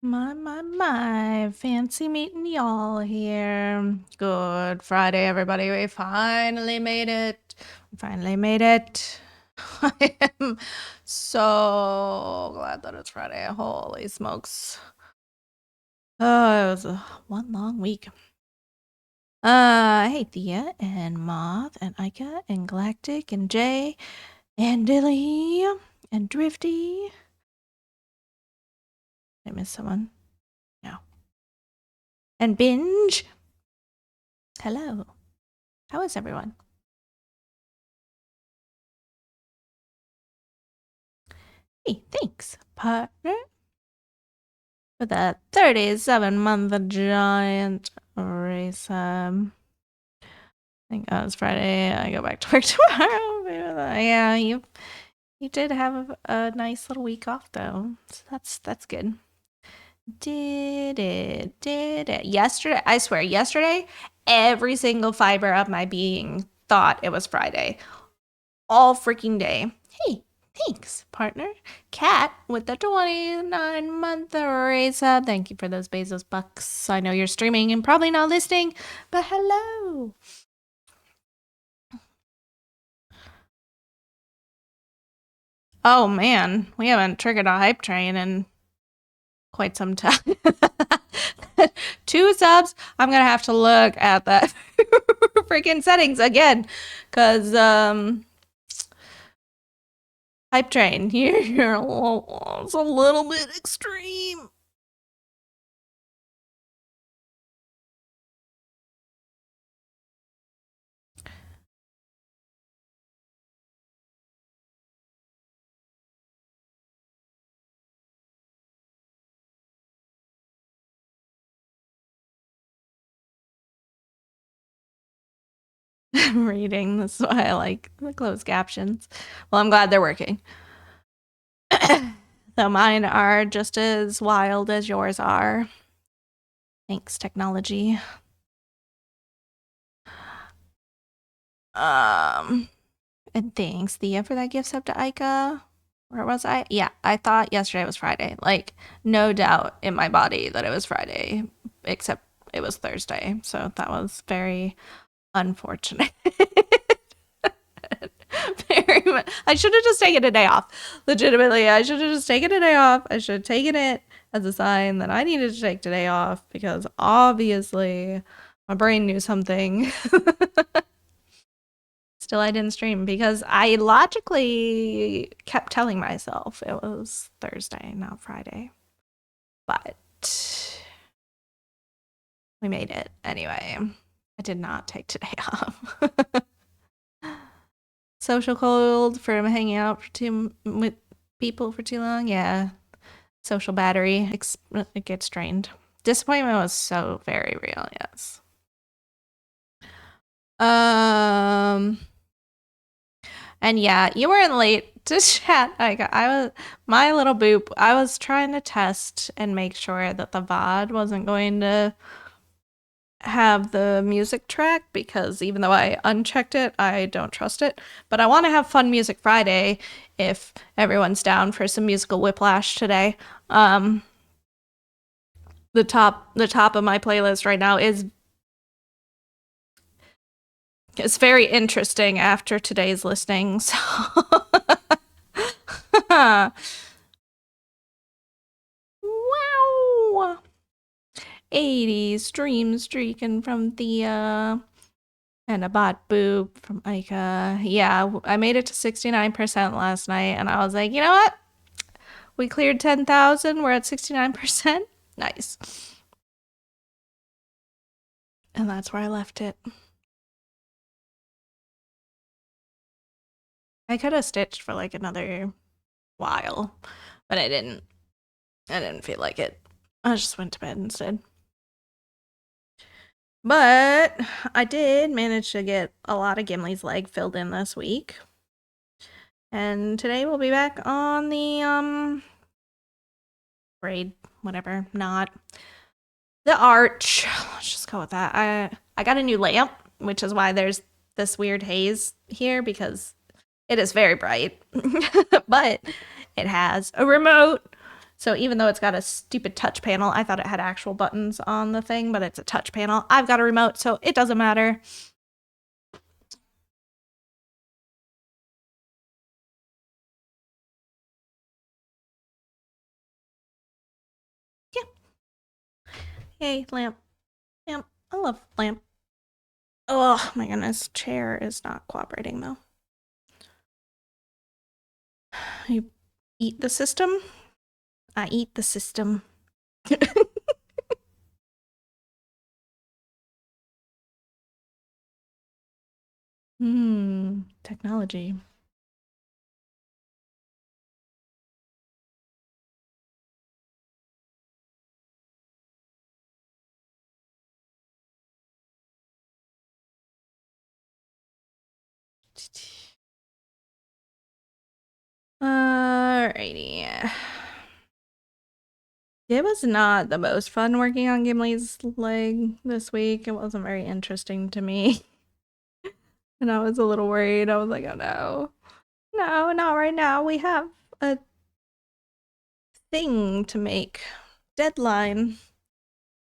My. Fancy meeting y'all here. Good Friday, everybody. We finally made it. We finally made it. I am so glad that it's Friday. Holy smokes. Oh, it was one long week. Hey, Thea and Moth and Ica and Galactic and Jay and Dilly and Drifty. Did I miss someone? No. And Binge. Hello. How is everyone? Hey, thanks, partner, for that 37-month giant race. I think it's Friday. I go back to work tomorrow. Yeah, you did have a nice little week off though, so that's good. Did it yesterday? I swear, yesterday, every single fiber of my being thought it was Friday, all freaking day. Hey, thanks, partner. Cat with the 29-month raise up. Thank you for those Bezos bucks. I know you're streaming and probably not listening, but hello. Oh man, we haven't triggered a hype train in quite some time. 2 subs. I'm gonna have to look at that freaking settings again, cause hype train, you're it's a little bit extreme. Reading. That's why I like the closed captions. Well, I'm glad they're working. Though mine are just as wild as yours are. Thanks, technology. And thanks, Thea, for that gift sub to Ica. Where was I? Yeah, I thought yesterday was Friday. Like, no doubt in my body that it was Friday, except it was Thursday. So that was very unfortunate. Very much. I should have just taken a day off. Legitimately, I should have just taken a day off. I should have taken it as a sign that I needed to take today off because obviously my brain knew something. Still, I didn't stream because I logically kept telling myself it was Thursday, not Friday. But we made it anyway. I did not take today off. Social cold from hanging out with people for too long. Yeah, social battery. It gets drained. Disappointment was so very real. Yes. Um. And yeah, you weren't late to chat. I was my little boop. I was trying to test and make sure that the VOD wasn't going to have the music track because even though I unchecked it, I don't trust it. But I want to have Fun Music Friday if everyone's down for some musical whiplash today. The top of my playlist right now is it's very interesting after today's listening. So wow. 80s stream streaking from Thea and a bot boop from Ica. Yeah, I made it to 69% last night and I was like, you know what? We cleared 10,000. We're at 69%. Nice. And that's where I left it. I could have stitched for like another while, but I didn't. I didn't feel like it. I just went to bed instead. But I did manage to get a lot of Gimli's leg filled in this week. And today we'll be back on the braid, whatever, not the arch. Let's just go with that. I got a new lamp, which is why there's this weird haze here because it is very bright. But it has a remote So even though it's got a stupid touch panel, I thought it had actual buttons on the thing, but it's a touch panel. I've got a remote, so it doesn't matter. Yeah. Hey, lamp. Lamp. I love lamp. Oh my goodness. Chair is not cooperating though. You eat the system? I eat the system. Technology. Alrighty. It was not the most fun working on Gimli's leg this week. It wasn't very interesting to me. And I was a little worried. I was like, oh no. No, not right now. We have a thing to make. Deadline.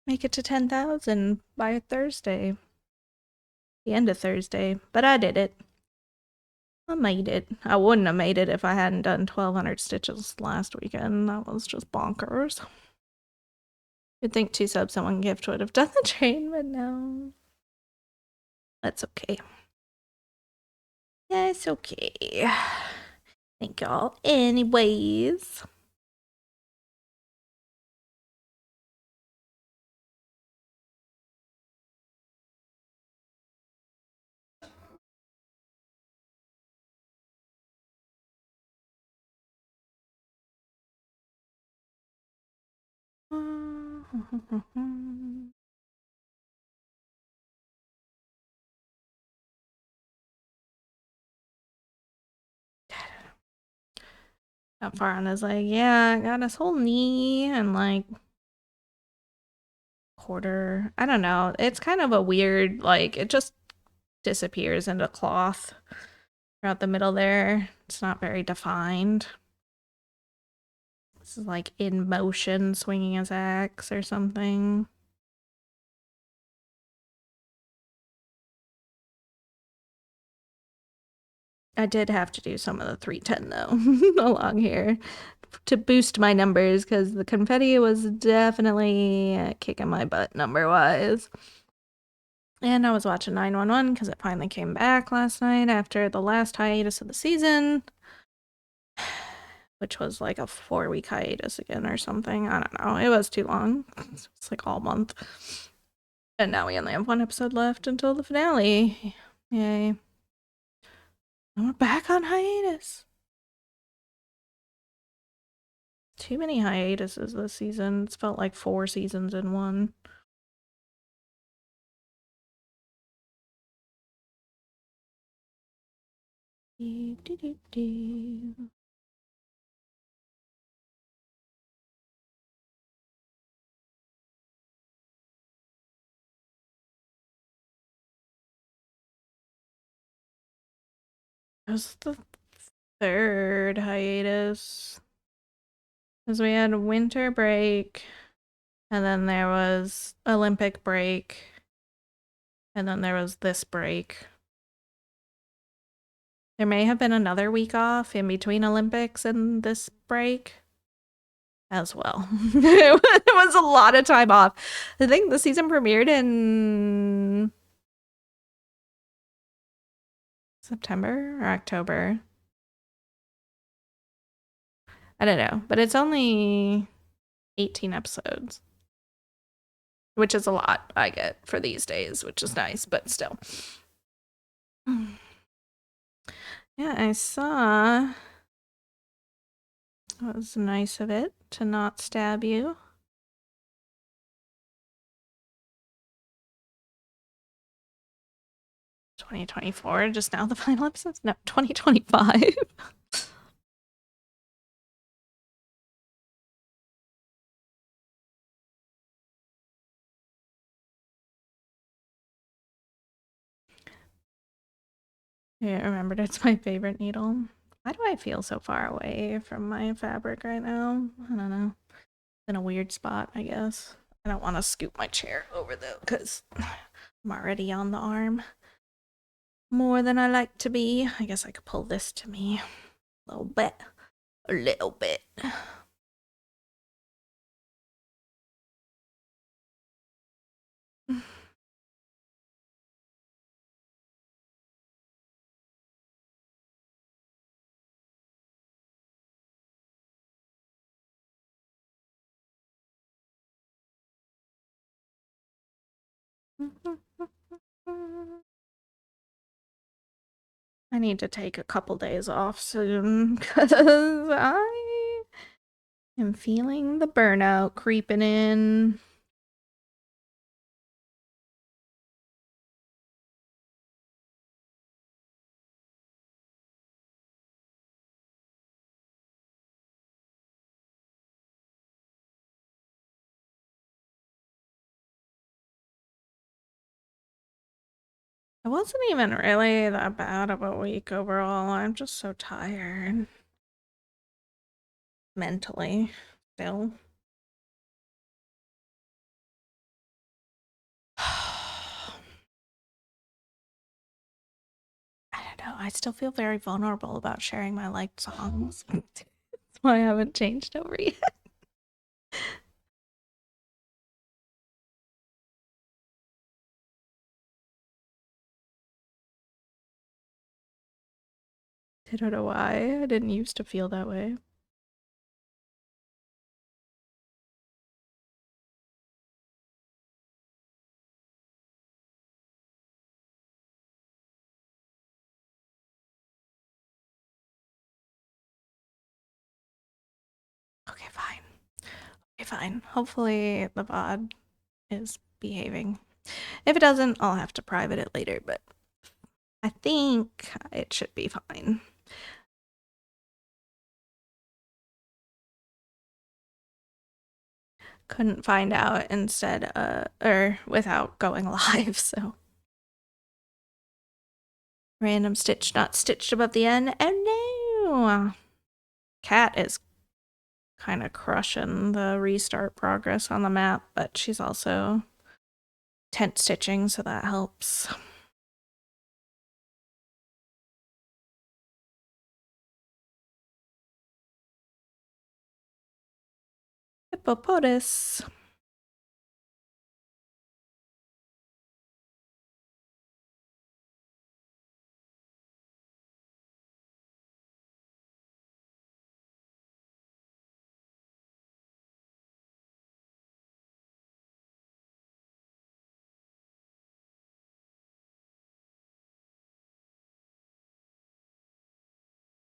Make it to 10,000 by Thursday. The end of Thursday. But I did it. I made it. I wouldn't have made it if I hadn't done 1,200 stitches last weekend. That was just bonkers. You'd think 2 subs and 1 gift would have done the train, but no. That's okay. Yeah, it's okay. Thank y'all. Anyways. That Faran is like, yeah, I got his whole knee and like quarter. I don't know. It's kind of a weird, like, it just disappears into cloth throughout the middle there. It's not very defined. This is like in motion, swinging his axe or something. I did have to do some of the 310 though along here to boost my numbers because the confetti was definitely kicking my butt number wise. And I was watching 911 because it finally came back last night after the last hiatus of the season, which was like a 4-week hiatus again or something. I don't know. It was too long. It's like all month. And now we only have 1 episode left until the finale. Yay. And we're back on hiatus. Too many hiatuses this season. It's felt like 4 seasons in one. It was the 3rd hiatus. Because we had winter break, and then there was Olympic break, and then there was this break. There may have been another week off in between Olympics and this break as well. It was a lot of time off. I think the season premiered in September or October. I don't know, but it's only 18 episodes, which is a lot I get for these days, which is nice, but still. Yeah, I saw. That was nice of it to not stab you. 2024, just now the final episodes? No, 2025. Yeah, I remembered it's my favorite needle. Why do I feel so far away from my fabric right now? I don't know. In a weird spot, I guess. I don't want to scoop my chair over though, because I'm already on the arm more than I like to be. I guess I could pull this to me a little bit. A little bit. I need to take a couple days off soon because I am feeling the burnout creeping in. It wasn't even really that bad of a week overall. I'm just so tired. Mentally, still. I don't know. I still feel very vulnerable about sharing my liked songs. That's why I haven't changed over yet. I don't know why. I didn't used to feel that way. Okay, fine. Okay, fine. Hopefully the VOD is behaving. If it doesn't, I'll have to private it later, but I think it should be fine. Couldn't find out instead, or without going live, so. Random stitch not stitched above the end. Oh no! Cat is kind of crushing the restart progress on the map, but she's also tent stitching, so that helps. Hippopotamus.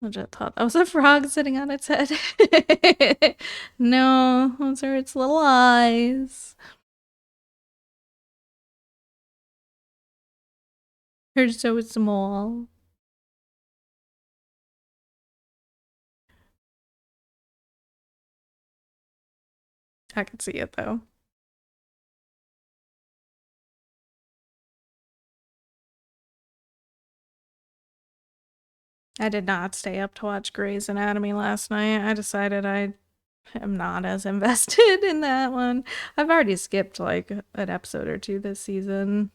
I just thought that was a frog sitting on its head. No, those are its little eyes. They're so small. I can see it though. I did not stay up to watch Grey's Anatomy last night. I decided I am not as invested in that one. I've already skipped like an episode or two this season.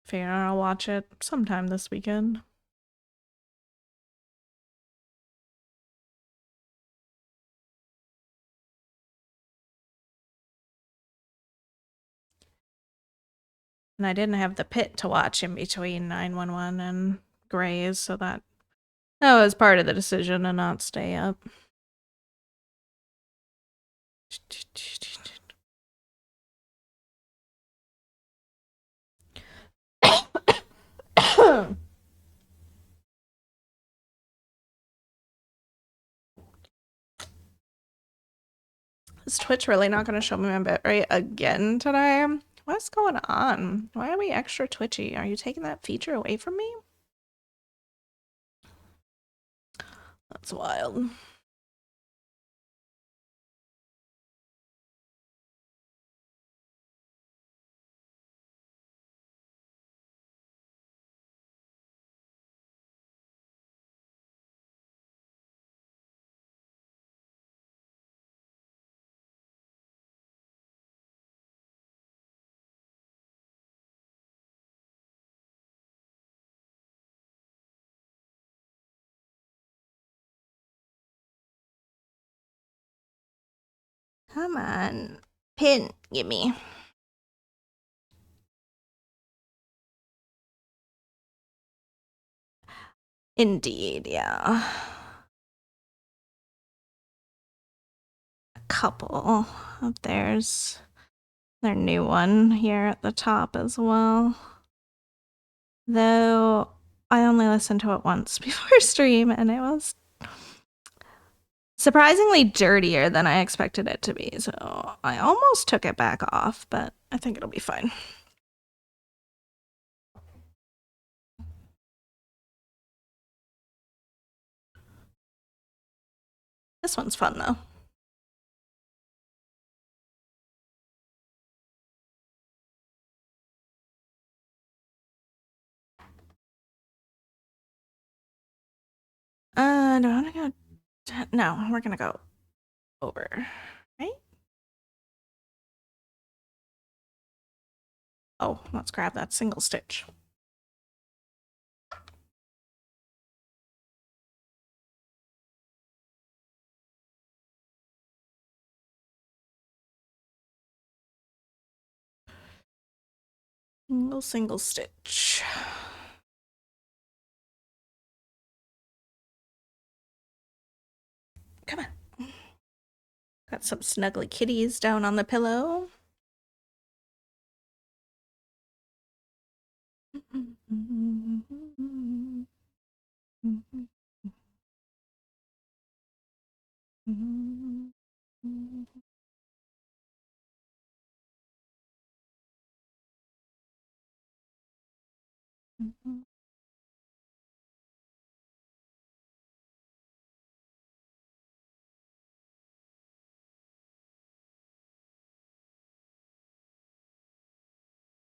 Figure I'll watch it sometime this weekend. And I didn't have the pit to watch in between 911 and Grey's, so that was part of the decision to not stay up. Is Twitch really not going to show me my bitrate again today? What's going on? Why are we extra twitchy? Are you taking that feature away from me? That's wild. Come on. Pin, gimme. Indeed, yeah. A couple of theirs. Their new one here at the top as well. Though I only listened to it once before stream and it was surprisingly dirtier than I expected it to be. So I almost took it back off, but I think it'll be fine. This one's fun though. Do I want to go? No, we're gonna go over, right? Oh, let's grab that single stitch. Single stitch. Come on. Got some snuggly kitties down on the pillow.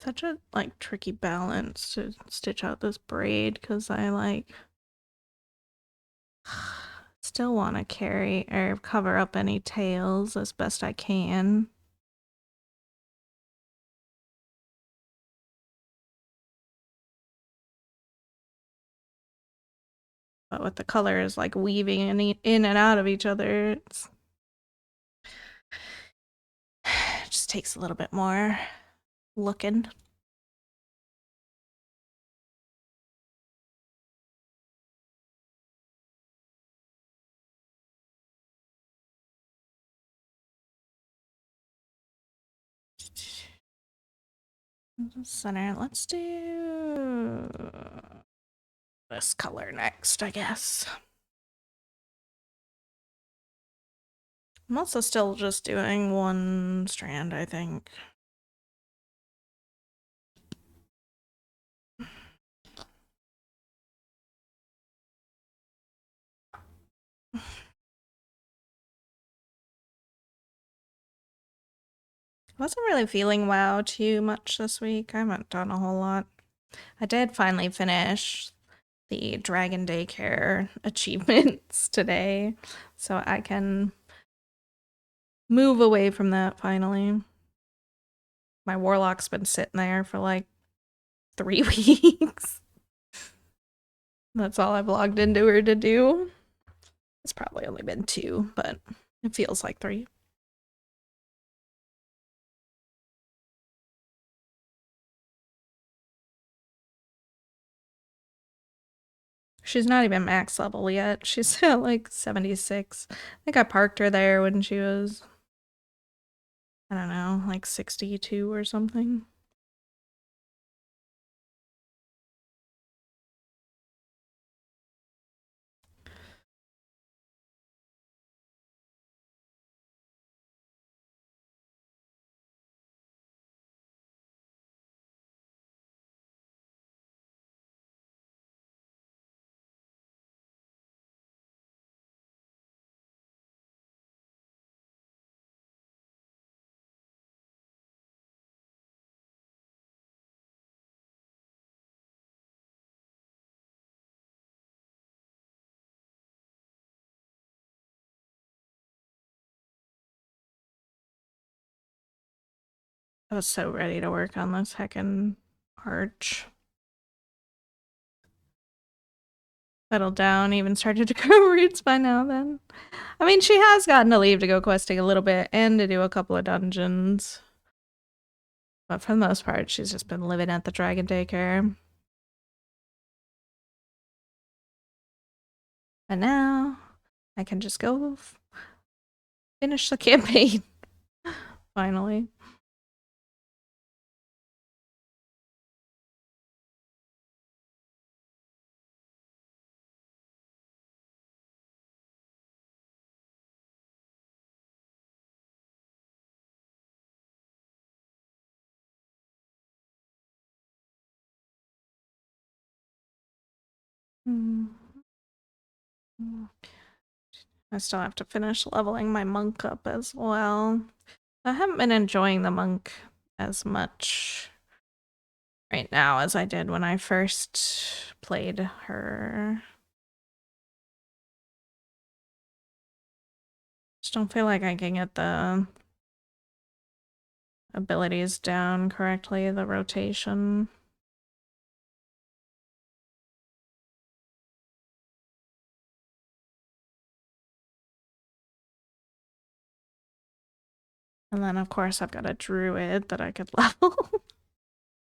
Such a like tricky balance to stitch out this braid because I like still want to carry or cover up any tails as best I can. But with the colors like weaving in and out of each other, it just takes a little bit more looking. Center. Let's do this color next, I guess. I'm also still just doing one strand, I think. Wasn't really feeling WoW too much this week. I haven't done a whole lot. I did finally finish the Dragon Daycare achievements today, so I can move away from that finally. My Warlock's been sitting there for like 3 weeks. That's all I've logged into her to do. It's probably only been 2, but it feels like 3. She's not even max level yet. She's at like 76. I think I parked her there when she was, I don't know, like 62 or something. I was so ready to work on this heckin' arch. settled down, even started to grow roots by now then. I mean, she has gotten to leave to go questing a little bit and to do a couple of dungeons. But for the most part, she's just been living at the Dragon Daycare. And now I can just go finish the campaign. Finally. I still have to finish leveling my monk up as well. I haven't been enjoying the monk as much right now as I did when I first played her. Just don't feel like I can get the abilities down correctly, the rotation. And then, of course, I've got a druid that I could level.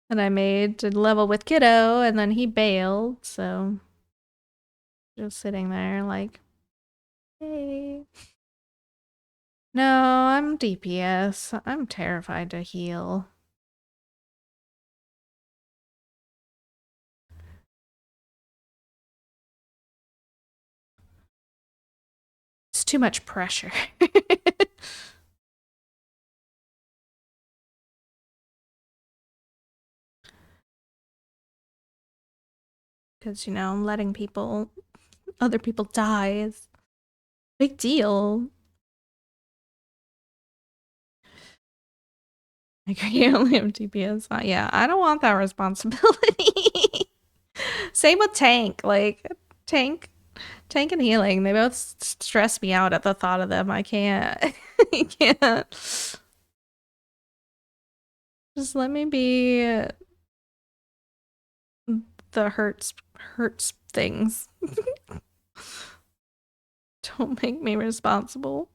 that I made to level with Kiddo, and then he bailed, so just sitting there like, hey. No, I'm DPS. I'm terrified to heal. It's too much pressure. Because, you know, letting other people die is a big deal. Like, you only have DPS. Yeah, I don't want that responsibility. Same with tank. Like, tank and healing, they both stress me out at the thought of them. I can't. I can't. Just let me be the hurts things. Don't make me responsible.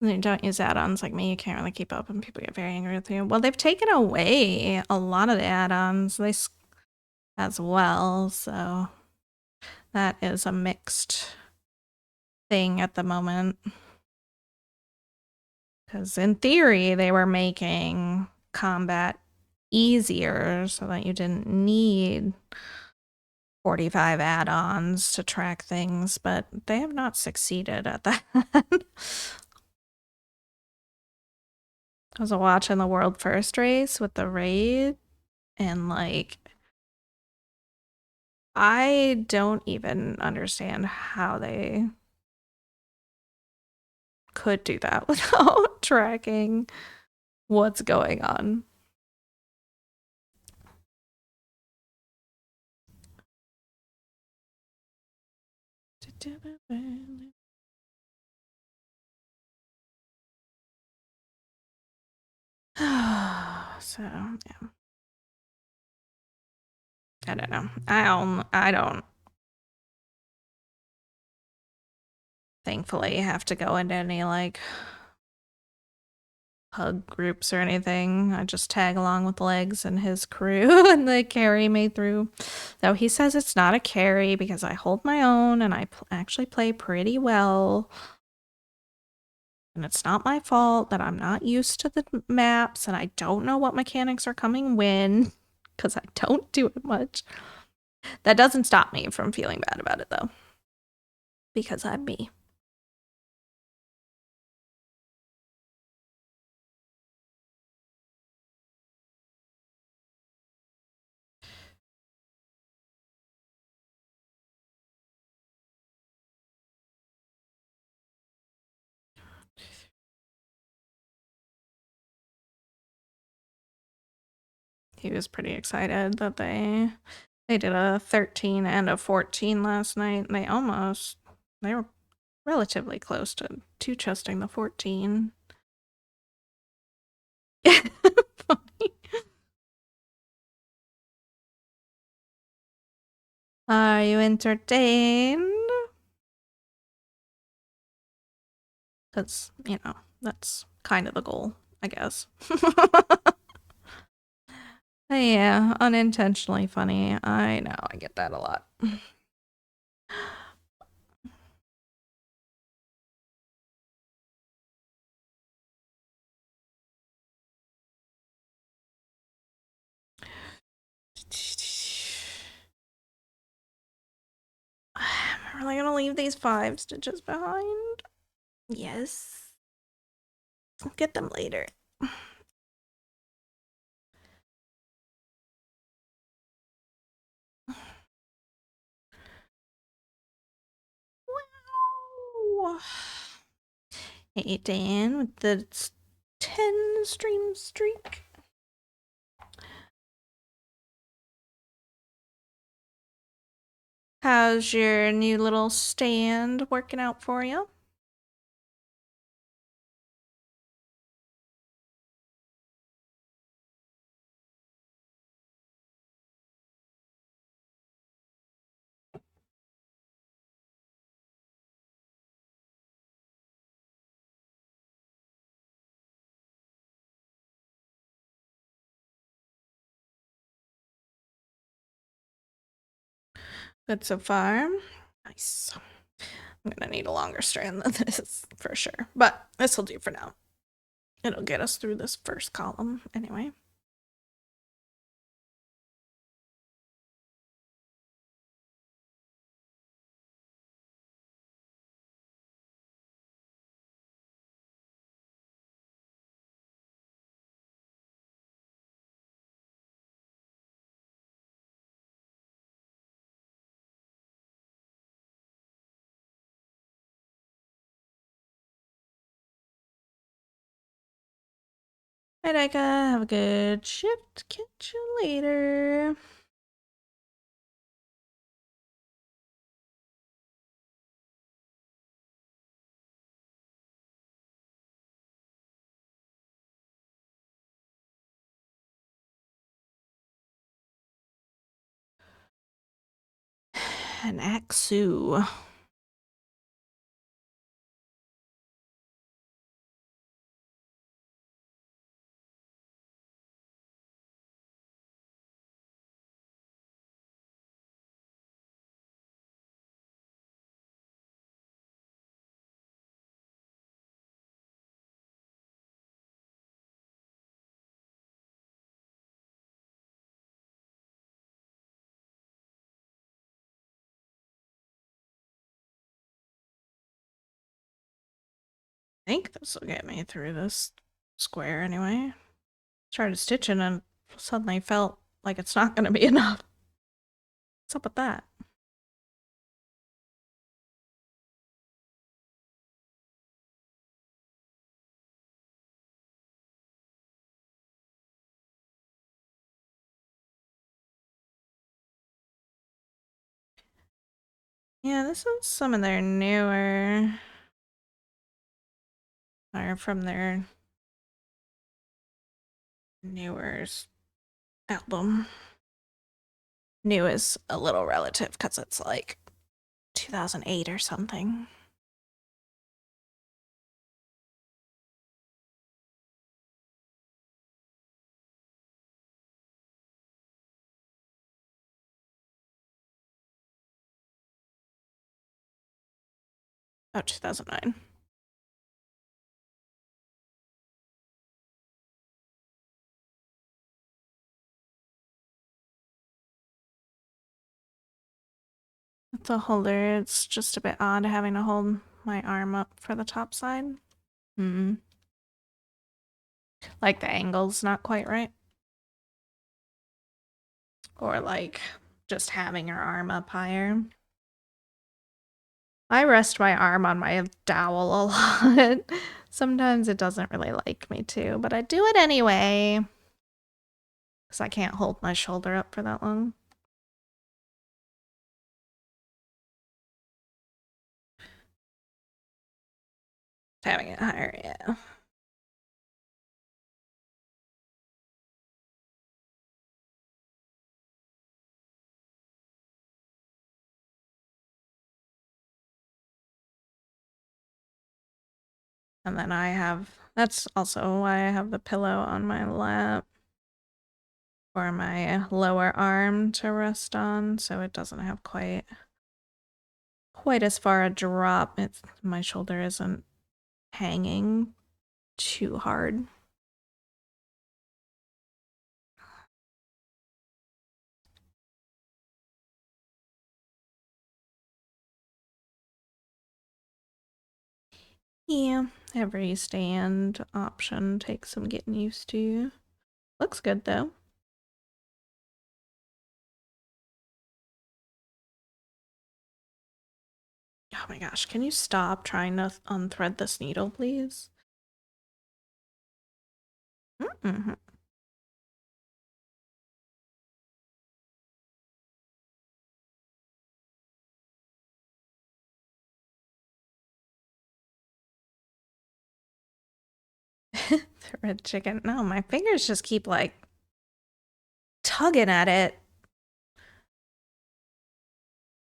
And you don't use add-ons like me, you can't really keep up and people get very angry with you. Well, they've taken away a lot of the add-ons as well, so that is a mixed thing at the moment. Because in theory, they were making combat easier so that you didn't need 45 add-ons to track things, but they have not succeeded at that. I was watching the world first race with the raid, and like, I don't even understand how they could do that without tracking what's going on. So, yeah. I don't know. I don't thankfully have to go into any like hug groups or anything. I just tag along with Legs and his crew and they carry me through. Though he says it's not a carry because I hold my own and I actually play pretty well. And it's not my fault that I'm not used to the maps and I don't know what mechanics are coming when because I don't do it much. That doesn't stop me from feeling bad about it though. Because I'm me. He was pretty excited that they They did a 13 and a 14 last night. They were relatively close to two chesting the 14. Funny. Are you entertained? Because, that's kind of the goal, I guess. Yeah, unintentionally funny. I know, I get that a lot. I'm really gonna leave these 5 stitches behind. Yes. I'll get them later. Wow. Hey, Dan, with the 10 stream streak. How's your new little stand working out for you? Good so far. Nice. I'm gonna need a longer strand than this for sure, but this will do for now. It'll get us through this first column anyway. Hi, Dika. Have a good shift. Catch you later. An Axu. I think this will get me through this square anyway. Started stitching and suddenly felt like it's not going to be enough. What's up with that? Yeah, this is some of their newer, or from their newer album. New is a little relative because it's like 2008 or something. Oh, 2009. It's a holder. It's just a bit odd having to hold my arm up for the top side. Like the angle's not quite right. Or like just having your arm up higher. I rest my arm on my dowel a lot. Sometimes it doesn't really like me to, but I do it anyway. Because I can't hold my shoulder up for that long. having it higher, yeah. And then that's also why I have the pillow on my lap for my lower arm to rest on, so it doesn't have quite as far a drop. My shoulder isn't hanging too hard. Yeah, every stand option takes some getting used to. Looks good though. Oh my gosh, can you stop trying to unthread this needle, please? Mm-hmm. Thread chicken. No, my fingers just keep like tugging at it.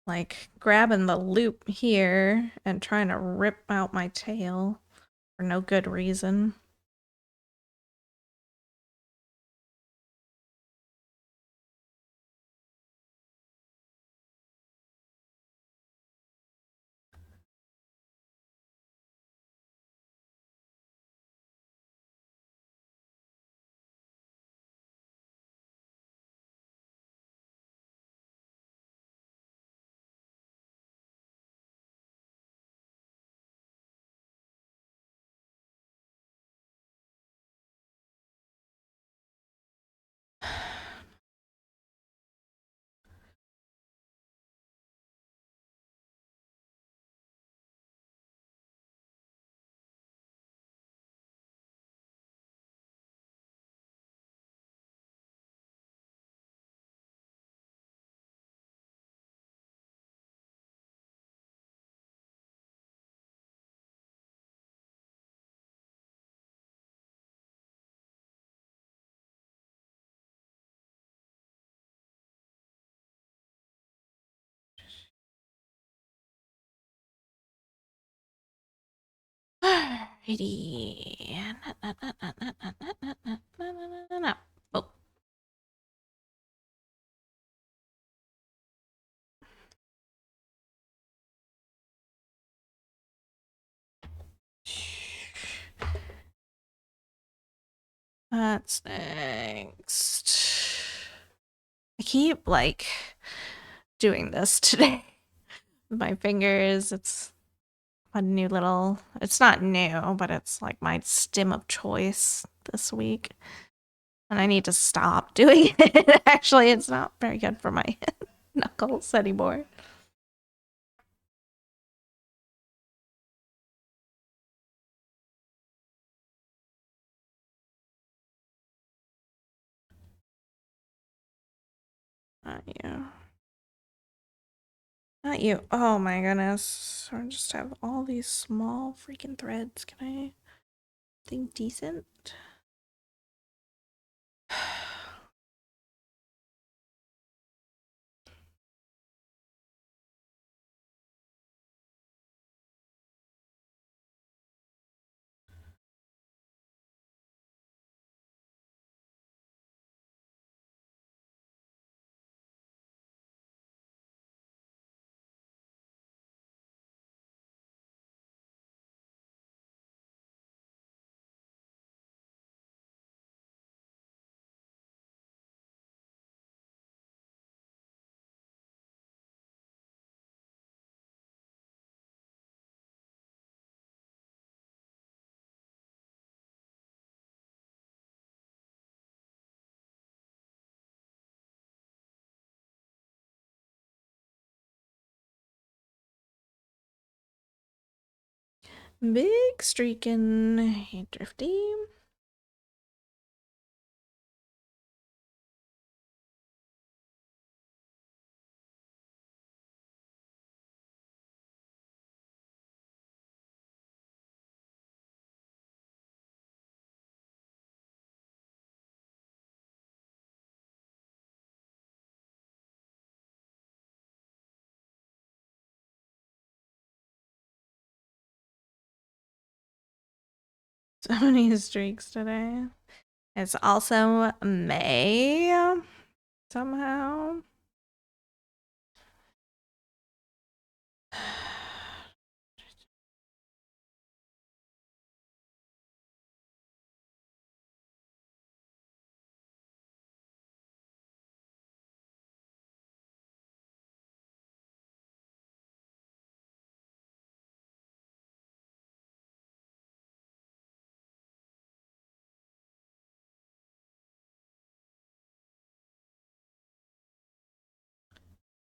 Like grabbing the loop here and trying to rip out my tail for no good reason. Alrighty. No. Oh. That's next. I keep like doing this today. My fingers, it's a new little, it's not new, but it's like my stim of choice this week. And I need to stop doing it. Actually, it's not very good for my knuckles anymore. Not you. Not you. Oh my goodness. I just have all these small freaking threads. Can I think decent? Big streaking. Hey, Drifty. So many streaks today. It's also May somehow.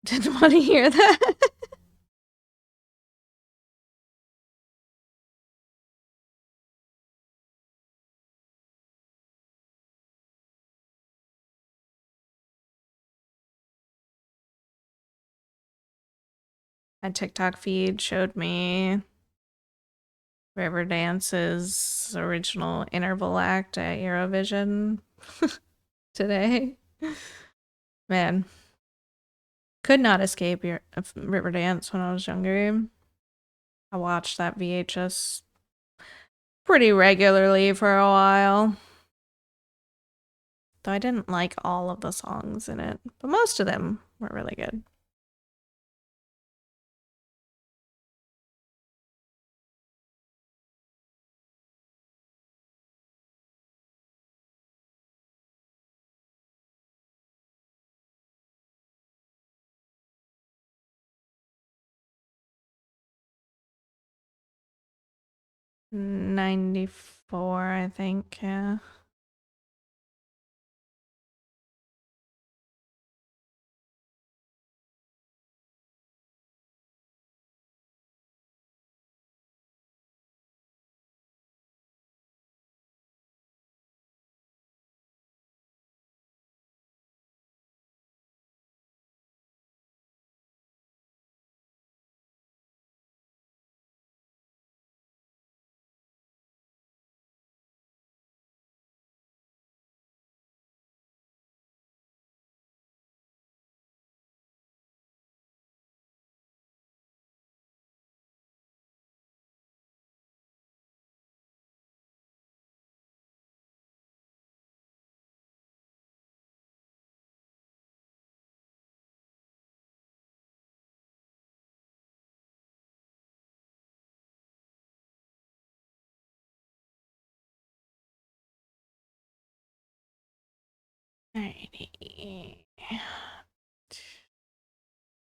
Didn't want to hear that. My TikTok feed showed me Riverdance's original interval act at Eurovision today. Man, could not escape Riverdance when I was younger. I watched that VHS pretty regularly for a while. Though I didn't like all of the songs in it, but most of them were really good. '94, I think, yeah. Alrighty.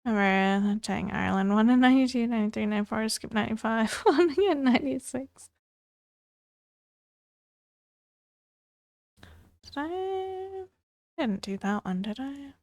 Remember Tang Ireland won in 92, 93, 94, skip 95, won in 96. Did I? Didn't do that one, did I?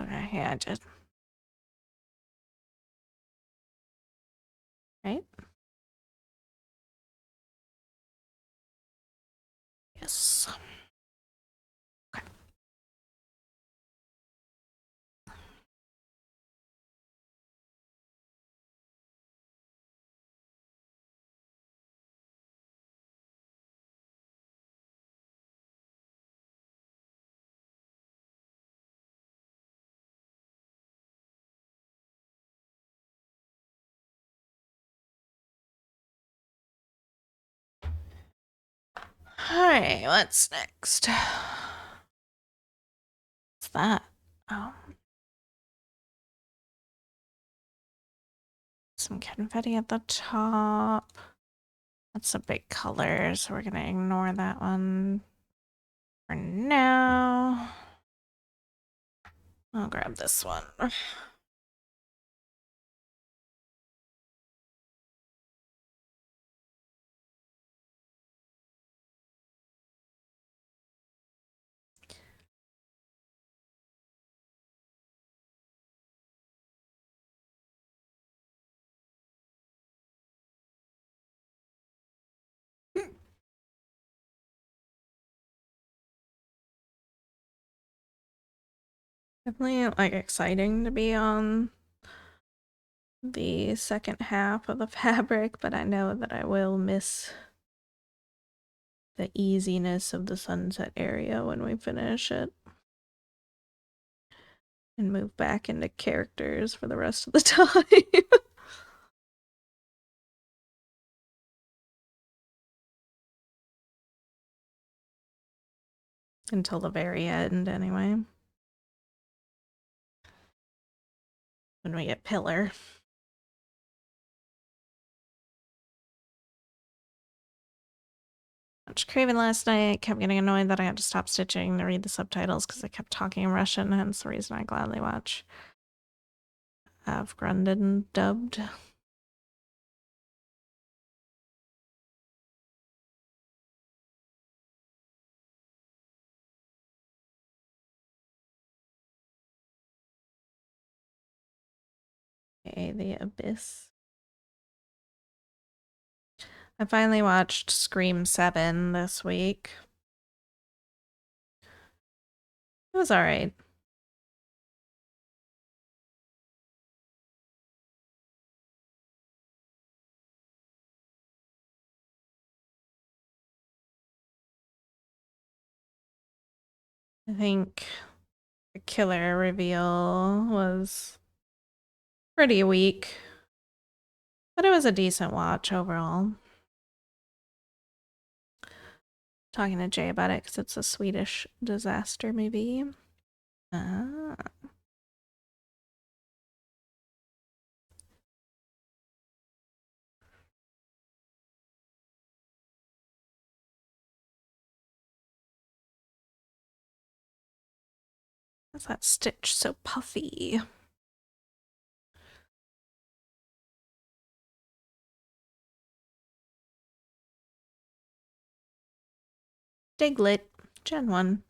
Okay, yeah, I did. Right? Yes. Okay. Alright, what's next? What's that? Oh. Some confetti at the top. That's a big color, so we're gonna ignore that one for now. I'll grab this one. Definitely like exciting to be on the second half of the fabric, but I know that I will miss the easiness of the sunset area when we finish it. And move back into characters for the rest of the time. Until the very end, anyway. When we get Pillar. Watched Craven last night, kept getting annoyed that I had to stop stitching to read the subtitles because they kept talking in Russian, hence the reason I gladly watch Avgrundan dubbed. Okay, The Abyss. I finally watched Scream 7 this week. It was alright. I think the killer reveal was pretty weak, but it was a decent watch overall. Talking to Jay about it because it's a Swedish disaster movie. Ah. Why's that stitch so puffy? Diglett, Gen 1.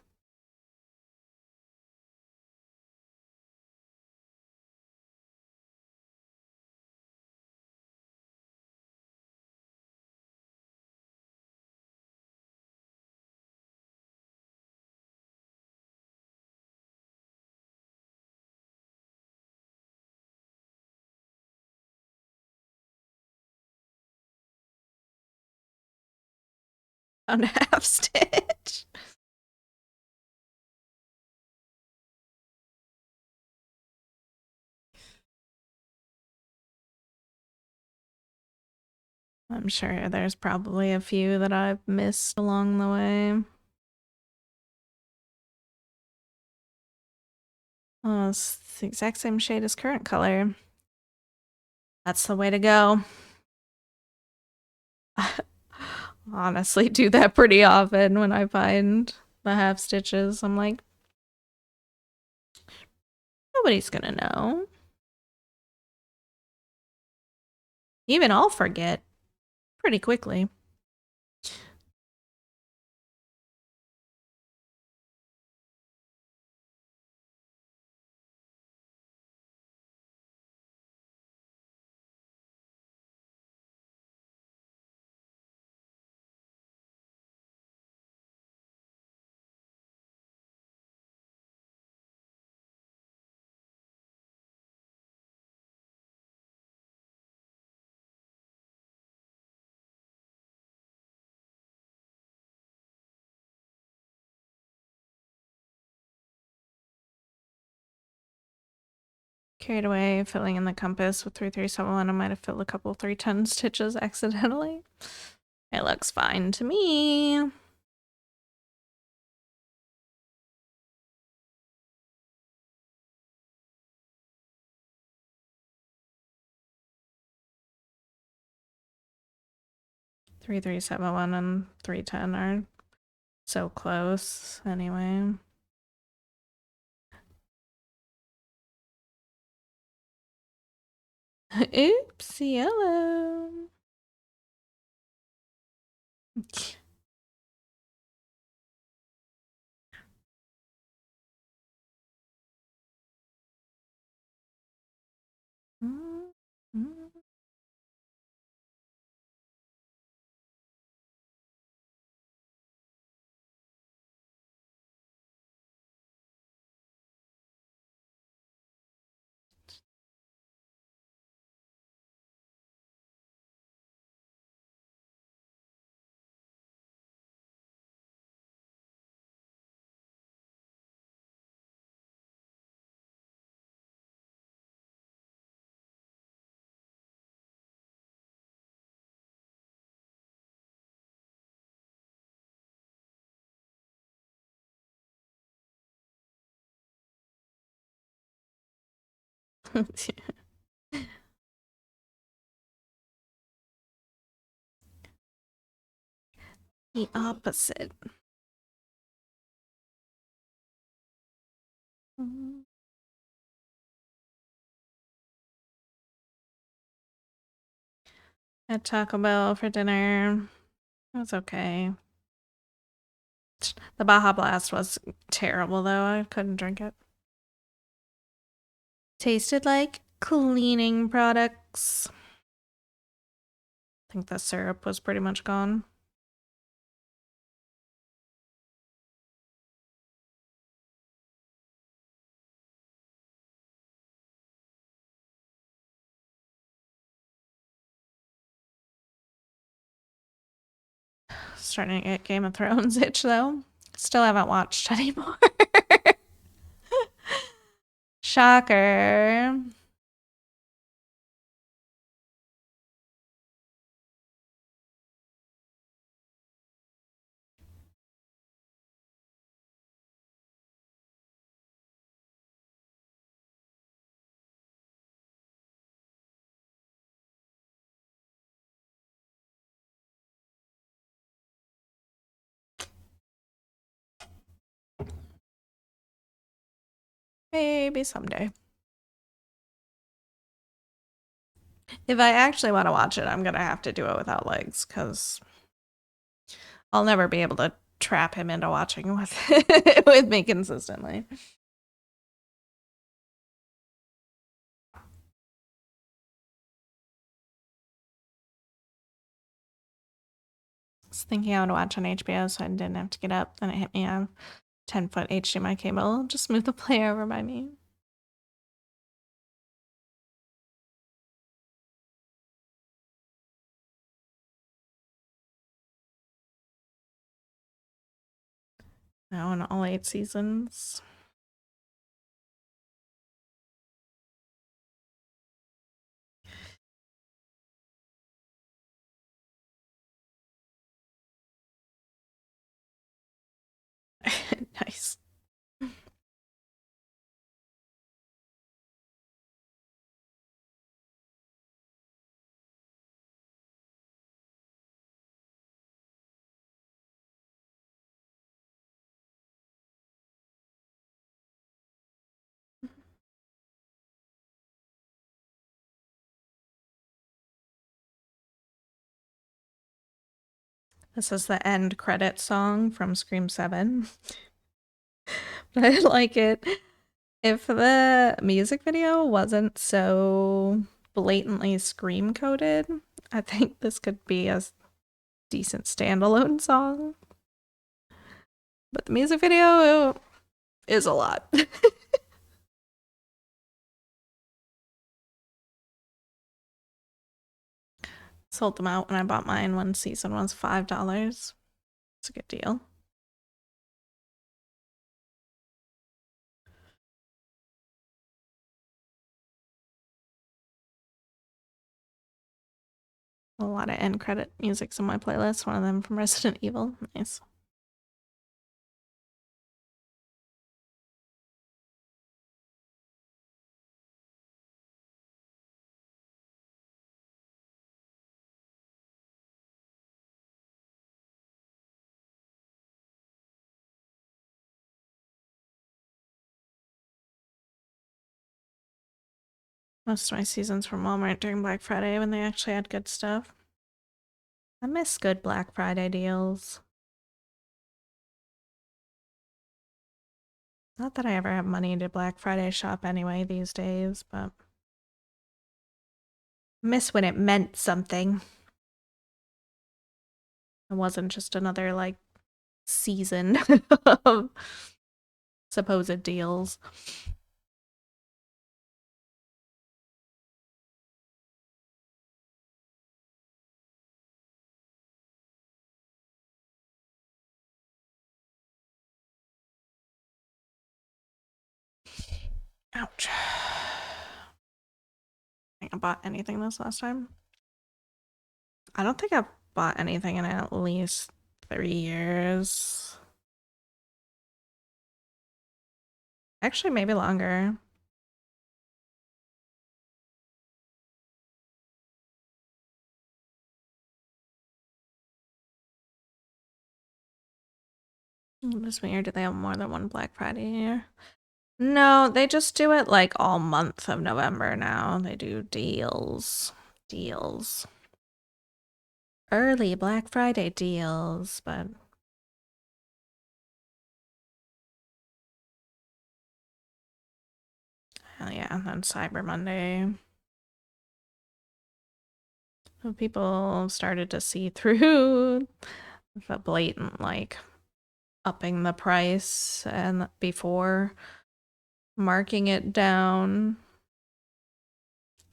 On half stitch. I'm sure there's probably a few that I've missed along the way. Oh, it's the exact same shade as current color. That's the way to go. Honestly, do that pretty often when I find the half stitches. I'm like, nobody's gonna know. Even I'll forget pretty quickly. Carried away, filling in the compass with 3371. I might have filled a couple 310 stitches accidentally. It looks fine to me. Three 371 and 310 are so close anyway. Oops, yellow. The opposite. Had Taco Bell for dinner. It was okay. The Baja Blast was terrible, though. I couldn't drink it. Tasted like cleaning products. I think the syrup was pretty much gone. Starting to get Game of Thrones itch, though. Still haven't watched anymore. Shocker. Maybe someday. If I actually want to watch it, I'm gonna have to do it without legs, because I'll never be able to trap him into watching with me consistently. I was thinking I would watch on HBO so I didn't have to get up, then it hit me on 10-foot HDMI cable. Just move the player over by me. Now in all 8 seasons. Nice. This is the end credit song from Scream 7. But I like it. If the music video wasn't so blatantly Scream coded, I think this could be a decent standalone song. But the music video is a lot. Sold them out when I bought mine when season was $5. It's a good deal. A lot of end credit music's in my playlist, one of them from Resident Evil. Nice. Most of my seasons from Walmart during Black Friday when they actually had good stuff. I miss good Black Friday deals. Not that I ever have money to Black Friday shop anyway these days, but I miss when it meant something. It wasn't just another like season of supposed deals. Ouch. I think I bought anything this last time. I don't think I've bought anything in at least 3 years. Actually, maybe longer. It's weird. Do they have more than one Black Friday here? No, they just do it like all month of November now. They do deals. Deals. Early Black Friday deals, but hell yeah, and then Cyber Monday. So people started to see through the blatant like upping the price and before marking it down.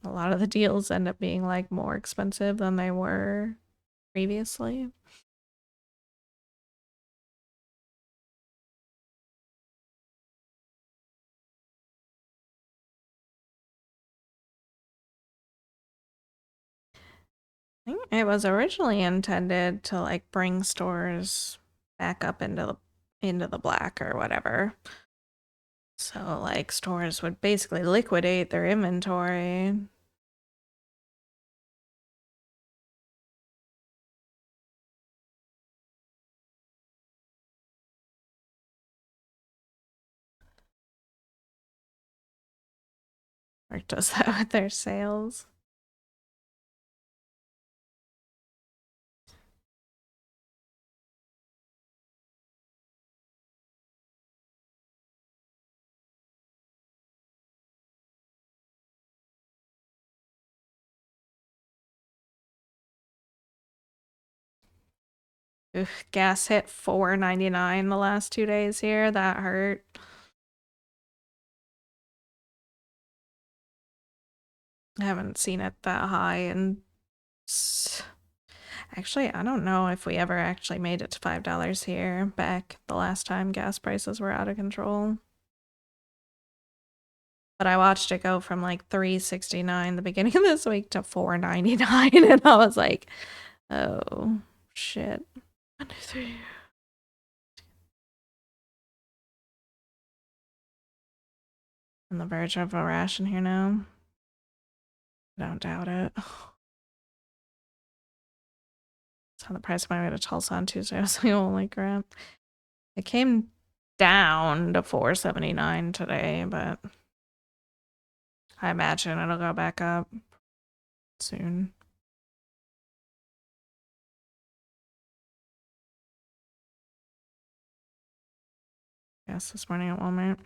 A lot of the deals end up being like more expensive than they were previously. I think it was originally intended to like bring stores back up into the black or whatever. So like stores would basically liquidate their inventory. Or does that with their sales. Oof, gas hit $4.99 the last 2 days here. That hurt. I haven't seen it that high and actually, I don't know if we ever actually made it to $5 here back the last time gas prices were out of control. But I watched it go from like $3.69 the beginning of this week to $4.99 and I was like, "Oh, shit." 1, 2, 3. On the verge of a ration here now. I don't doubt it. Saw the price of my way to Tulsa on Tuesday. I was like, holy crap. It came down to $4.79 today, but I imagine it'll go back up soon. Yes, this morning at Walmart.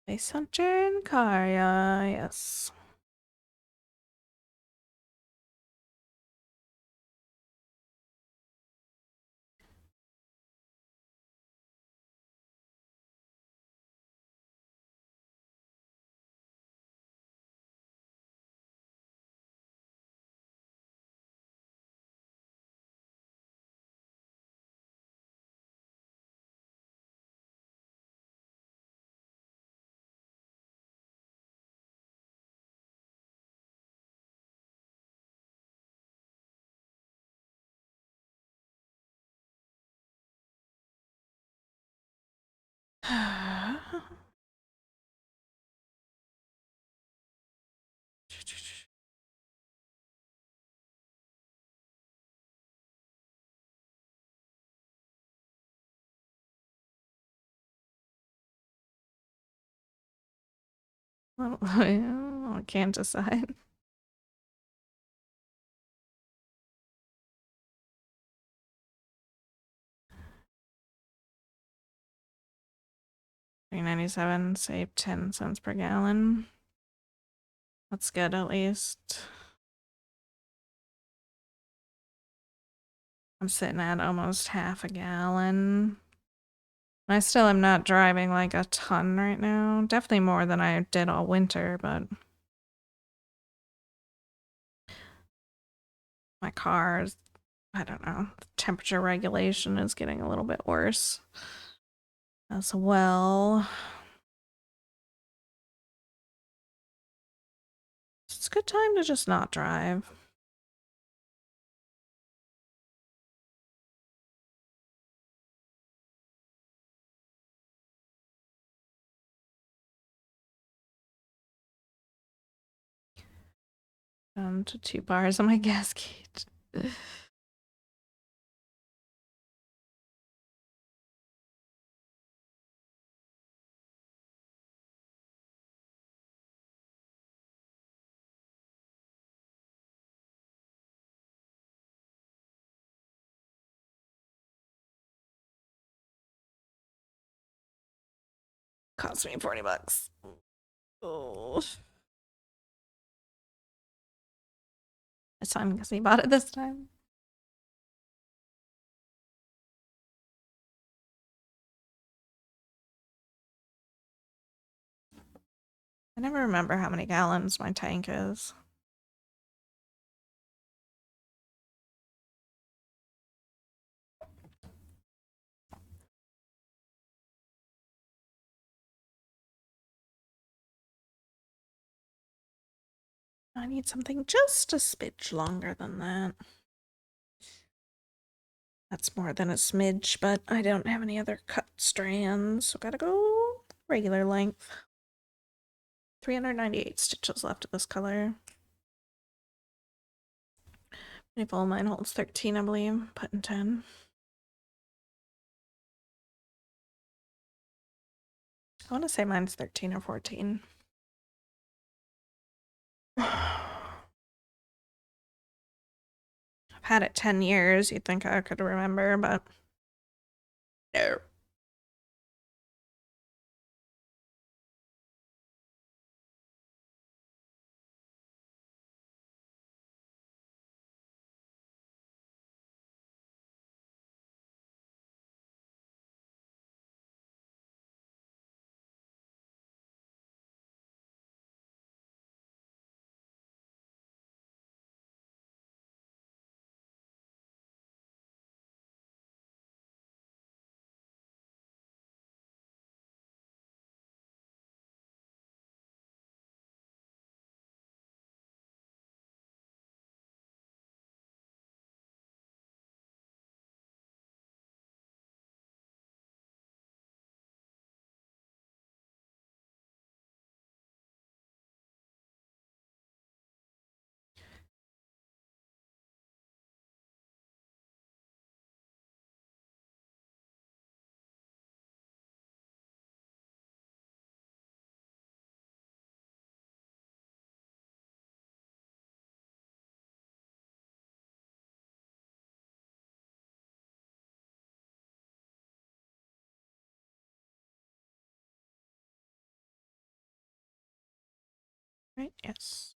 Base Hunter and Karya, yes. Well, I can't decide. $3.97, save 10 cents per gallon. That's good at least. I'm sitting at almost half a gallon. I still am not driving like a ton right now. Definitely more than I did all winter, but my car's, I don't know, temperature regulation is getting a little bit worse as well. It's a good time to just not drive. Down to 2 bars on my gas gauge. Cost me $40. Oh. It's fine because he bought it this time. I never remember how many gallons my tank is. I need something just a smidge longer than that. That's more than a smidge, but I don't have any other cut strands, so gotta go regular length. 398 stitches left of this color. Maple mine holds 13, I believe, putting 10. I want to say mine's 13 or 14. I've had it 10 years. You'd think I could remember, but no. Right? Yes.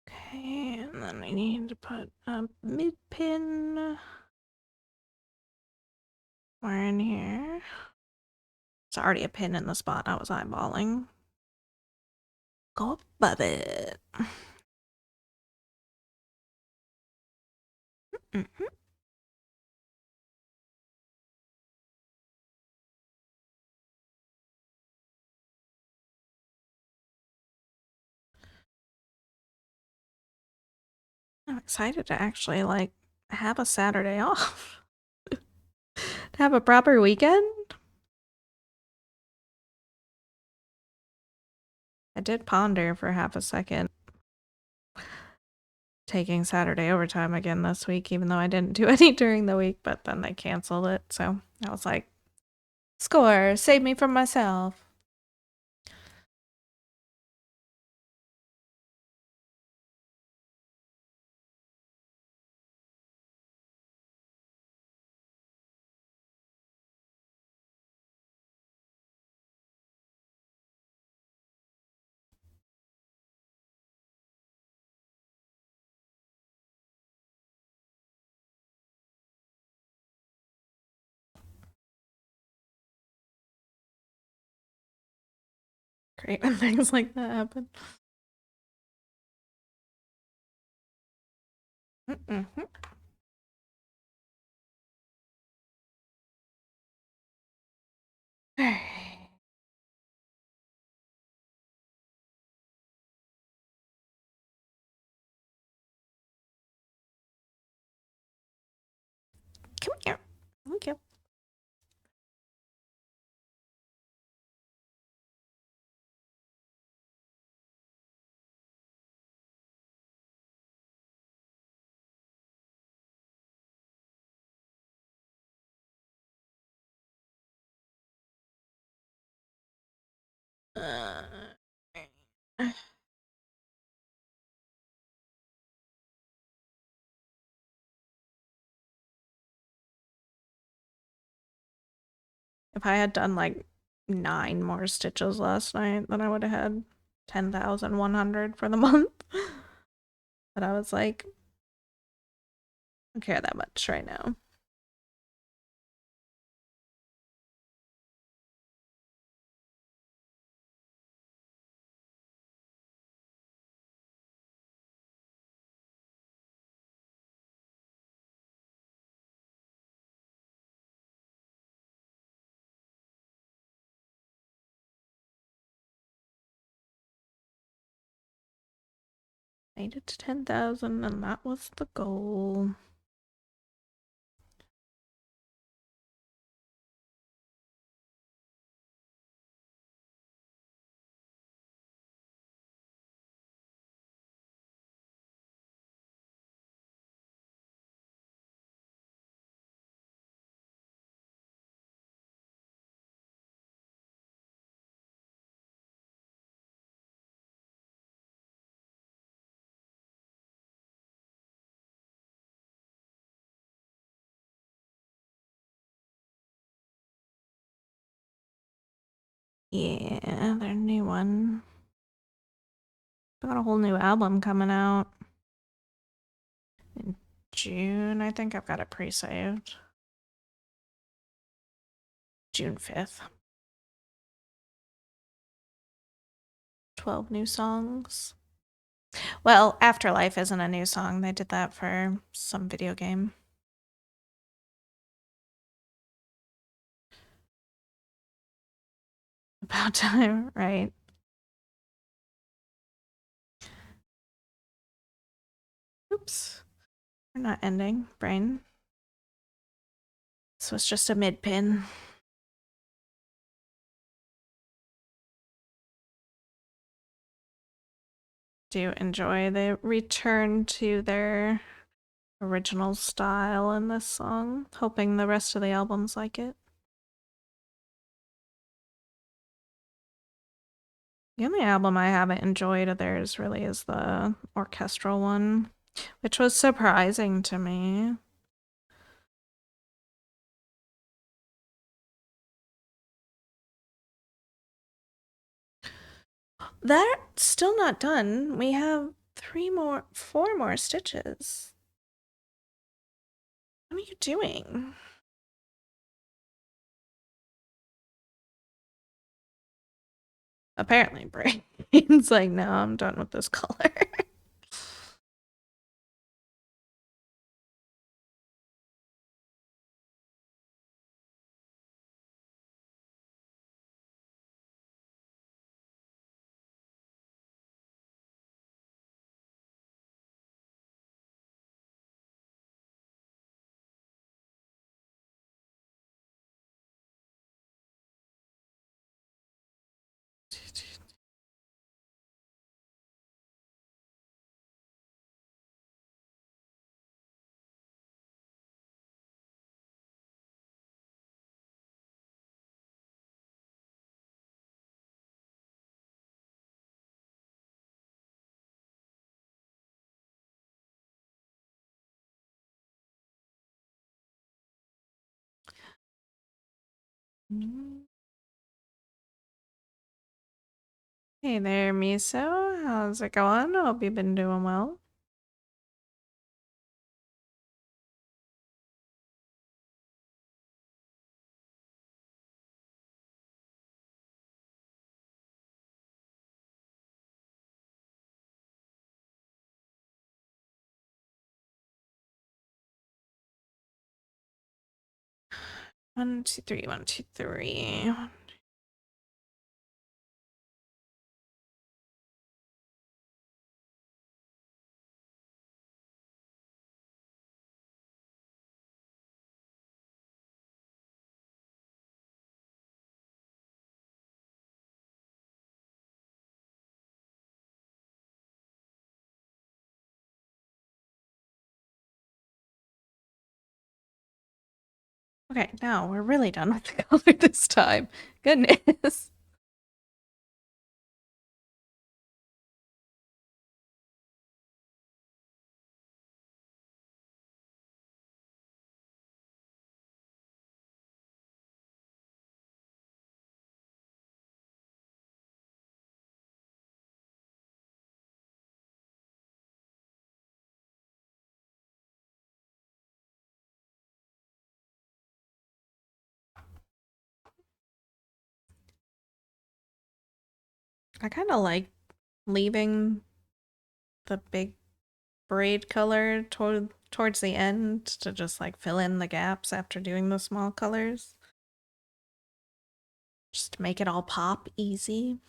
Okay, and then I need to put a mid pin somewhere in here. It's already a pin in the spot I was eyeballing. Go above it. Mm-hmm. I'm excited to actually like have a Saturday off. To have a proper weekend. I did ponder for half a second taking Saturday overtime again this week, even though I didn't do any during the week, but then they canceled it. So I was like, score, save me from myself. Great when things like that happen. Mm-hmm. Thank you. If I had done like 9 more stitches last night, then I would have had 10,100 for the month. But I was like, I don't care that much right now. Made it to 10,000, and that was the goal. Yeah, their new one. Got a whole new album coming out in June. I think I've got it pre-saved. June 5th. 12 new songs. Well, Afterlife isn't a new song. They did that for some video game. About time, right? Oops. We're not ending, brain. This was just a mid pin. Do enjoy the return to their original style in this song. Hoping the rest of the albums like it. The only album I haven't enjoyed of theirs really is the orchestral one, which was surprising to me. That's still not done. We have 4 more stitches. What are you doing? Apparently, Brain's like, no, I'm done with this color. Hey there, Miso. How's it going? Hope you've been doing well. One, two, three, 1, 2, 3. Okay, now we're really done with the color this time. Goodness. I kind of like leaving the big braid color towards the end to just like fill in the gaps after doing the small colors. Just to make it all pop easy.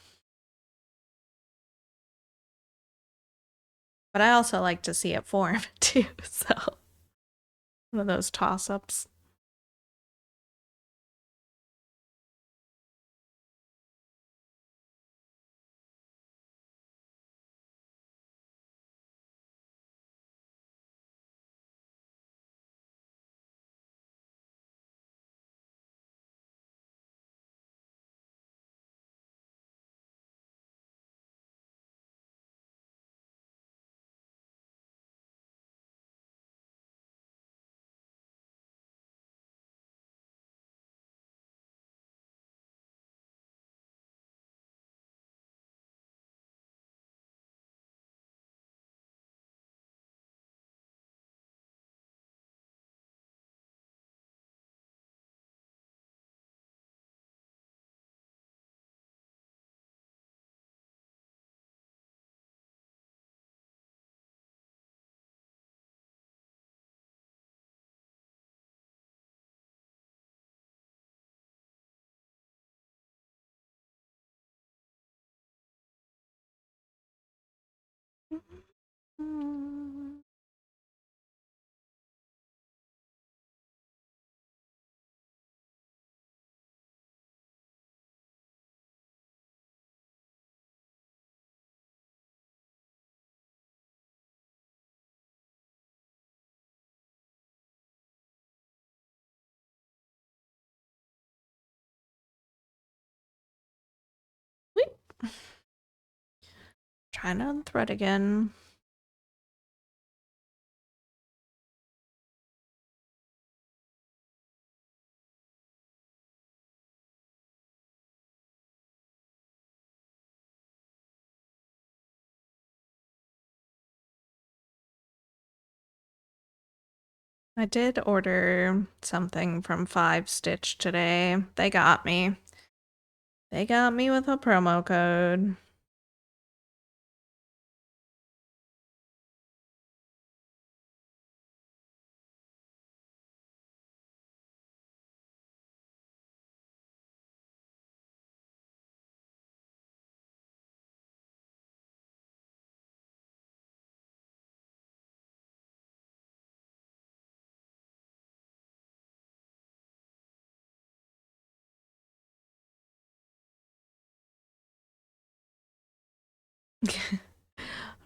But I also like to see it form too, so one of those toss-ups. Trying to unthread again. I did order something from 5 Stitch today. They got me. They got me with a promo code.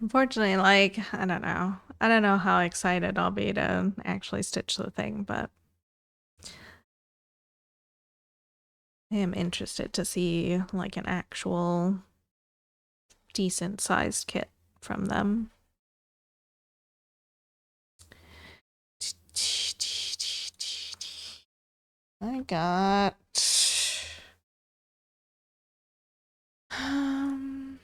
Unfortunately, like, I don't know. I don't know how excited I'll be to actually stitch the thing, but I am interested to see like an actual decent sized kit from them. I got um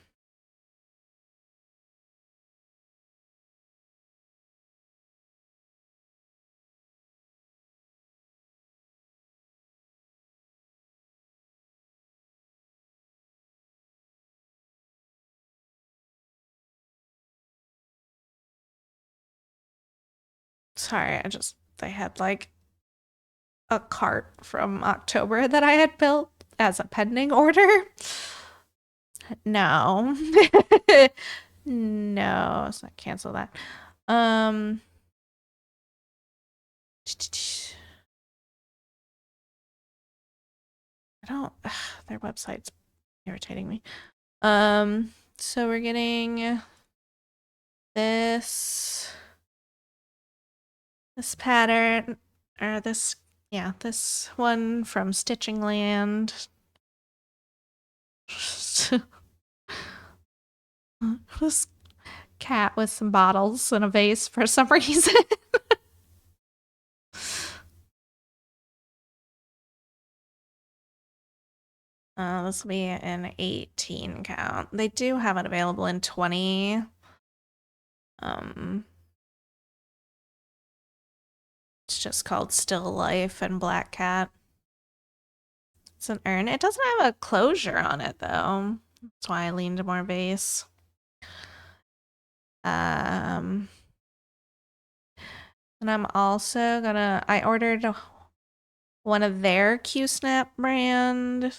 sorry, they had like a cart from October that I had built as a pending order. No. No, let's not cancel that. Um I don't their website's irritating me. So we're getting this pattern or this Yeah, this one from Stitching Land. This cat with some bottles and a vase for some reason. This will be an 18 count. They do have it available in 20. It's just called Still Life and Black Cat. It's an urn. It doesn't have a closure on it though. That's why I leaned to more vase. And I'm also gonna, I ordered one of their Q-Snap brand,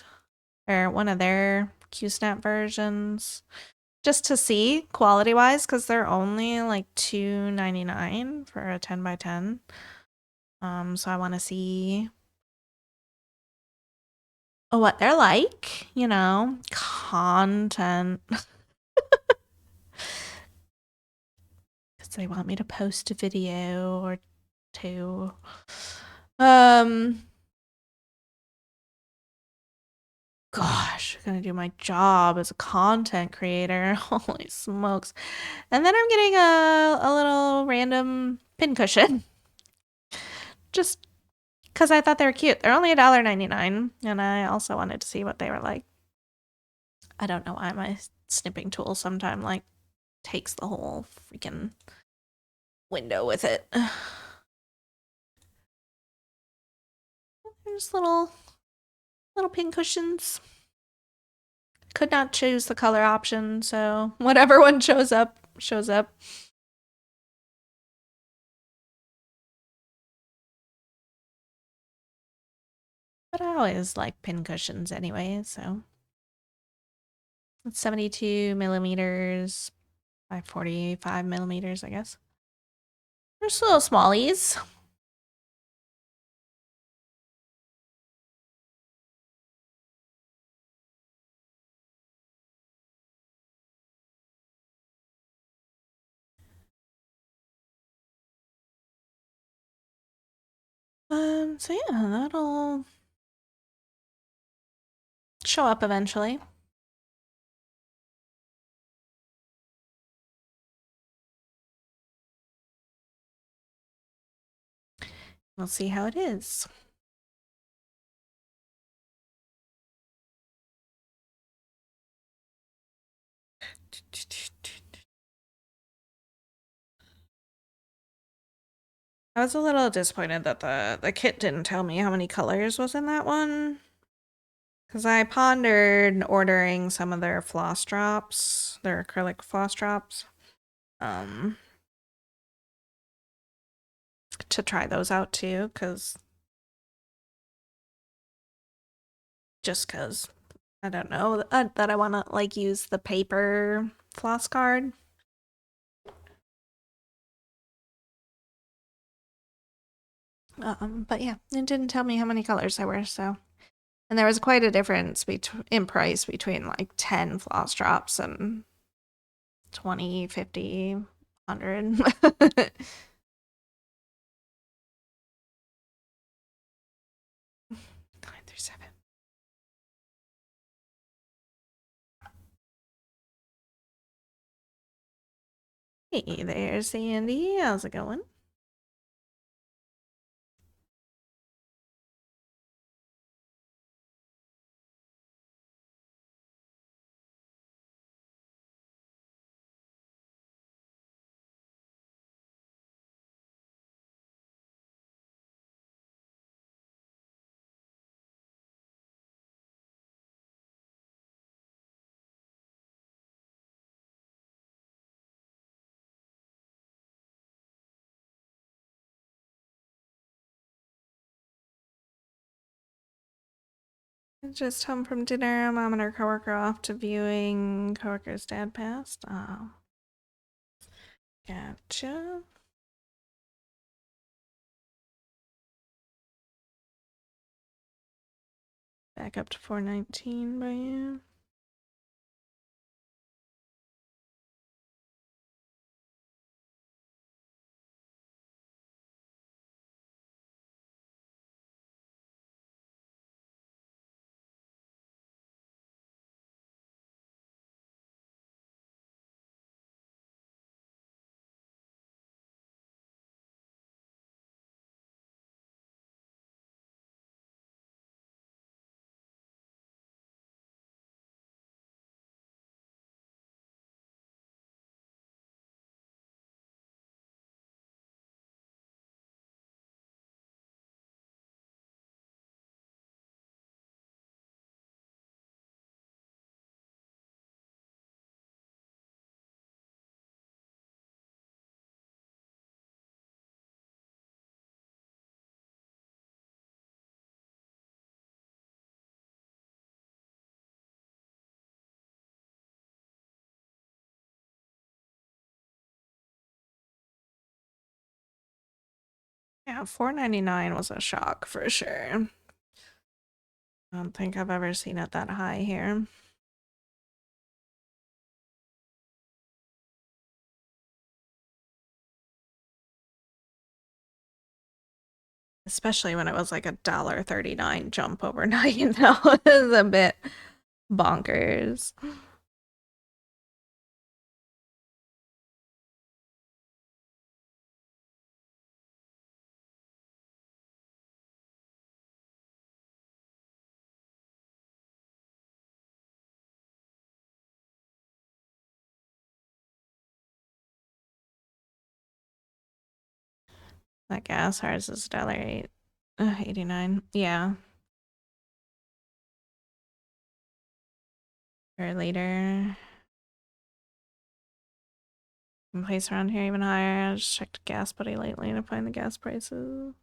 or one of their Q-Snap versions, just to see quality wise, because they're only like $2.99 for a 10 by 10. So I want to see what they're like, you know, content. Because they want me to post a video or two. Gosh, I'm gonna do my job as a content creator. Holy smokes. And then I'm getting a little random pincushion. Just because I thought they were cute. They're only $1.99, and I also wanted to see what they were like. I don't know why my snipping tool sometimes like takes the whole freaking window with it. There's little pincushions. Could not choose the color option, so whatever one shows up, shows up. But I always like pincushions anyway, so. It's 72 millimeters by 45 millimeters, I guess. They're just little smallies. So yeah, that'll show up eventually. We'll see how it is. I was a little disappointed that the kit didn't tell me how many colors was in that one. Because I pondered ordering some of their floss drops, their acrylic floss drops, to try those out too, because I don't know that I want to like use the paper floss card. But yeah, it didn't tell me how many colors there were, so. And there was quite a difference in price between like 10 floss drops and 20, 50, 100. 9 through 7. Hey there, Sandy. How's it going? Just home from dinner. Mom and her coworker off to viewing. Coworker's dad passed. Oh. Gotcha. Back up to 419 by you. Yeah, $4.99 was a shock for sure. I don't think I've ever seen it that high here. Especially when it was like $1.39 jump overnight. That was a bit bonkers. That gas, ours is $1.89. Yeah. Or later. Place around here even higher. I just checked Gas Buddy lately to find the gas prices.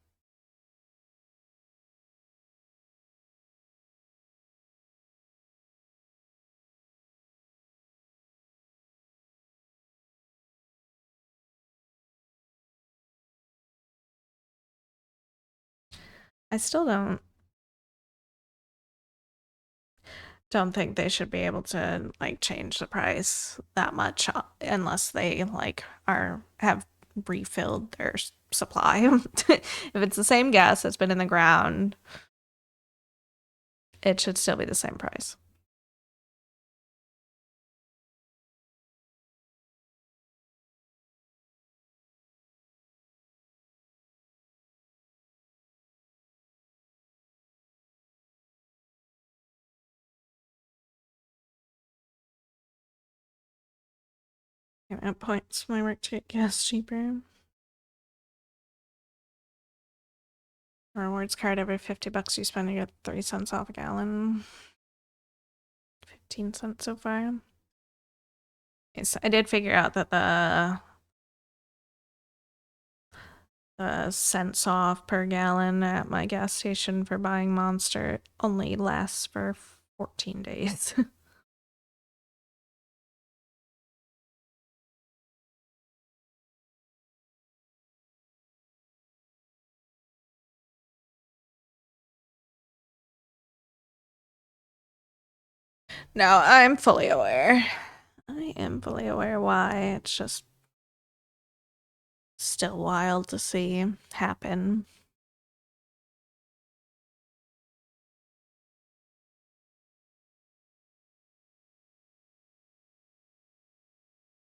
I still don't think they should be able to like change the price that much unless they like have refilled their supply. If it's the same gas that's been in the ground, it should still be the same price. It points my work to get gas cheaper. Rewards card, every $50 you spend, you get 3 cents off a gallon. 15 cents so far. Okay, so I did figure out that the cents off per gallon at my gas station for buying Monster only lasts for 14 days. No, I'm fully aware. I am fully aware why. It's just still wild to see happen.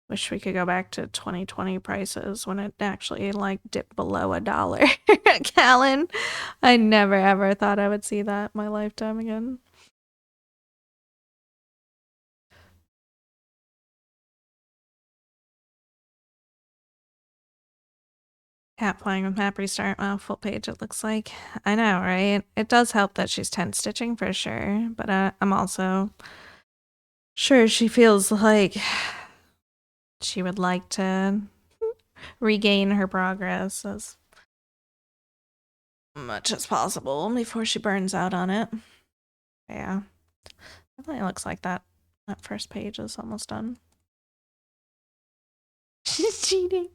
Wish we could go back to 2020 prices when it actually like dipped below $1 a gallon. I never ever thought I would see that in my lifetime again. Cat playing with map restart. Wow, full page it looks like. I know, right? It does help that she's 10 stitching for sure, but I'm also sure she feels like she would like to regain her progress as much as possible before she burns out on it. Yeah. Definitely looks like that first page is almost done. She's cheating.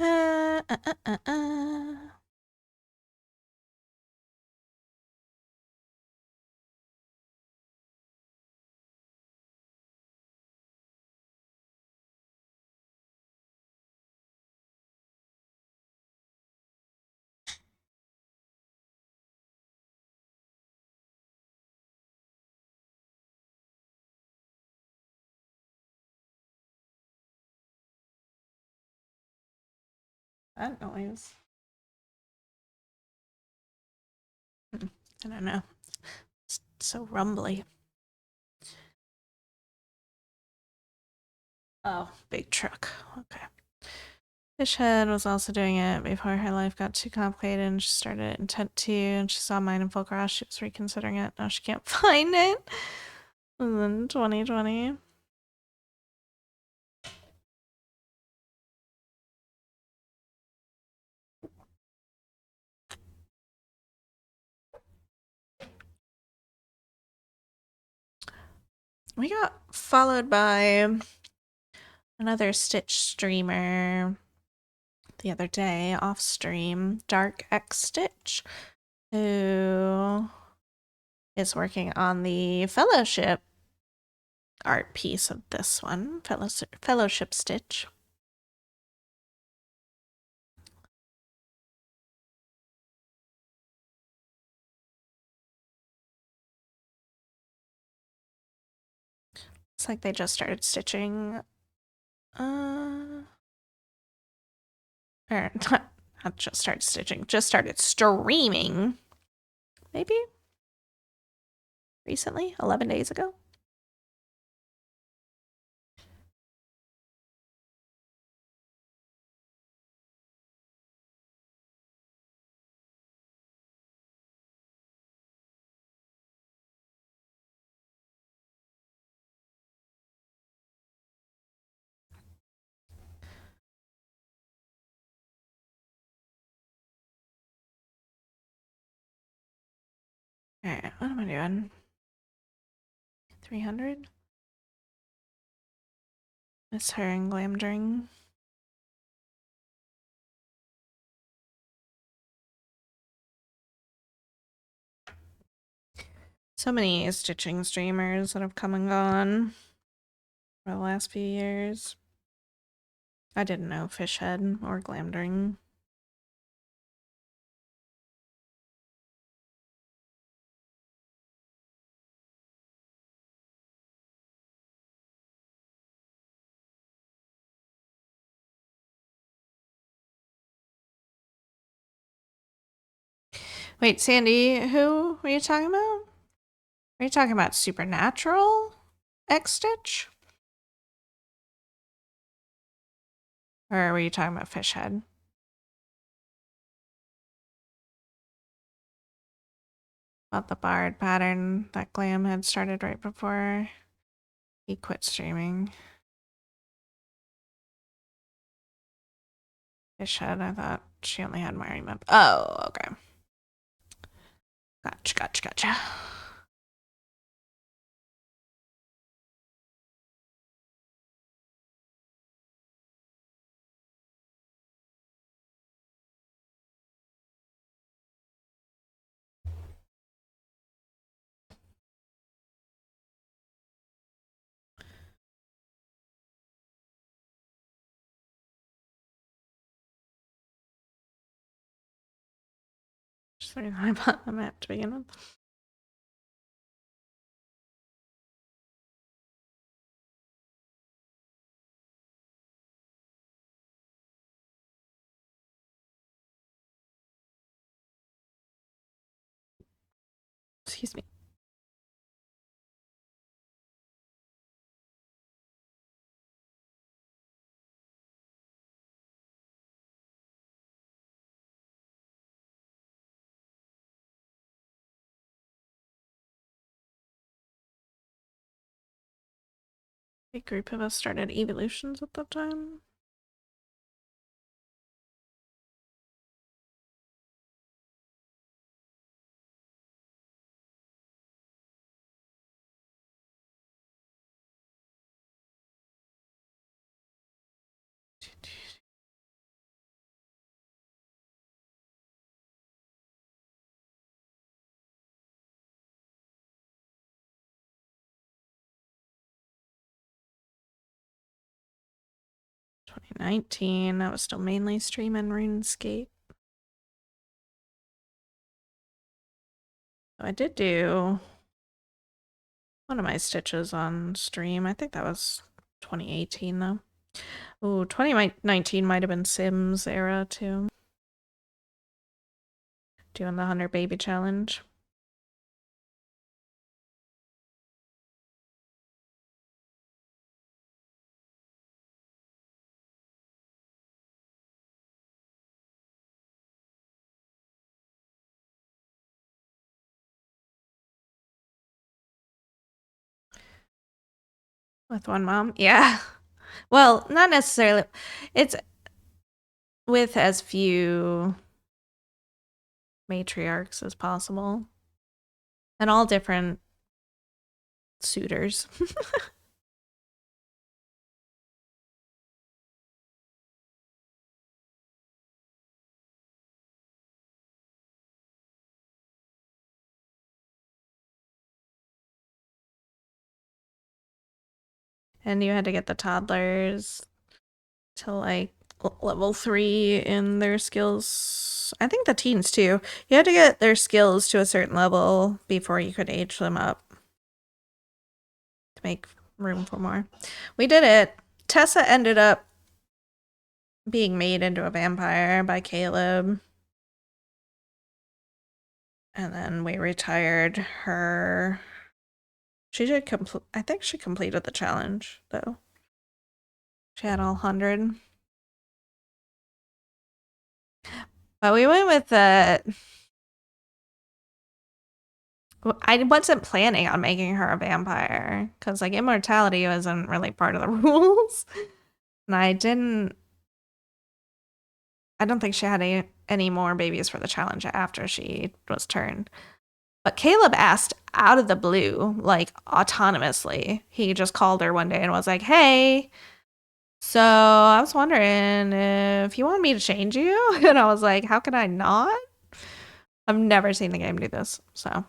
Uh, uh, uh, uh, uh. That noise. I don't know. It's so rumbly. Oh, big truck. Okay. Fishhead was also doing it before her life got too complicated and she started it Intent 2 and she saw mine in Full Cross. She was reconsidering it. Now she can't find it. And then 2020. We got followed by another Stitch streamer the other day off stream, Dark X Stitch, who is working on the Fellowship art piece of this one, Fellowship Stitch. It's like they just started stitching. Or not just started stitching, just started streaming. Maybe recently, 11 days ago. All right, what am I doing? 300? Miss her and Glamdring. So many stitching streamers that have come and gone for the last few years. I didn't know Fishhead or Glamdring. Wait, Sandy, who were you talking about? Are you talking about Supernatural X Stitch? Or were you talking about Fishhead? About the barred pattern that Glam had started right before he quit streaming. Fishhead, I thought she only had Mary Map. Oh, okay. Gotcha. Just the reason I bought the map to begin with. Excuse me. A group of us started Evolutions at that time. $2019, I was still mainly streaming RuneScape. I did do one of my stitches on stream. I think that was 2018 though. Oh, 2019 might have been Sims era too. Doing the 100 baby challenge. With one mom? Yeah. Well, not necessarily. It's with as few matriarchs as possible. And all different suitors. And you had to get the toddlers to like level 3 in their skills. I think the teens too. You had to get their skills to a certain level before you could age them up to make room for more. We did it. Tessa ended up being made into a vampire by Caleb. And then we retired her. She did complete. I think she completed the challenge though. She had all 100. But we went with the. I wasn't planning on making her a vampire because like immortality wasn't really part of the rules, and I didn't. I don't think she had any more babies for the challenge after she was turned. But Caleb asked out of the blue, like autonomously. He just called her one day and was like, "Hey, so I was wondering if you want me to change you." And I was like, "How can I not?" I've never seen the game do this, so.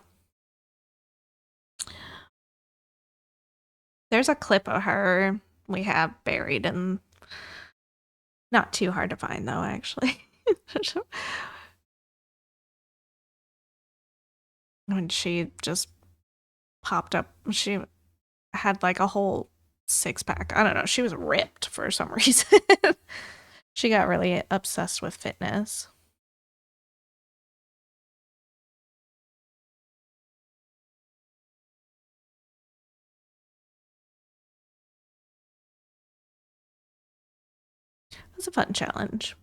There's a clip of her we have buried and not too hard to find though, actually. When she just popped up, she had like a whole 6-pack. I don't know. She was ripped for some reason. She got really obsessed with fitness. It was a fun challenge.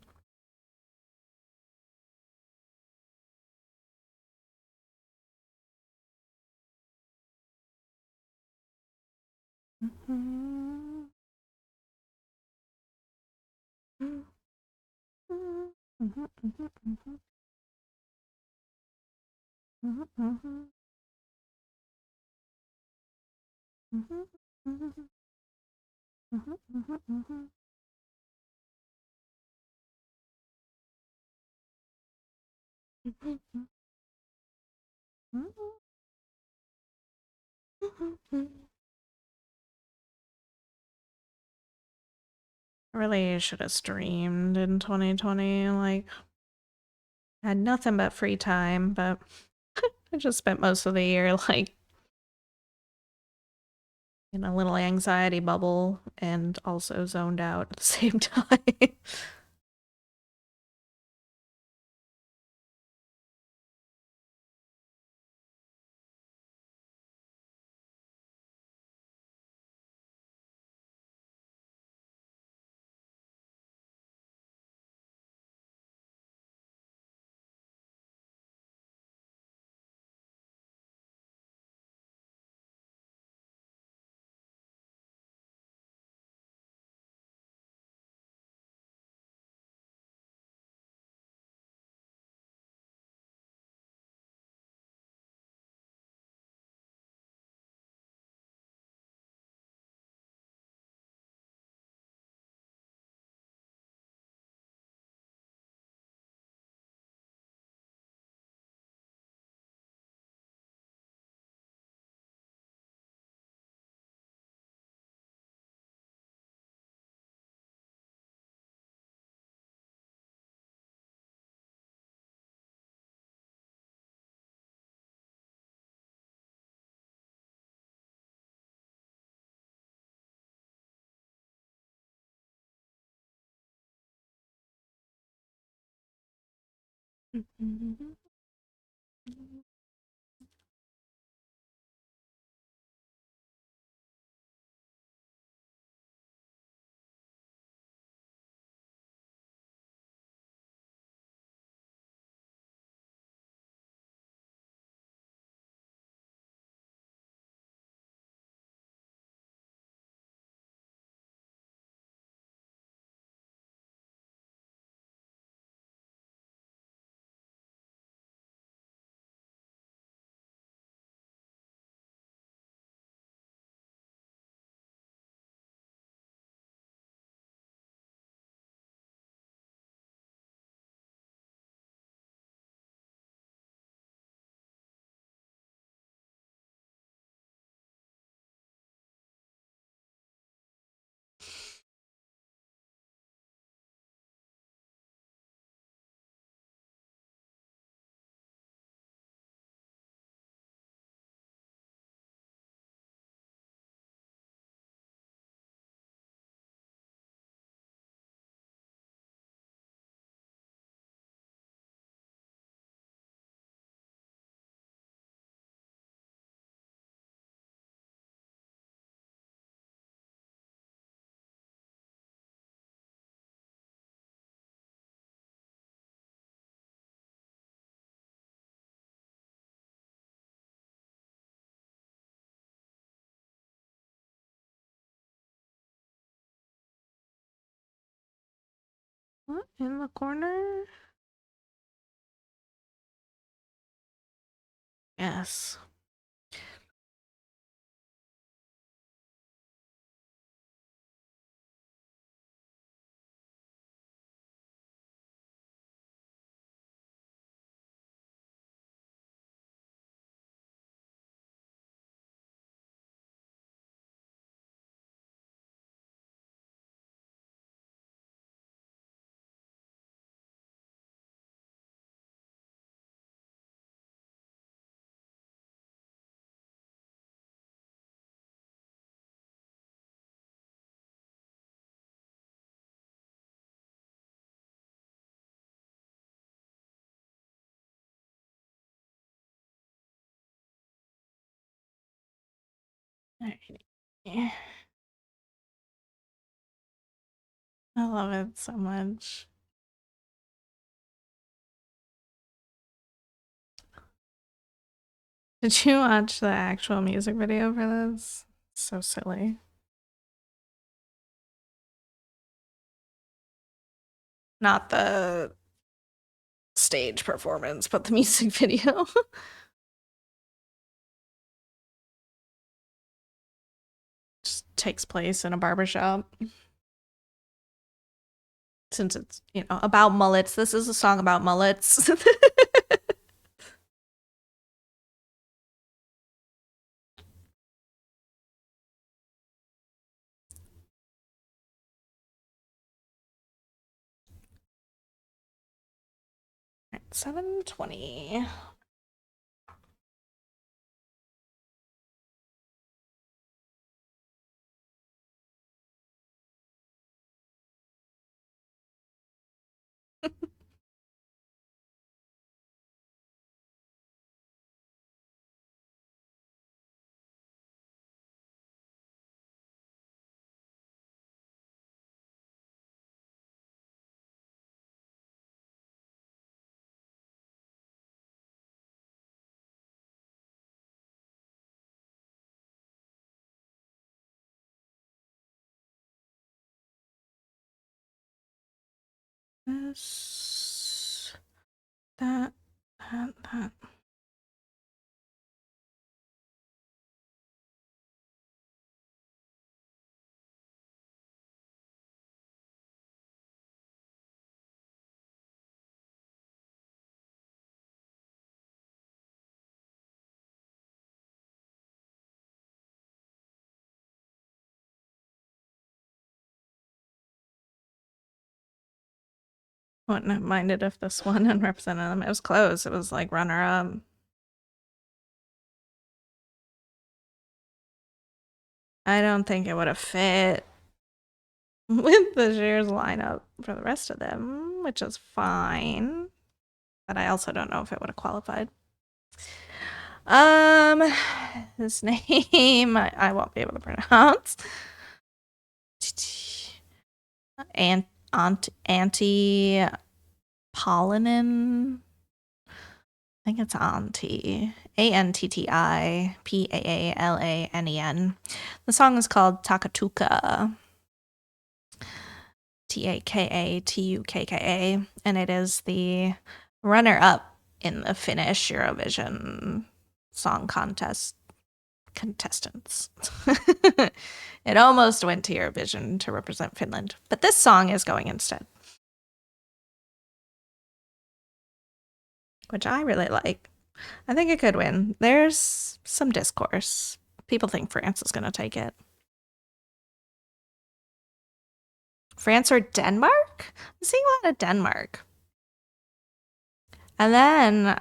Really should have streamed in 2020. Like, I had nothing but free time, but I just spent most of the year like in a little anxiety bubble and also zoned out at the same time. What in the corner? Yes. Alrighty. Yeah. I love it so much. Did you watch the actual music video for this? So silly. Not the stage performance, but the music video. Just takes place in a barbershop. Since it's, about mullets, this is a song about mullets. Right, 7:20. This, that. Wouldn't have minded if this one had represented them. It was close. It was like runner up. I don't think it would have fit with the Shears lineup for the rest of them, which is fine. But I also don't know if it would have qualified. His name I won't be able to pronounce. Antti Paalanen. I think it's Antti. Antti Paalanen. The song is called Takatuka. Takatuka, and it is the runner-up in the Finnish Eurovision Song Contest contestants. It almost went to Eurovision to represent Finland, but this song is going instead, which I really like. I think it could win. There's some discourse. People think France is going to take it. France or Denmark? I'm seeing a lot of Denmark. And then,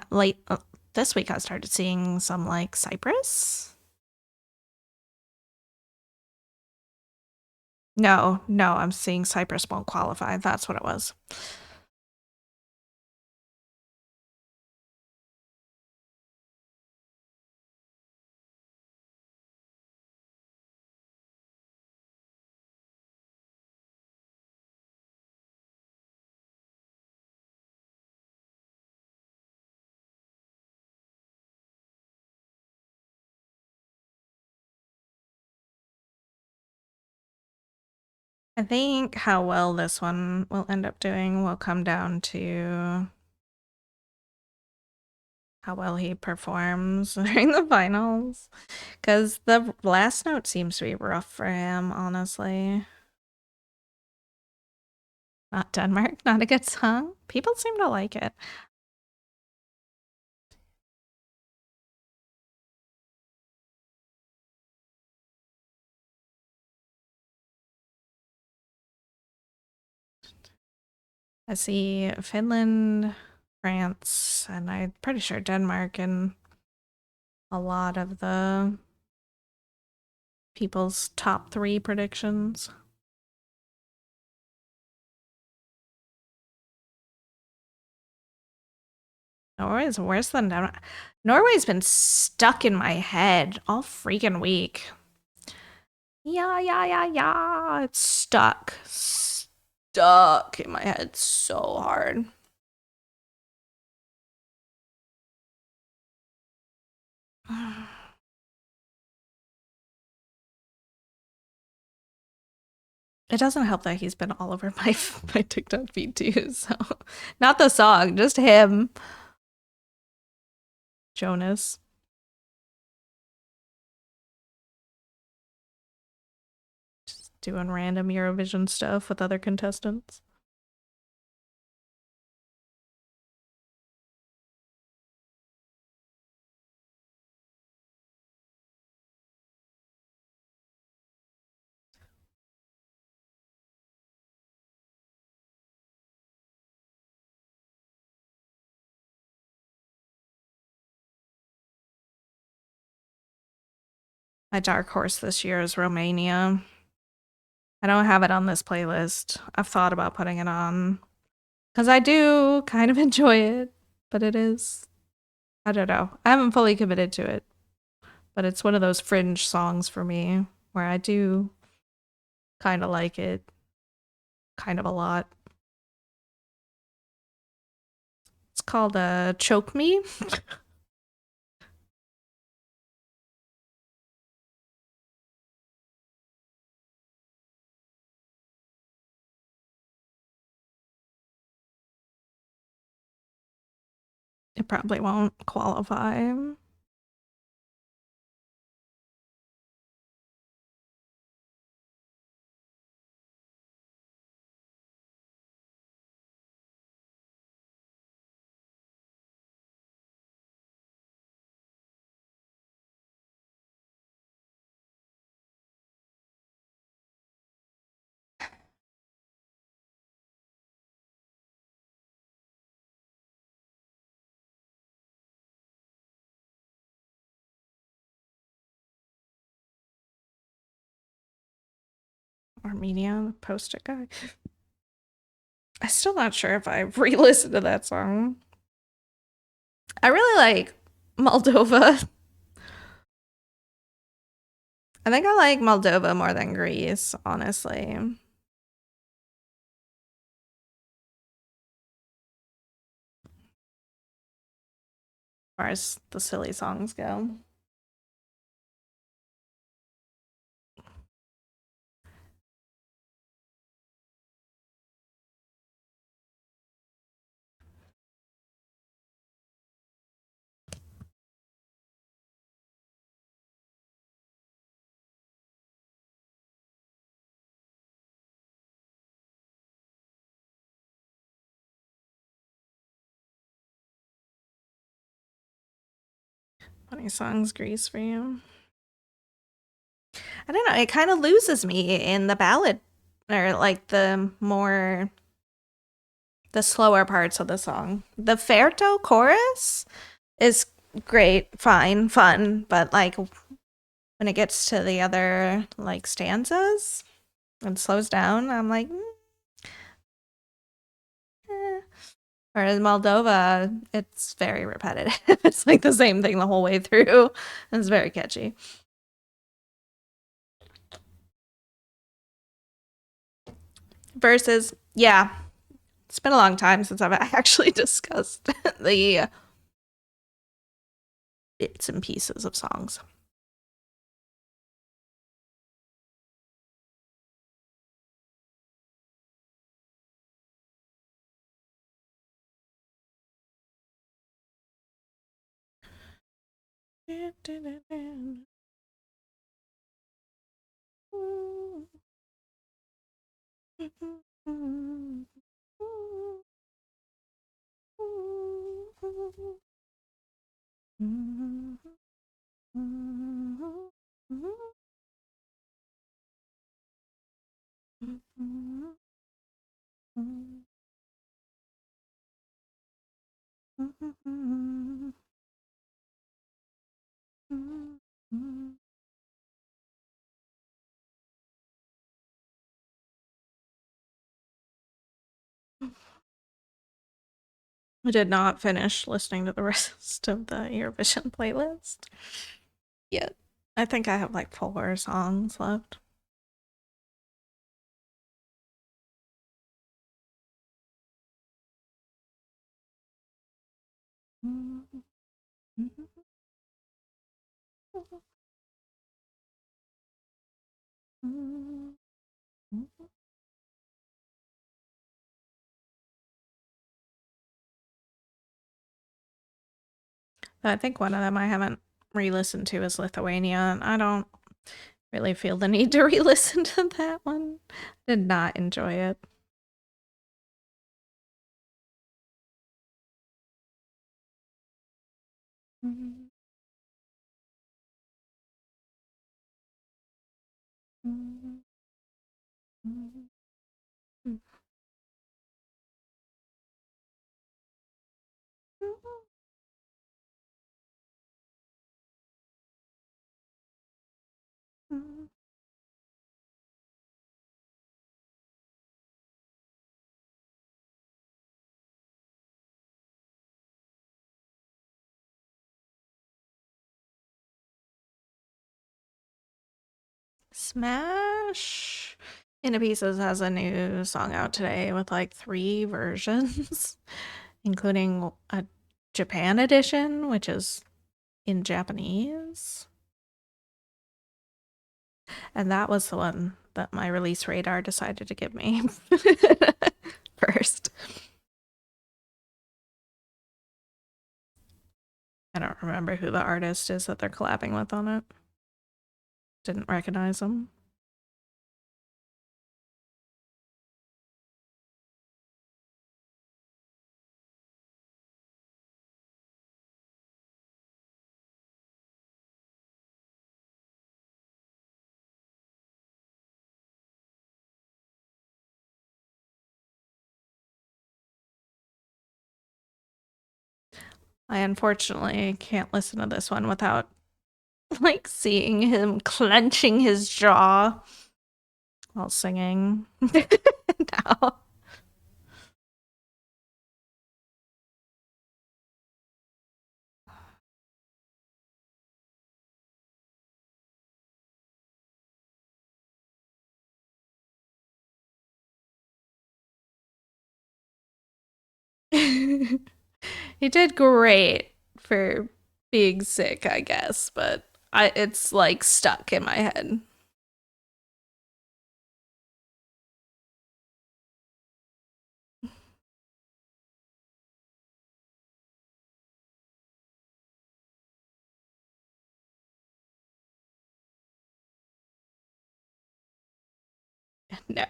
this week, I started seeing some, Cyprus. No, I'm seeing Cyprus won't qualify. That's what it was. I think how well this one will end up doing will come down to how well he performs during the finals. Because the last note seems to be rough for him, honestly. Not Denmark, not a good song. People seem to like it. I see Finland, France, and I'm pretty sure Denmark and a lot of the people's top 3 predictions. Norway's worse than Denmark. Norway's been stuck in my head all freaking week. Yeah. It's stuck. Stuck in my head so hard. It doesn't help that he's been all over my TikTok feed too, so not the song, just him. Jonas. Just doing random Eurovision stuff with other contestants. My dark horse this year is Romania. I don't have it on this playlist. I've thought about putting it on because I do kind of enjoy it, but it is, I don't know. I haven't fully committed to it, but it's one of those fringe songs for me where I do kind of like it, kind of a lot. It's called Choke Me. It probably won't qualify. Armenia, post-it guy. I'm still not sure if I re-listened to that song. I really like Moldova. I think I like Moldova more than Greece, honestly. As far as the silly songs go. Funny songs, Greece for you. I don't know. It kind of loses me in the ballad, or like the slower parts of the song. The Ferto chorus is great, fine, fun, but like when it gets to the other like stanzas and slows down, I'm like, eh. Whereas Moldova, it's very repetitive. It's like the same thing the whole way through. It's very catchy. Versus, yeah, it's been a long time since I've actually discussed the bits and pieces of songs. I did not finish listening to the rest of the Eurovision playlist yet. I think I have like 4 songs left. I think one of them I haven't re-listened to is Lithuania, and I don't really feel the need to re-listen to that one. Did not enjoy it. Smash Into Pieces has a new song out today with like 3 versions, including a Japan edition, which is in Japanese. And that was the one that my release radar decided to give me first. I don't remember who the artist is that they're collabing with on it. Didn't recognize them. I unfortunately can't listen to this one without like seeing him clenching his jaw while singing. Now. He did great for being sick, I guess, but it's like stuck in my head. No.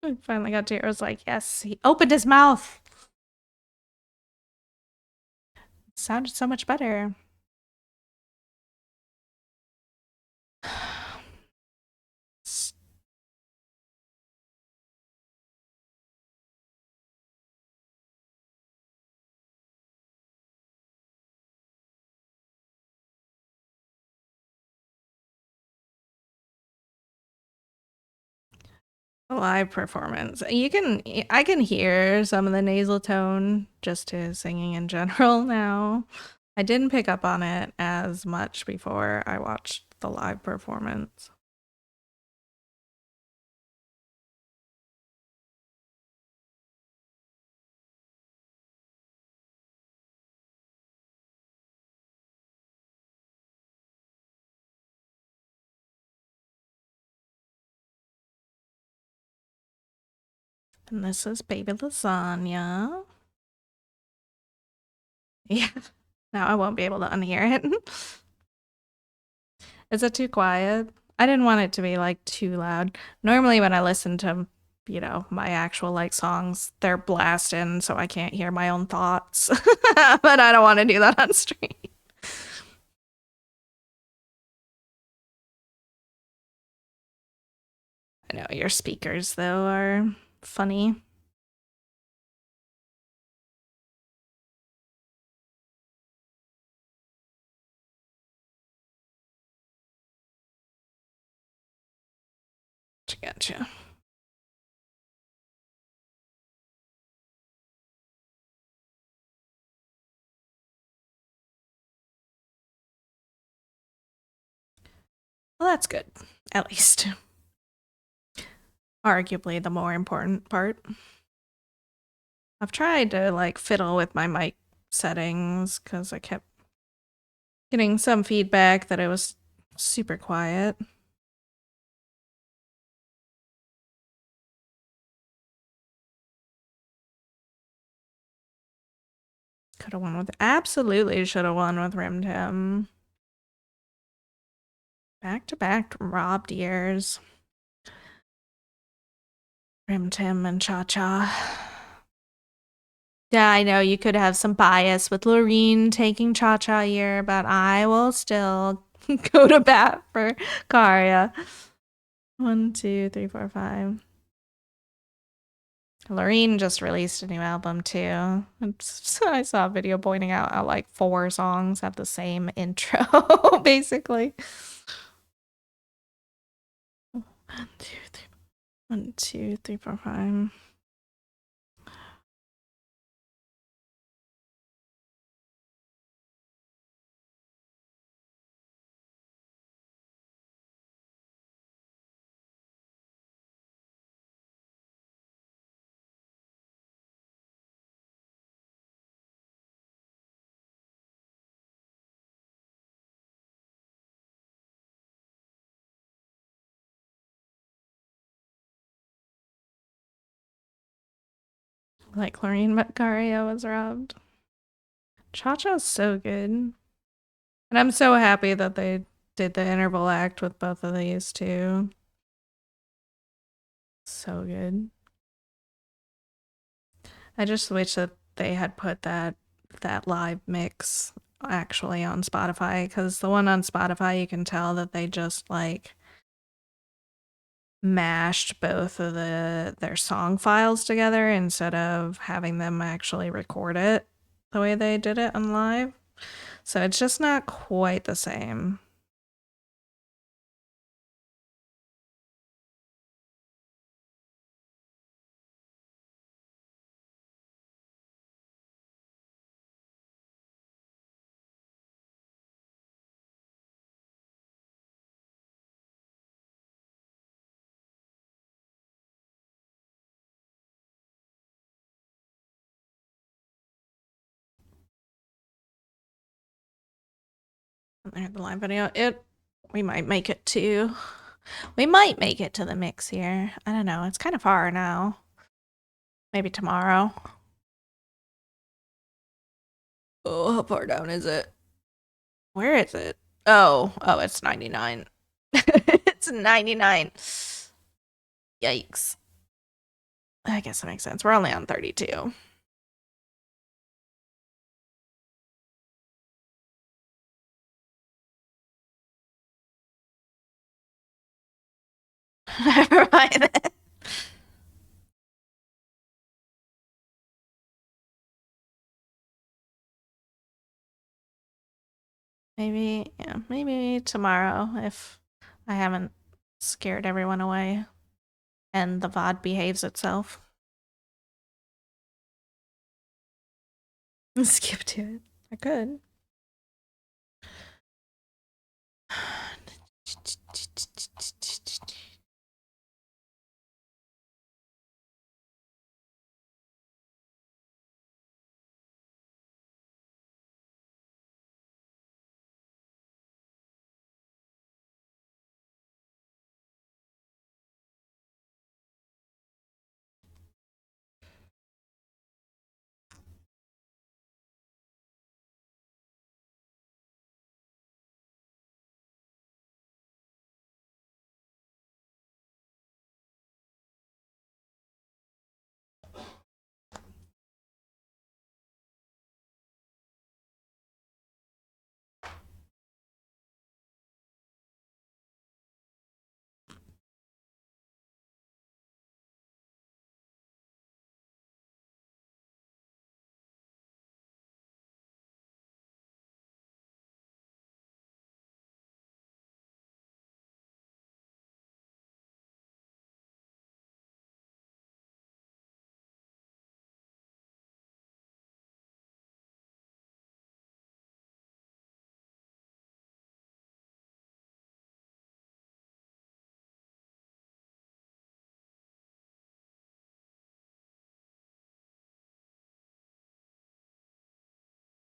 I finally got to hear. I was like, yes, he opened his mouth. It sounded so much better. Live performance. I can hear some of the nasal tone just to singing in general now. I didn't pick up on it as much before I watched the live performance. And this is Baby Lasagna. Yeah. Now I won't be able to unhear it. Is it too quiet? I didn't want it to be like too loud. Normally when I listen to, my actual like songs, they're blasting so I can't hear my own thoughts. But I don't want to do that on stream. I know your speakers though are funny. Gotcha. Well, that's good. At least. Arguably the more important part. I've tried to like fiddle with my mic settings because I kept getting some feedback that it was super quiet. Could have won with absolutely should have won with Rim Tim. Back to back robbed years. Rim Tim and Cha Cha. Yeah, I know you could have some bias with Loreen taking Cha Cha year, but I will still go to bat for Karya. 1, 2, 3, 4, 5. Loreen just released a new album too. I saw a video pointing out how like 4 songs have the same intro, basically. 1, 2, 3. 1, 2, 3, 4, 5. Like Loreen Macaria was robbed. Cha Cha's so good. And I'm so happy that they did the interval act with both of these too. So good. I just wish that they had put that live mix actually on Spotify, because the one on Spotify you can tell that they just like mashed both of their song files together instead of having them actually record it the way they did it on live. So it's just not quite the same. There's the live video. We might make it to the mix here. I don't know. It's kind of far now. Maybe tomorrow. Oh, how far down is it? Where is it? Oh, it's 99. It's 99. Yikes. I guess that makes sense. We're only on 32. Never mind. Maybe tomorrow if I haven't scared everyone away and the VOD behaves itself. Skip to it. I could.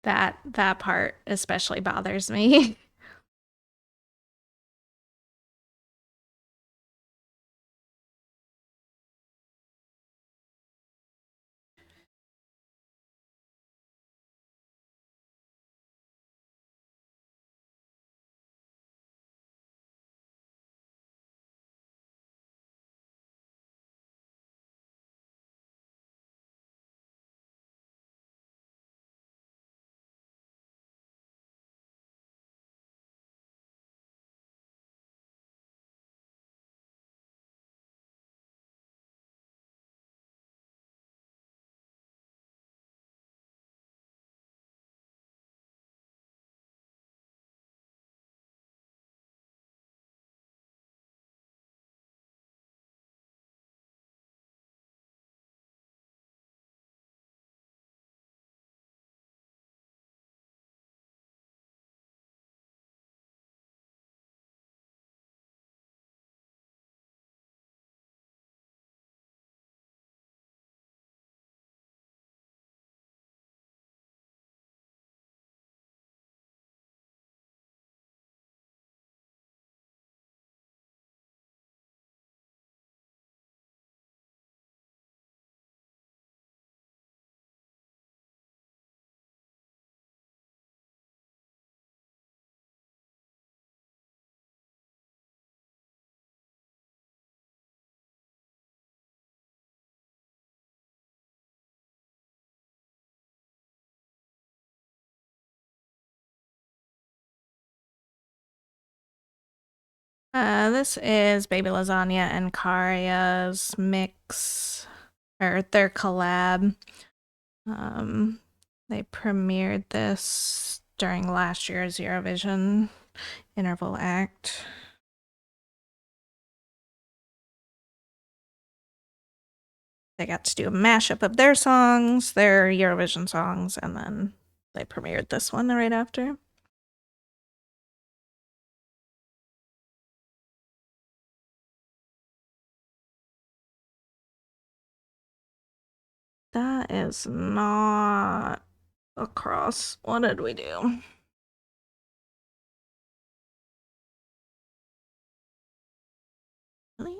That part especially bothers me. This is Baby Lasagna and Karya's mix, or their collab. Um, they premiered this during last year's Eurovision Interval Act. They got to do a mashup of their songs, their Eurovision songs, and then they premiered this one right after. That is not across. What did we do? Really?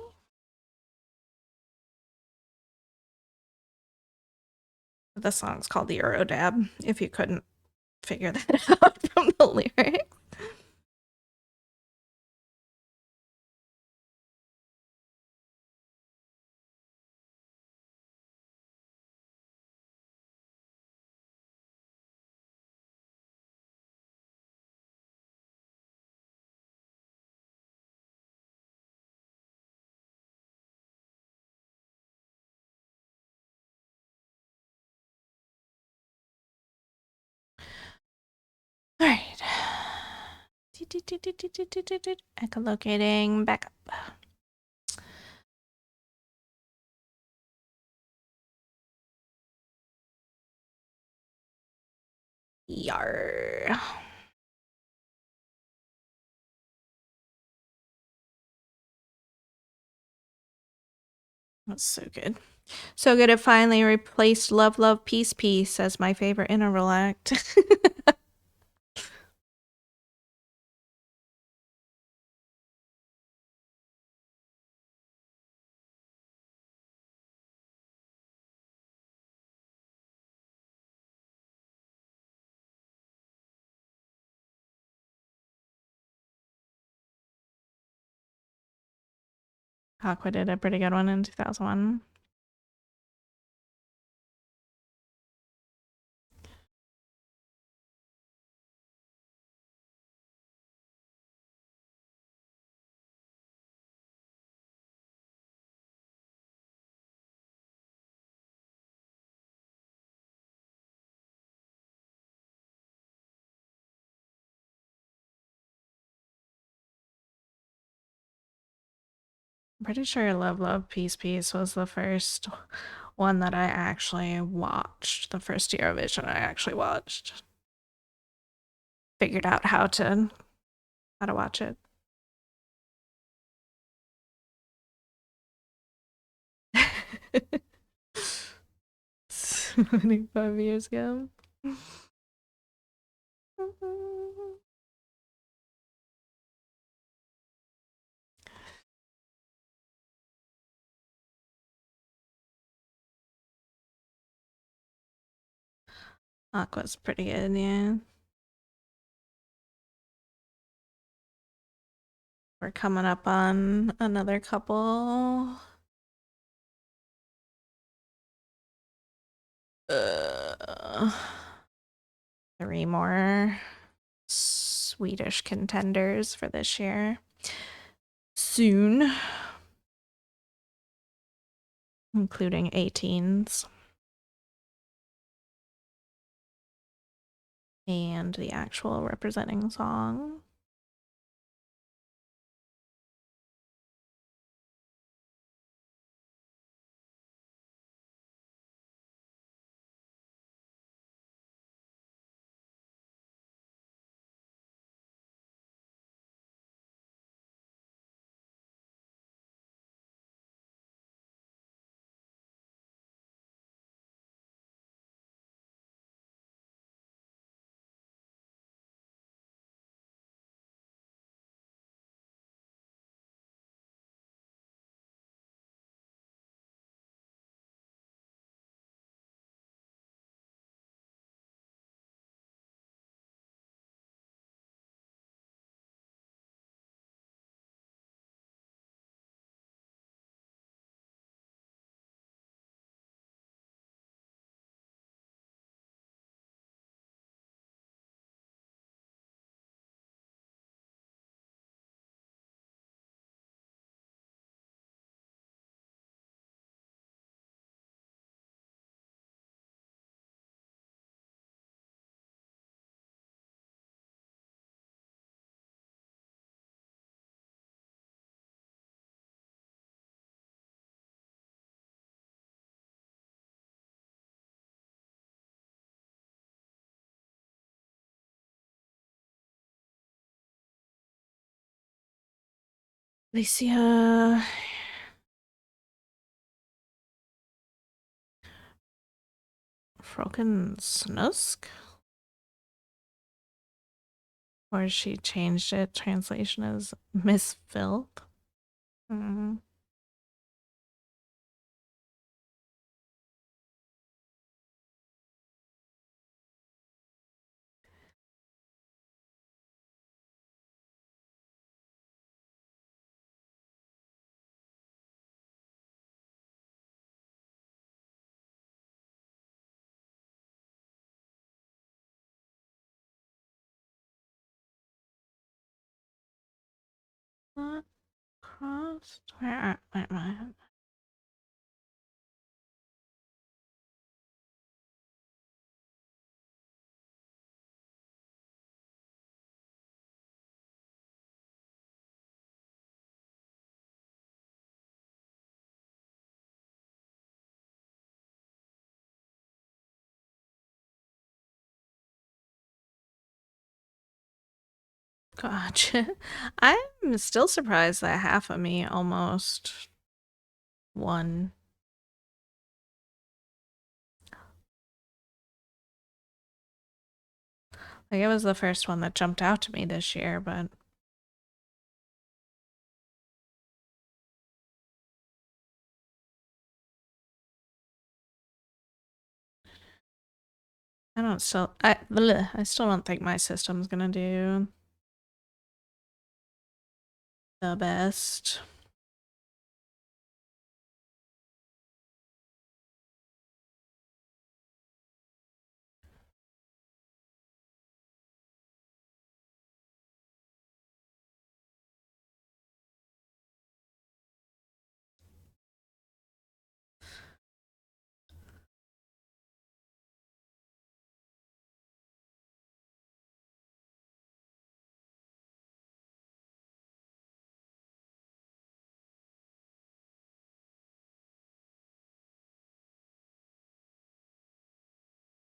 The song's called the Eurodab, if you couldn't figure that out from the lyrics. All right. Echolocating back up. Yar. That's so good. So good it finally replaced Love, Love, Peace, Peace as my favorite interval act. Aqua did a pretty good one in 2001. I'm pretty sure Love, Love, Peace, Peace was the first one that I actually watched. The first Eurovision I actually watched. Figured out how to watch it. 25 years ago. Aqua's pretty good, yeah. We're coming up on another couple. Uh, 3 more Swedish contenders for this year. Soon. Including 18s. And the actual representing song. Alicia. Fröken Snusk? Or she changed it. Translation is Miss Filth. Crossed. Where am I? Gotcha. I'm still surprised that half of me almost won. Like, it was the first one that jumped out to me this year, but I still don't think my system's gonna do the best.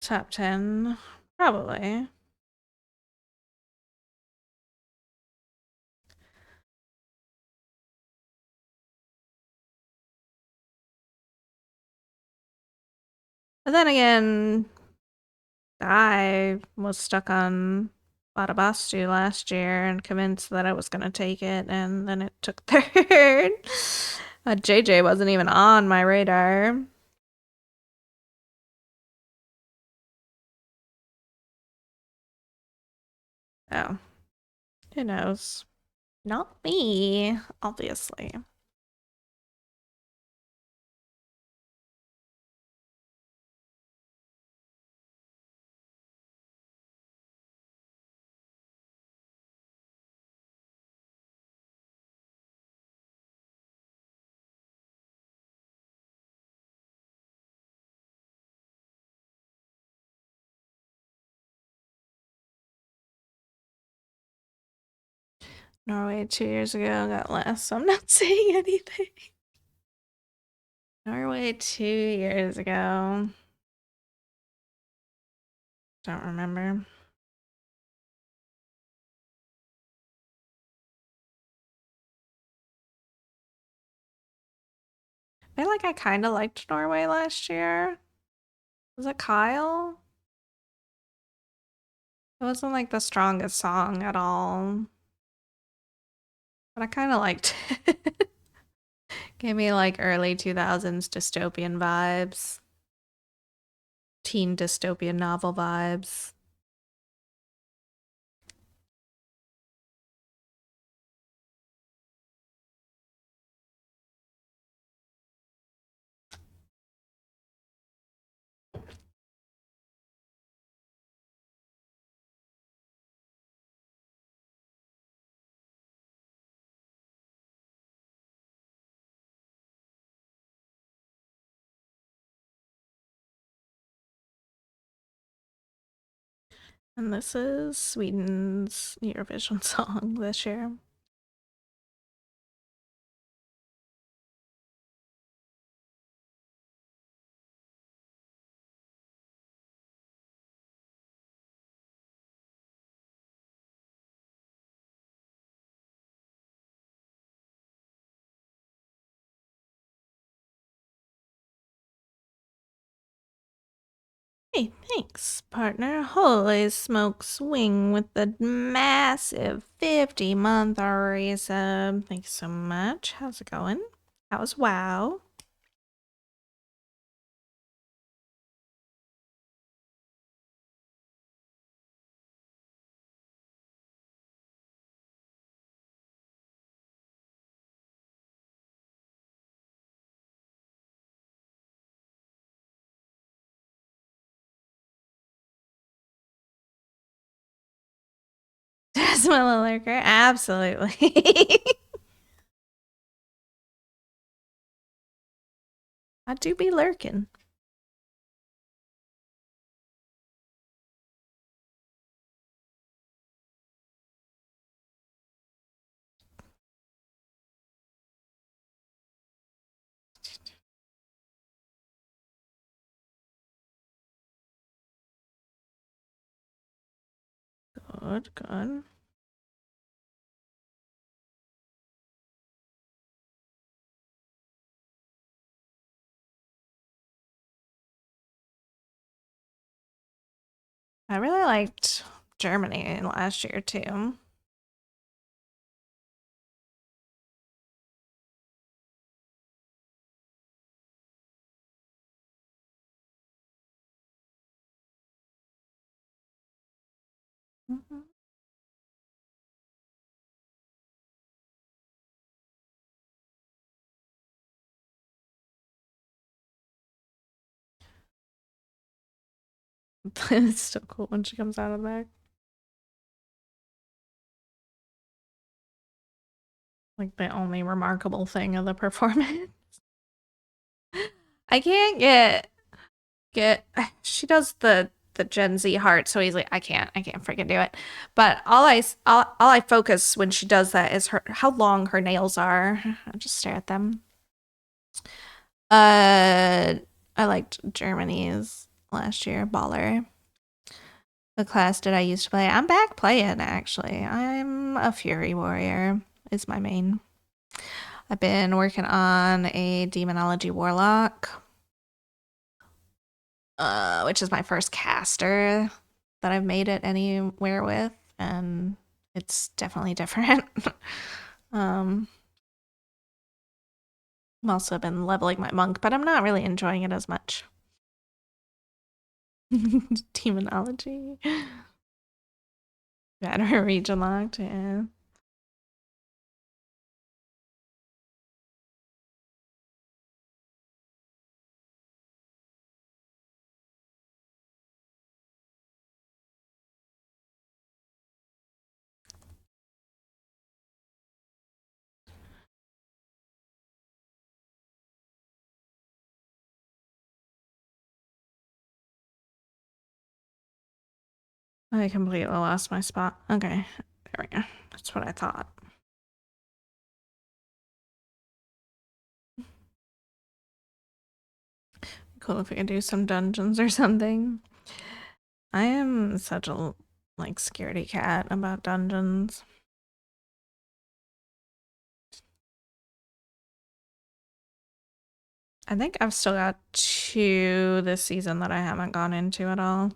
Top 10, probably. But then again, I was stuck on bought a Bastu last year and convinced that I was gonna take it, and then it took third. JJ wasn't even on my radar. Oh, who knows? Not me, obviously. Norway 2 years ago got less, so I'm not saying anything. Norway 2 years ago. Don't remember. I feel like I kind of liked Norway last year. Was it Kyle? It wasn't like the strongest song at all, but I kind of liked it. Gave me like early 2000s dystopian vibes, teen dystopian novel vibes. And this is Sweden's Eurovision song this year. Hey, thanks, partner. Holy smoke, swing with the massive 50-month resub. Thanks so much. How's it going? How's WoW? Desmond Lurker, absolutely. I do be lurking. Good, good. I really liked Germany last year too. Mhm. It's still cool when she comes out of there. Like the only remarkable thing of the performance. I can't get she does the Gen Z heart so easily. I can't freaking do it. But all I focus when she does that is her how long her nails are. I just stare at them. I liked Germany's last year, Baller. What class did I used to play? I'm back playing actually. I'm a Fury Warrior is my main. I've been working on a Demonology Warlock, which is my first caster that I've made it anywhere with. and it's definitely different. um, I've also been leveling my monk, but I'm not really enjoying it as much. Demonology. Better region locked, yeah. I completely lost my spot. Okay, there we go. That's what I thought. Cool if we could do some dungeons or something. I am such a like scaredy cat about dungeons. I think I've still got 2 this season that I haven't gone into at all.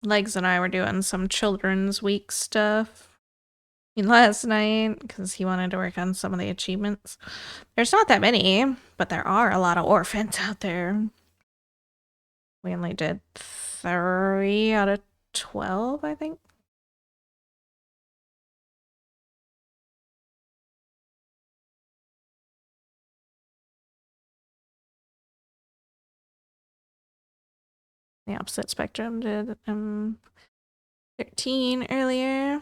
Legs and I were doing some children's week stuff last night because he wanted to work on some of the achievements. There's not that many, but there are a lot of orphans out there. We only did 3 out of 12, I think. The opposite spectrum did 13 earlier.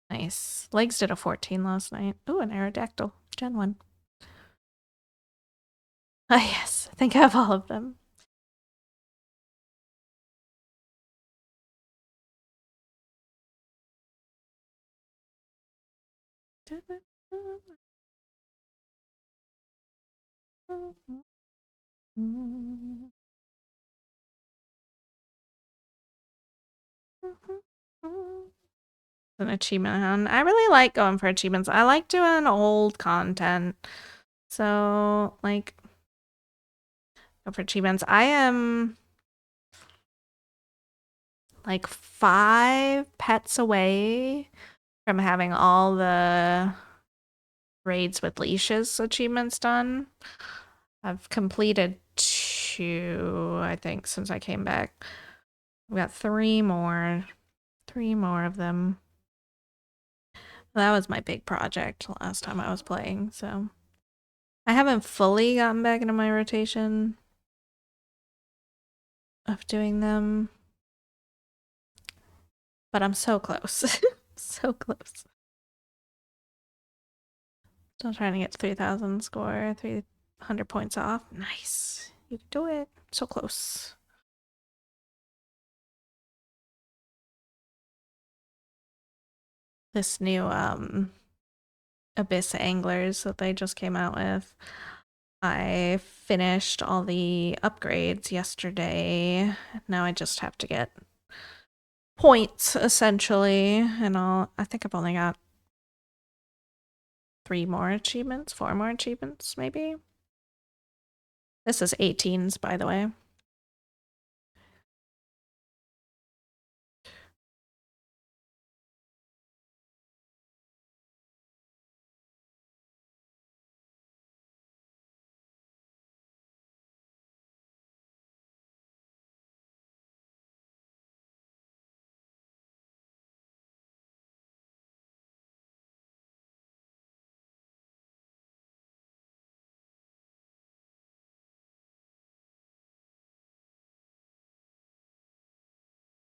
Nice. Legs did a 14 last night. Ooh, an Aerodactyl. Gen 1. Ah, yes. I think I have all of them. An achievement hunt. I really like going for achievements. I like doing old content. So, like, go for achievements. I am like 5 pets away from having all the raids with leashes achievements done. I've completed 2, I think, since I came back. I've got 3 more. 3 more of them. That was my big project last time I was playing, so I haven't fully gotten back into my rotation of doing them, but I'm so close. So close. Still trying to get 3,000 score, 300 points off. Nice. You can do it. So close. This new Abyss Anglers that they just came out with. I finished all the upgrades yesterday. Now I just have to get points essentially, and I think I've only got 3 more achievements, 4 more achievements maybe. This is 18s, by the way.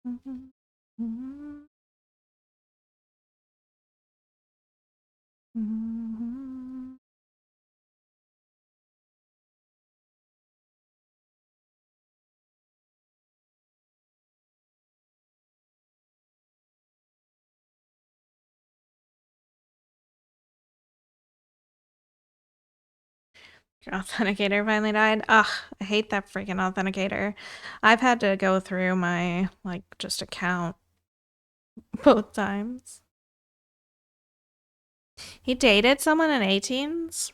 Mm-hmm. Mm-hmm. Mm-hmm. Your authenticator finally died. Ugh, I hate that freaking authenticator. I've had to go through my, like, just account both times. He dated someone in 18s?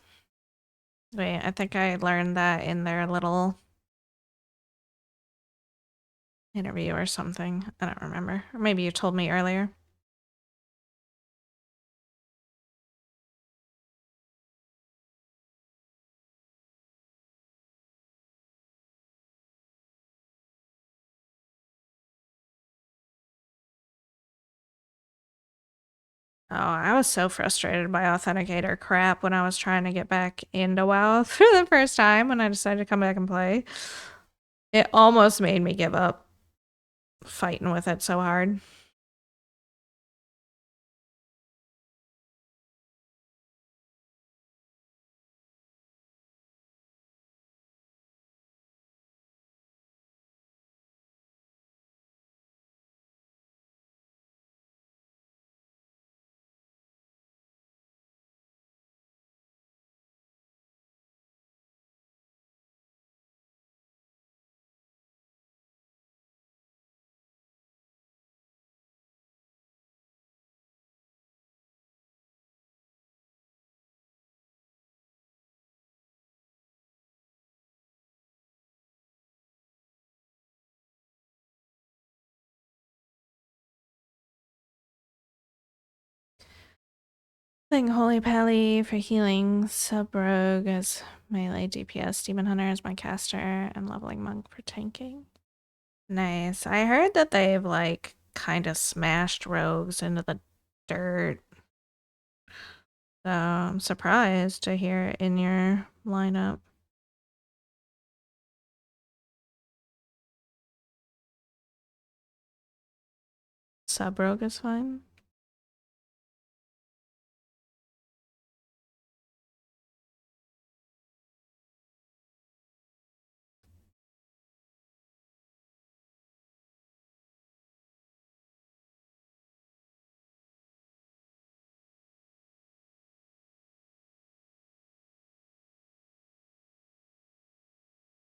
Wait, I think I learned that in their little interview or something. I don't remember. Or maybe you told me earlier. Oh, I was so frustrated by authenticator crap when I was trying to get back into WoW for the first time when I decided to come back and play. It almost made me give up fighting with it so hard. Thing Holy Pally for healing, Sub Rogue as melee DPS, Demon Hunter as my caster, and Leveling Monk for tanking. Nice. I heard that they've like kind of smashed rogues into the dirt. So I'm surprised to hear it in your lineup. Sub Rogue is fine.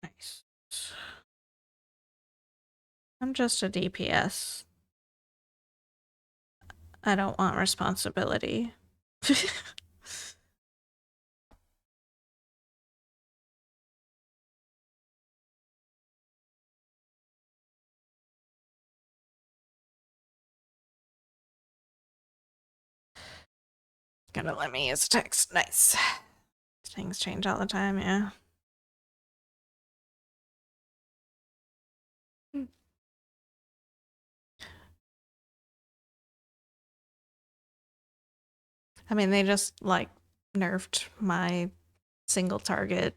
Nice. I'm just a DPS. I don't want responsibility. Gonna let me use text. Nice. Things change all the time, yeah. I mean, they just like nerfed my single target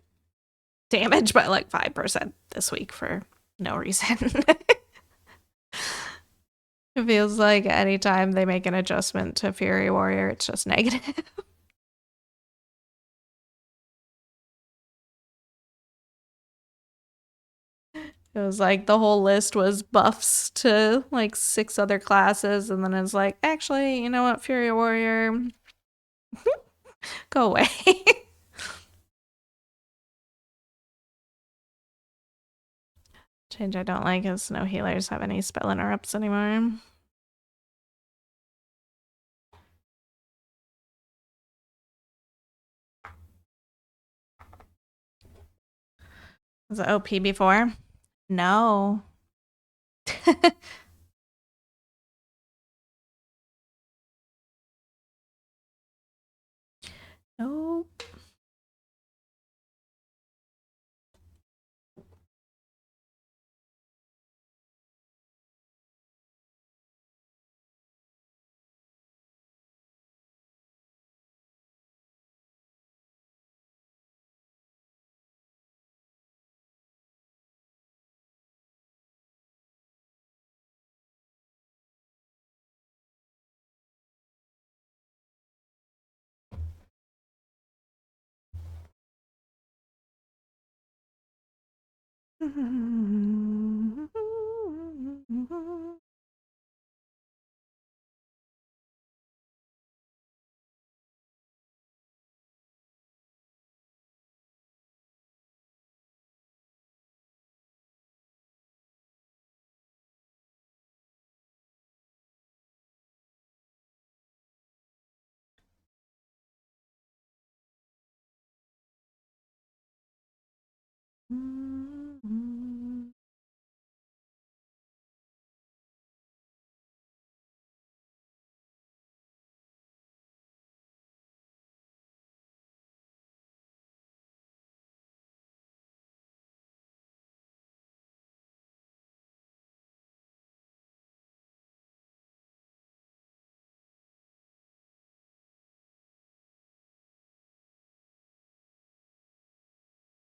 damage by like 5% this week for no reason. It feels like anytime they make an adjustment to Fury Warrior, it's just negative. It was like the whole list was buffs to like 6 other classes, and then it's like, actually, you know what, Fury Warrior, go away. Change I don't like is no healers have any spell interrupts anymore. Was it OP before? No. Nope.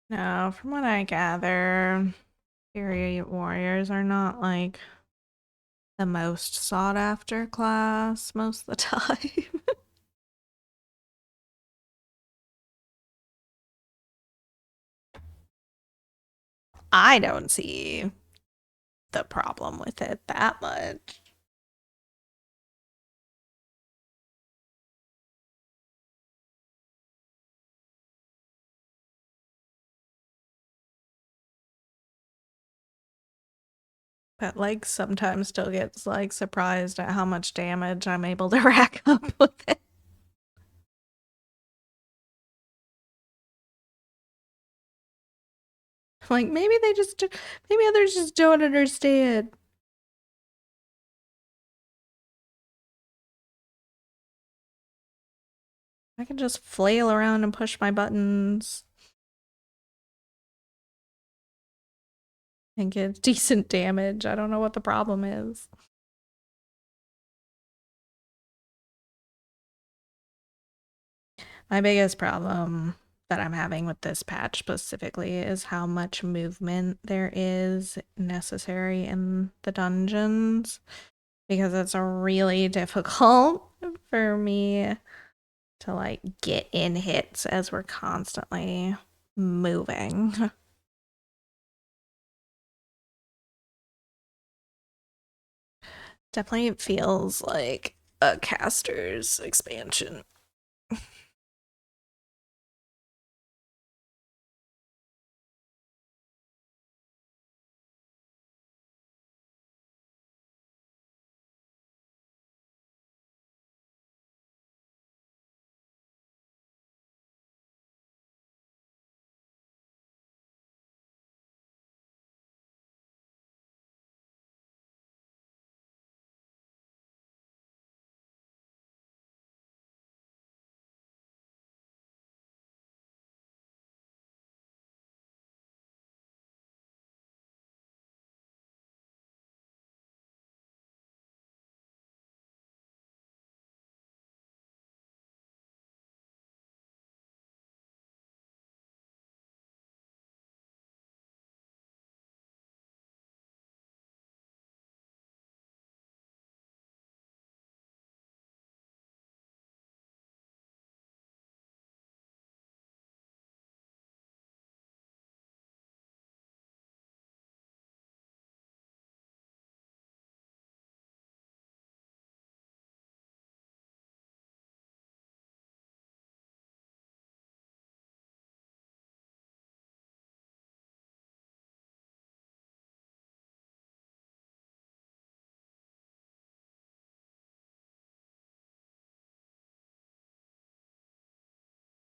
No, from what I gather, Fairy Warriors are not like the most sought after class most of the time. I don't see the problem with it that much. But like sometimes still gets like surprised at how much damage I'm able to rack up with it. Like maybe others just don't understand. I can just flail around and push my buttons and get decent damage. I don't know what the problem is. My biggest problem that I'm having with this patch specifically is how much movement there is necessary in the dungeons, because it's really difficult for me to like get in hits as we're constantly moving. Definitely feels like a caster's expansion.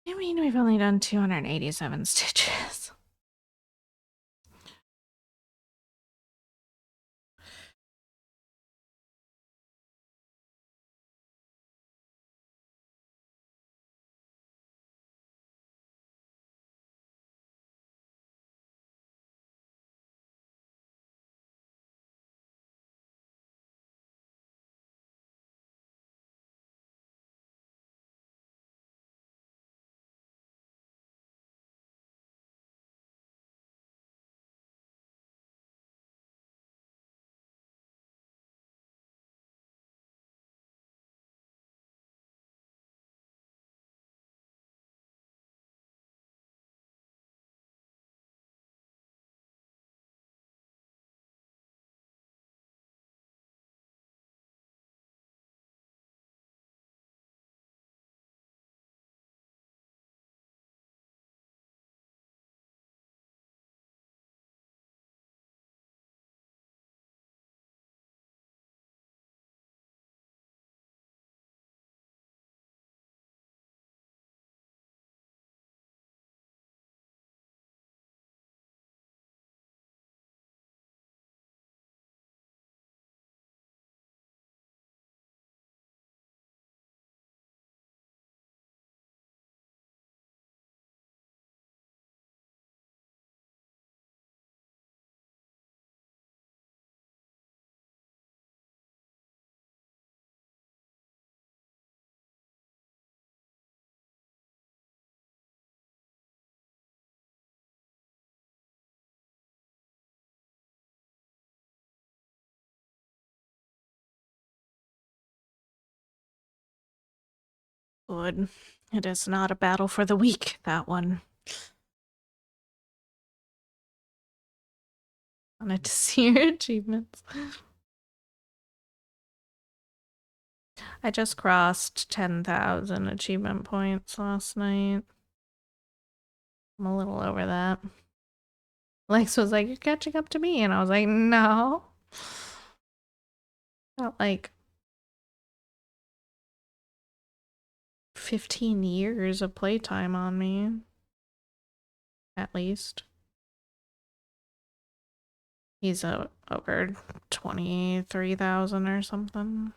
I mean, we've only done 287 stitches. Good. It is not a battle for the weak, that one. Wanted to see your achievements. I just crossed 10,000 achievement points last night. I'm a little over that. Lex was like, "You're catching up to me," and I was like, "No." Felt like 15 years of playtime on me, at least. He's over 23,000 or something.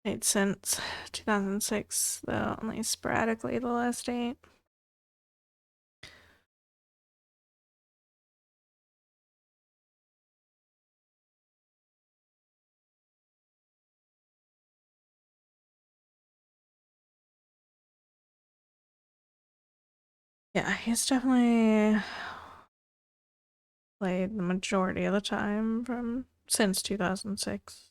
Played since 2006, though only sporadically the last 8. Yeah, he's definitely played the majority of the time since 2006.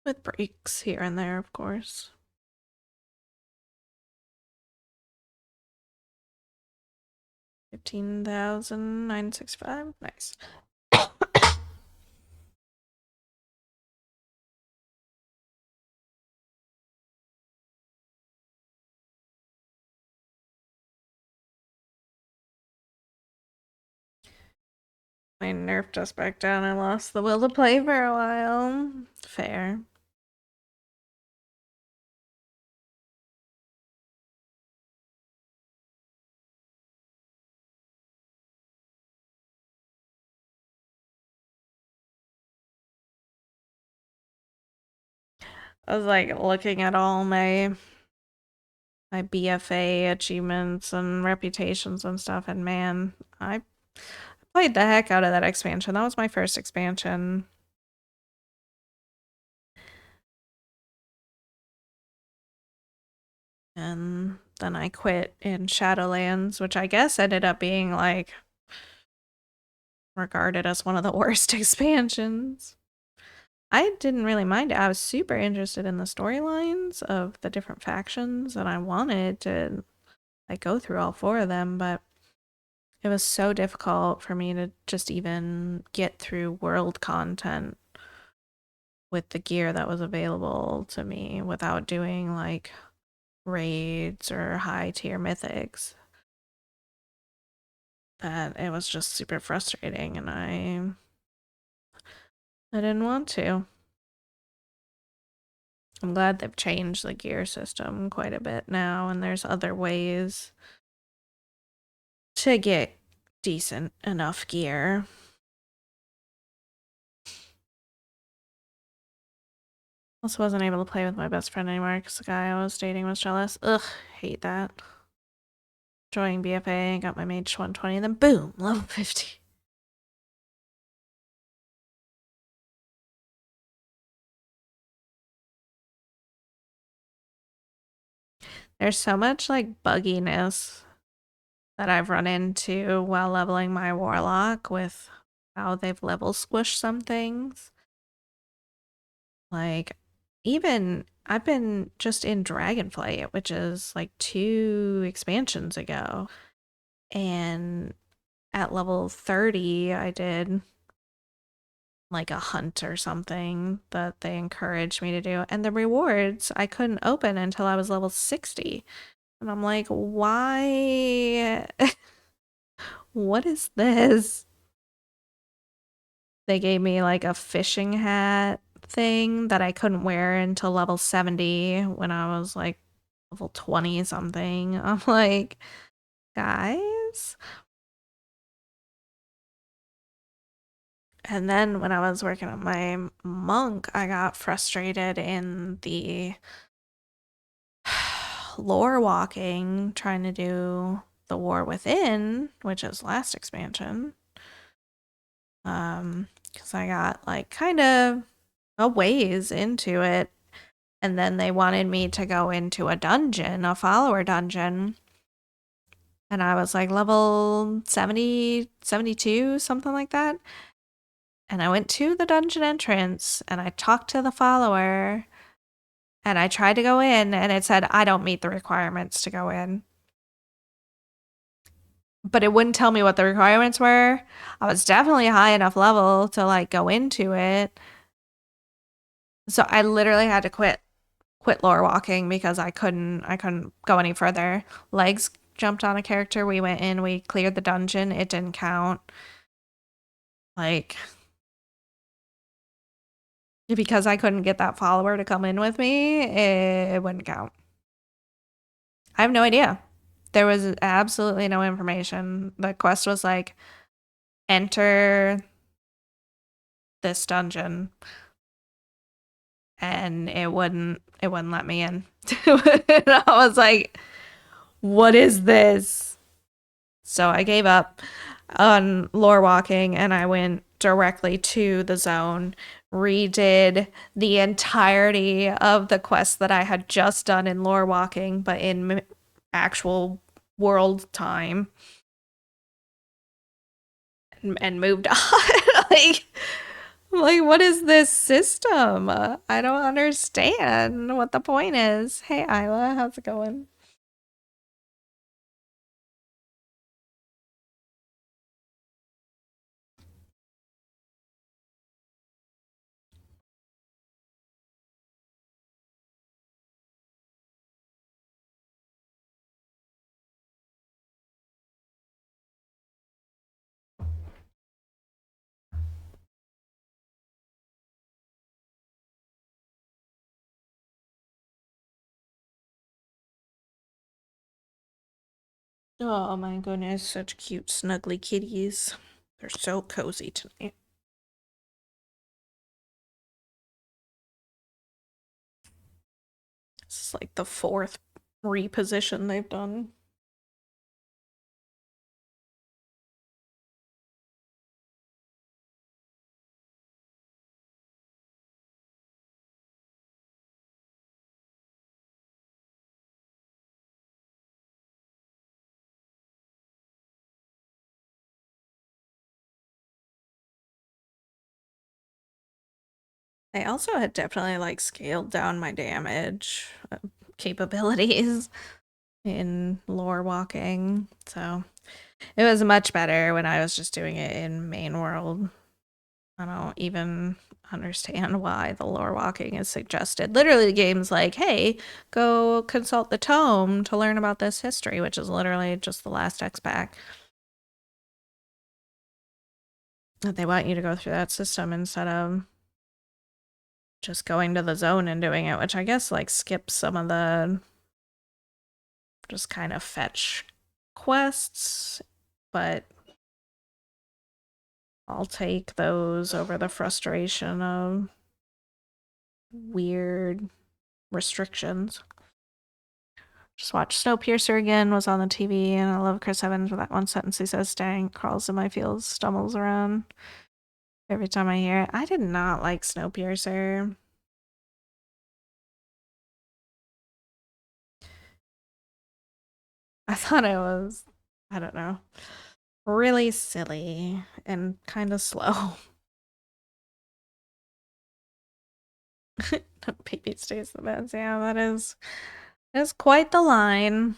With breaks here and there, of course. 15,965. Nice. I nerfed us back down. I lost the will to play for a while. Fair. I was like looking at all my BFA achievements and reputations and stuff, and man, I played the heck out of that expansion. That was my first expansion. And then I quit in Shadowlands, which I guess ended up being like regarded as one of the worst expansions. I didn't really mind it. I was super interested in the storylines of the different factions, and I wanted to like go through all 4 of them, but it was so difficult for me to just even get through world content with the gear that was available to me without doing like raids or high tier mythics. That it was just super frustrating, and I didn't want to. I'm glad they've changed the gear system quite a bit now, and there's other ways to get decent enough gear. Also wasn't able to play with my best friend anymore because the guy I was dating was jealous. Ugh, hate that. Joining BFA, got my mage 120, and then boom, level 50. There's so much like bugginess that I've run into while leveling my warlock with how they've level squished some things. Like, even I've been just in Dragonflight, which is like 2 expansions ago. And at level 30, I did like a hunt or something that they encouraged me to do. And the rewards I couldn't open until I was level 60. And I'm like, why? What is this? They gave me like a fishing hat thing that I couldn't wear until level 70 when I was like level 20 something. I'm like, guys, And then when I was working on my monk, I got frustrated in the lore walking, trying to do the War Within, which is last expansion. Because I got like kind of a ways into it, and then they wanted me to go into a dungeon, a follower dungeon. And I was like level 70, 72, something like that. And I went to the dungeon entrance and I talked to the follower and I tried to go in and it said, I don't meet the requirements to go in. But it wouldn't tell me what the requirements were. I was definitely a high enough level to like go into it. So I literally had to quit lore walking because I couldn't go any further. Legs jumped on a character, we went in, we cleared the dungeon, it didn't count. Like, because I couldn't get that follower to come in with me, it wouldn't count. I have no idea. There was absolutely no information. The quest was like, enter this dungeon, and it wouldn't let me in. And I was like, what is this? So I gave up on lore walking and I went directly to the zone, redid the entirety of the quest that I had just done in lore walking, but in actual world time, and moved on. like, what is this system? I don't understand what the point is. Hey, Isla, how's it going? Oh my goodness, such cute, snuggly kitties. They're so cozy tonight. This is like the fourth reposition they've done. I also had definitely like scaled down my damage capabilities in lore walking. So it was much better when I was just doing it in main world. I don't even understand why the lore walking is suggested. Literally, the game's like, hey, go consult the tome to learn about this history, which is literally just the last X pack. That they want you to go through that system instead of just going to the zone and doing it, which I guess like skips some of the just kind of fetch quests, but I'll take those over the frustration of weird restrictions. Just watched Snowpiercer again, was on the TV, and I love Chris Evans with that one sentence he says, Stank crawls in my fields, stumbles around. Every time I hear it, I did not like Snowpiercer. I thought it was, I don't know, really silly and kind of slow. Baby stays the best. Yeah, that's quite the line.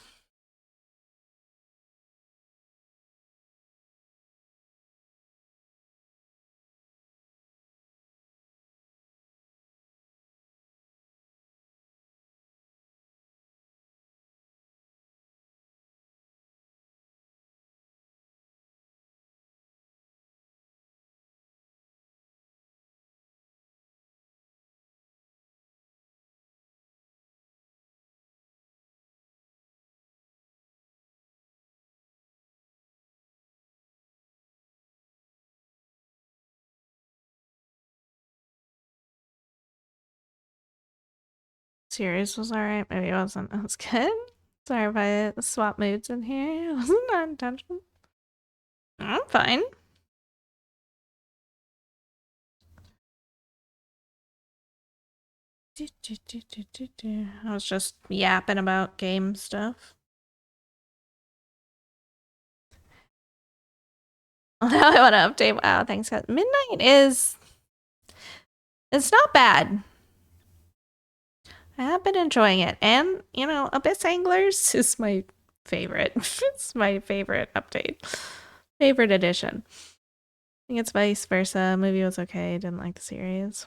Series was alright. Maybe it wasn't as good. Sorry if I swap moods in here. It wasn't that intentional. I'm fine. I was just yapping about game stuff. Now I want to update. Wow, thanks, guys. Midnight is... It's not bad. I have been enjoying it. And, you know, Abyss Anglers is my favorite. It's my favorite update. Favorite edition. I think it's vice versa. Movie was okay. Didn't like the series.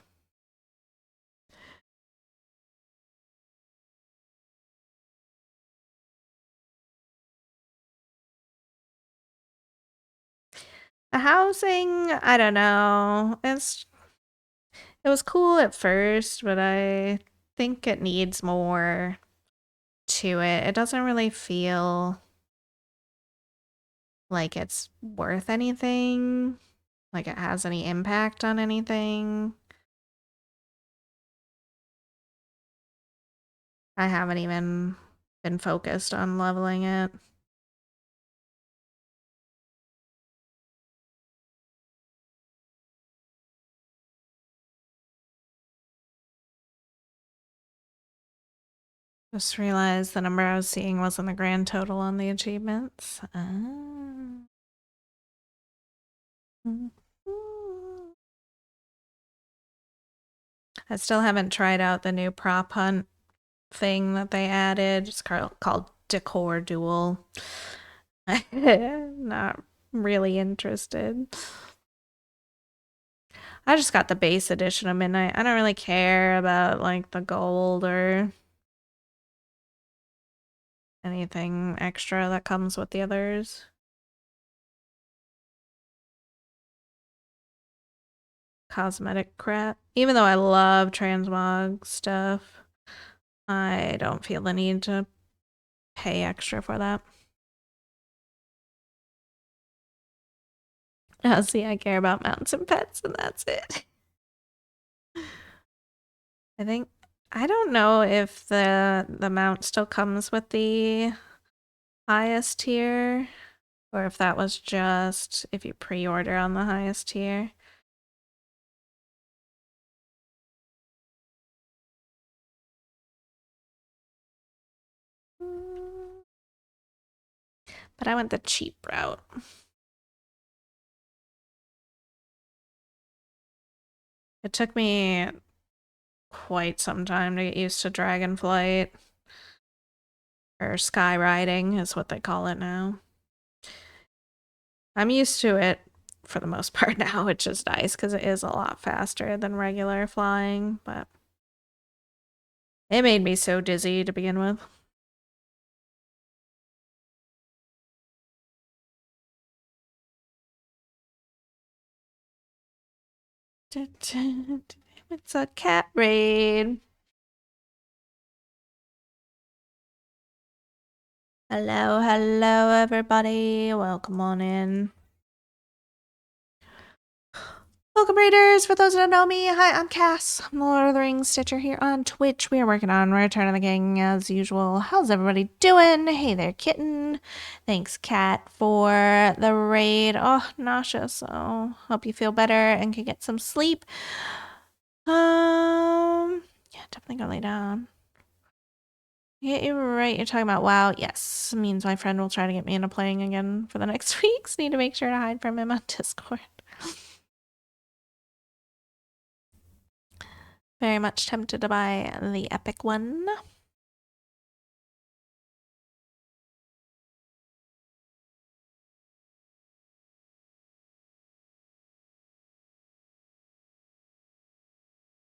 The housing, I don't know. It was cool at first, but I think it needs more to it. It doesn't really feel like it's worth anything, like it has any impact on anything. I haven't even been focused on leveling it. Just realized the number I was seeing wasn't the grand total on the achievements. I still haven't tried out the new prop hunt thing that they added. It's called Decor Duel. Not really interested. I just got the base edition of Midnight. I don't really care about like the gold or anything extra that comes with the others. Cosmetic crap. Even though I love transmog stuff, I don't feel the need to pay extra for that. See, I care about mounts and pets, and that's it. I don't know if the mount still comes with the highest tier, or if that was just if you pre-order on the highest tier. But I went the cheap route. It took me quite some time to get used to Dragonflight. Or sky riding is what they call it now. I'm used to it for the most part now, which is nice because it is a lot faster than regular flying, but it made me so dizzy to begin with. It's a cat raid. Hello, hello, everybody. Welcome on in. Welcome, Raiders. For those that don't know me, hi, I'm Cass. I'm the Lord of the Rings Stitcher here on Twitch. We are working on Return of the King as usual. How's everybody doing? Hey there, kitten. Thanks, Cat, for the raid. Oh, nauseous. So hope you feel better and can get some sleep. Yeah, definitely gonna lay down. Yeah, you're right. You're talking about WoW. Yes, means my friend will try to get me into playing again for the next weeks. Need to make sure to hide from him on Discord. Very much tempted to buy the epic one.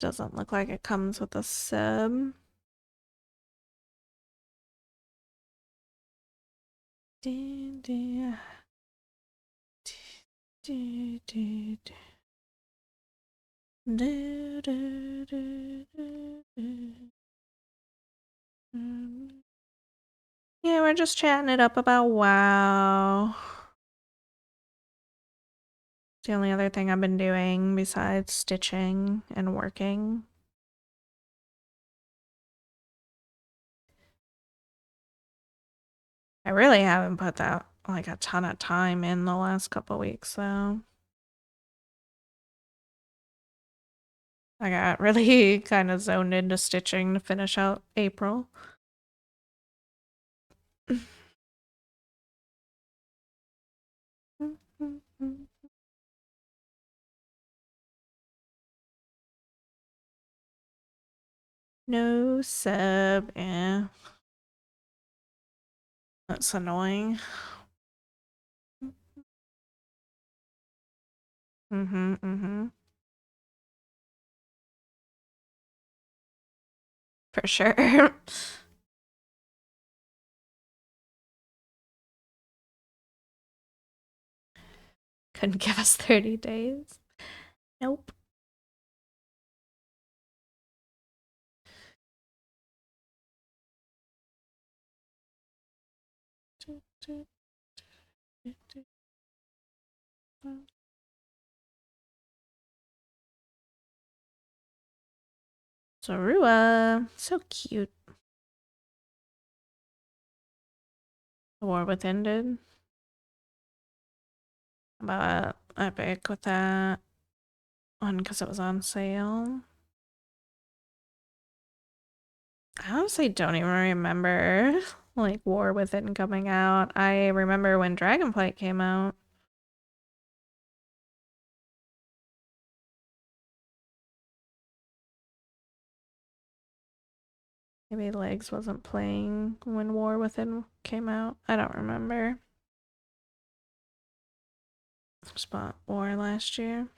Doesn't look like it comes with a sub. Yeah, we're just chatting it up about WoW. It's the only other thing I've been doing besides stitching and working. I really haven't put that like a ton of time in the last couple weeks though. I got really kind of zoned into stitching to finish out April. No sub, yeah. That's annoying. Mm-hmm. For sure. Couldn't give us 30 days. Nope. Zorua. So cute. The War Within did. About Epic with that one because it was on sale. I honestly don't even remember like War Within coming out. I remember when Dragonflight came out. Maybe Legs wasn't playing when War Within came out. I don't remember. Spot War last year.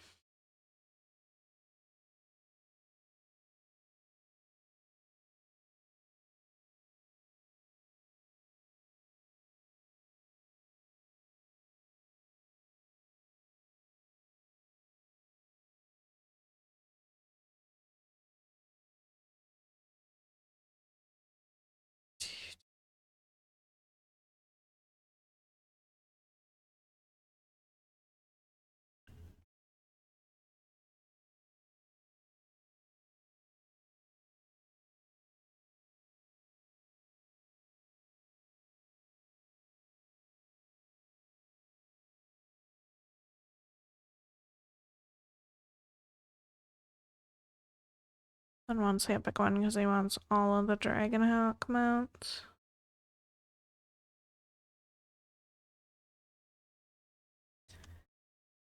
And wants the Epic one because he wants all of the Dragonhawk mounts.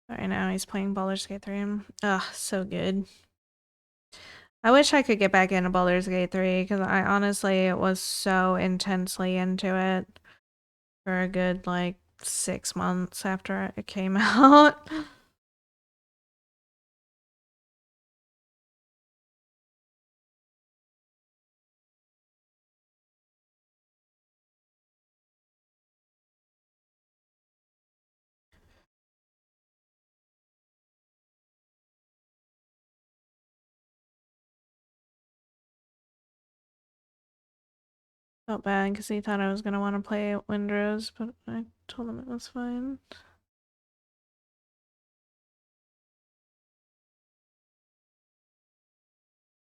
Right now he's playing Baldur's Gate 3. Ugh, so good. I wish I could get back into Baldur's Gate 3 because I honestly was so intensely into it for a good like 6 months after it came out. Felt bad because he thought I was gonna want to play Windrose, but I told him it was fine.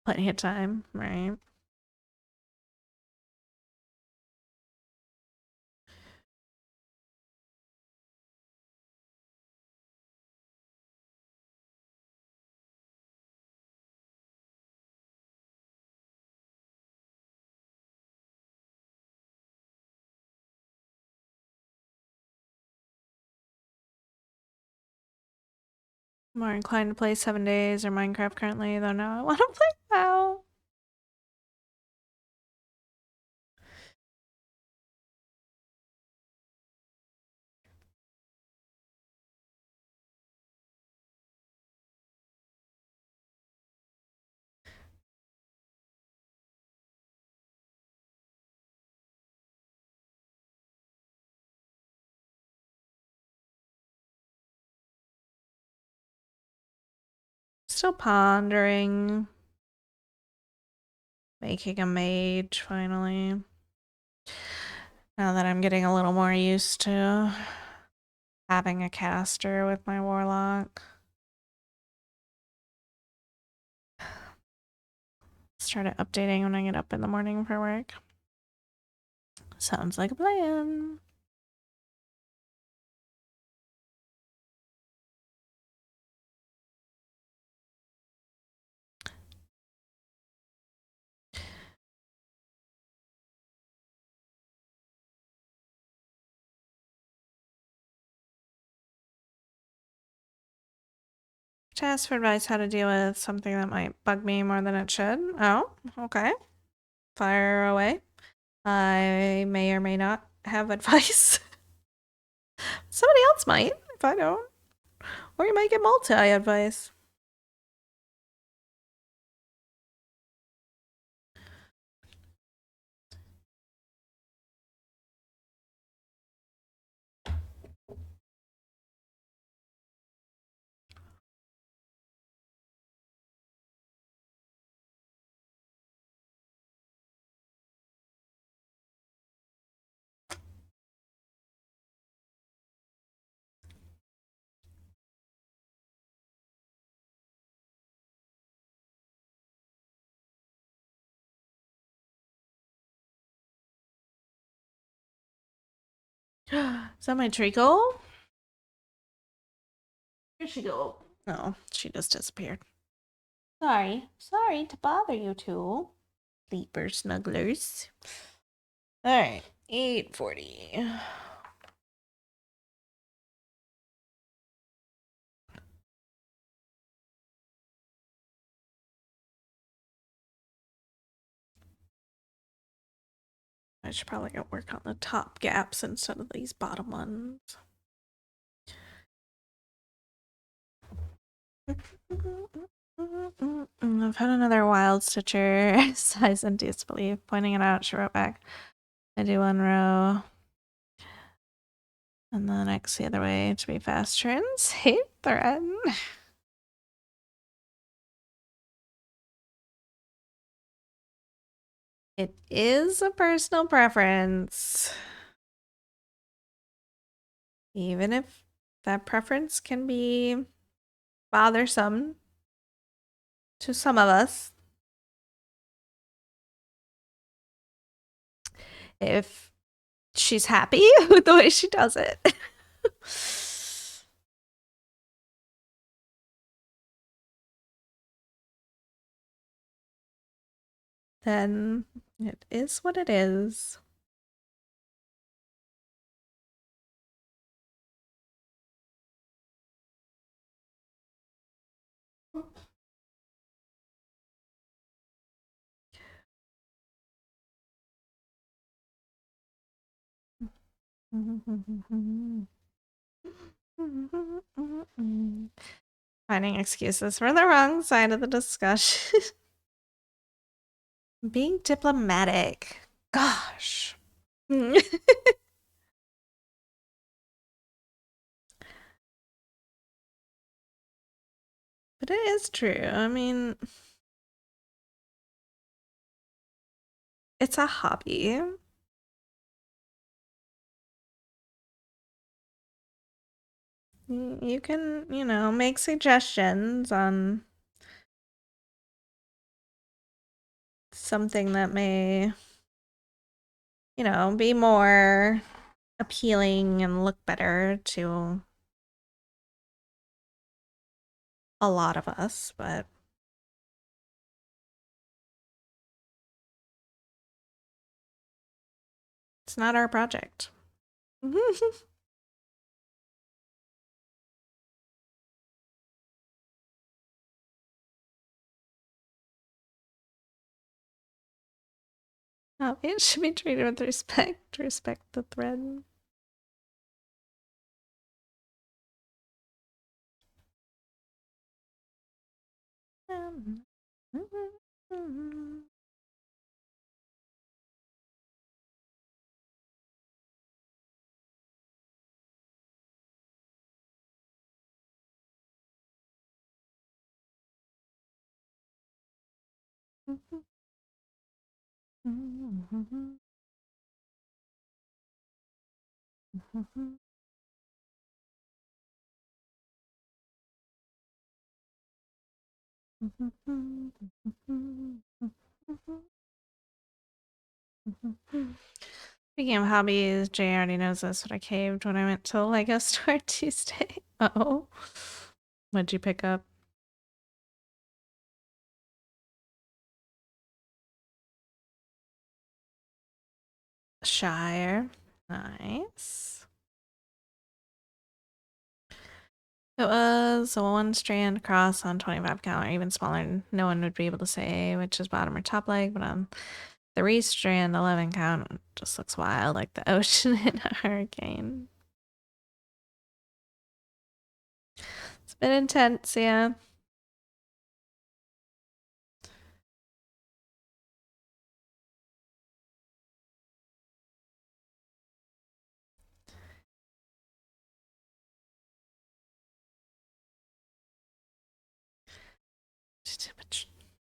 Plenty of time, right? More inclined to play 7 Days or Minecraft currently, though now I want to play WoW. Still pondering making a mage finally. Now that I'm getting a little more used to having a caster with my warlock. Started updating when I get up in the morning for work. Sounds like a plan. To ask for advice how to deal with something that might bug me more than it should. Oh, okay. Fire away. I may or may not have advice. Somebody else might, if I don't. Or you might get multi-advice. Is that my treacle? Where'd she go? No, she just disappeared. Sorry to bother you two. Sleeper snugglers. Alright, 8:40. I should probably go work on the top gaps instead of these bottom ones. I've had another wild stitcher. Size and disbelief. Pointing it out, she wrote back. I do one row. And then X the other way to be fast turns. Hate thread. It is a personal preference. Even if that preference can be bothersome to some of us. If she's happy with the way she does it. Then it is what it is. Finding excuses for the wrong side of the discussion. Being diplomatic. Gosh. But it is true. I mean, it's a hobby. You can, make suggestions on something that may, be more appealing and look better to a lot of us, but it's not our project. Oh, it should be treated with respect. Respect the thread. Speaking of hobbies, Jay already knows this, but I caved when I went to the Lego store Tuesday. Uh-oh. What'd you pick up? Shire. Nice. It was a one strand cross on 25 count, or even smaller. No one would be able to say which is bottom or top leg, but on 3 strand 11 count, it just looks wild, like the ocean in a hurricane. It's been intense, yeah.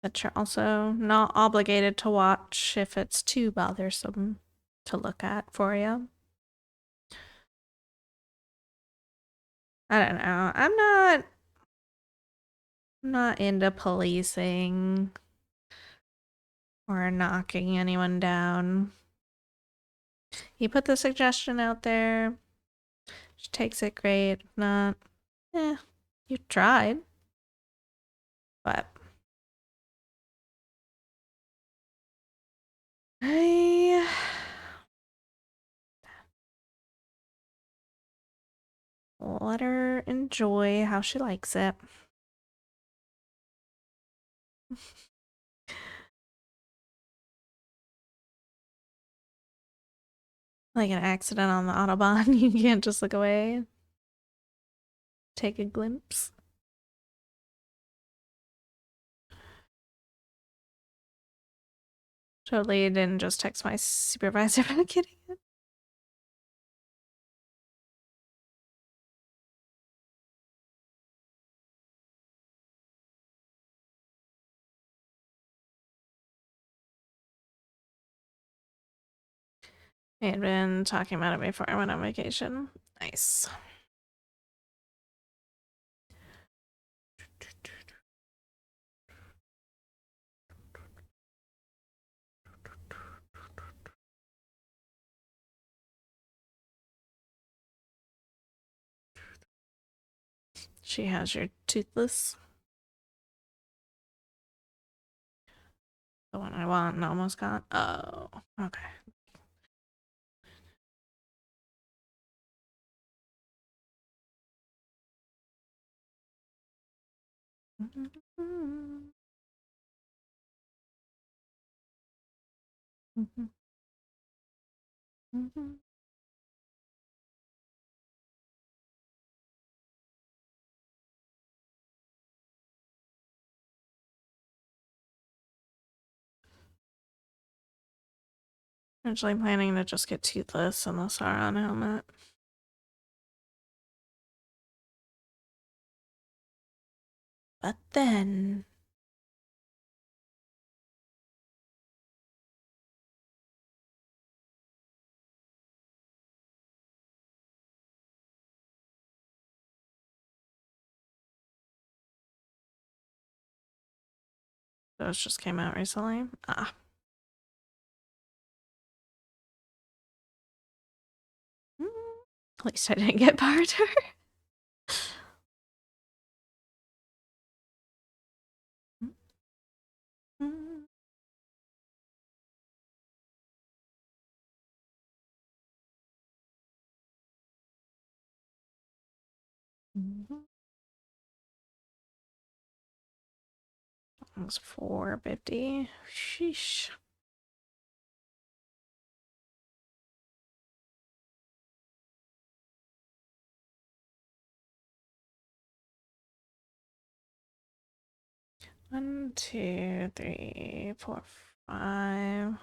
But you're also not obligated to watch if it's too bothersome to look at for you. I don't know. I'm not into policing or knocking anyone down. He put the suggestion out there. She takes it great. If not, you tried. But I let her enjoy how she likes it. Like an accident on the Autobahn, you can't just look away. Take a glimpse. Totally didn't just text my supervisor about getting it. I had been talking about it before I went on vacation. Nice. She has your toothless. The one I want and almost got. Oh, okay. Originally planning to just get toothless and the Sauron helmet. But then those just came out recently. Ah. At least I didn't get barter. Almost 450. Sheesh. One, two, three, four, five.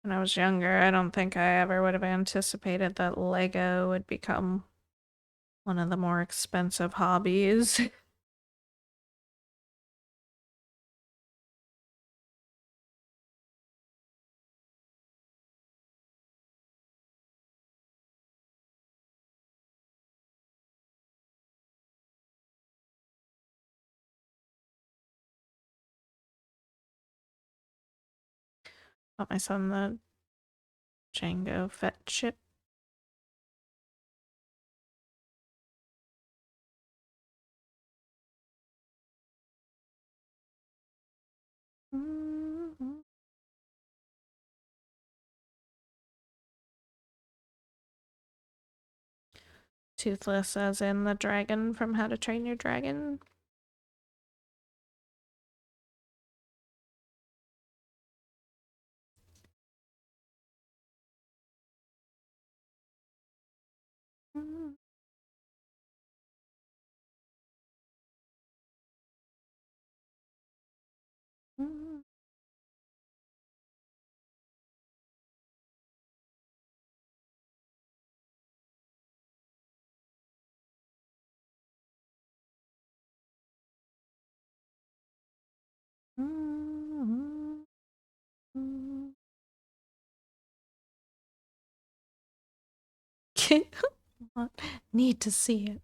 When I was younger, I don't think I ever would have anticipated that Lego would become one of the more expensive hobbies. Got my son the Django Fett chip. Toothless as in the dragon from How to Train Your Dragon. Need to see it.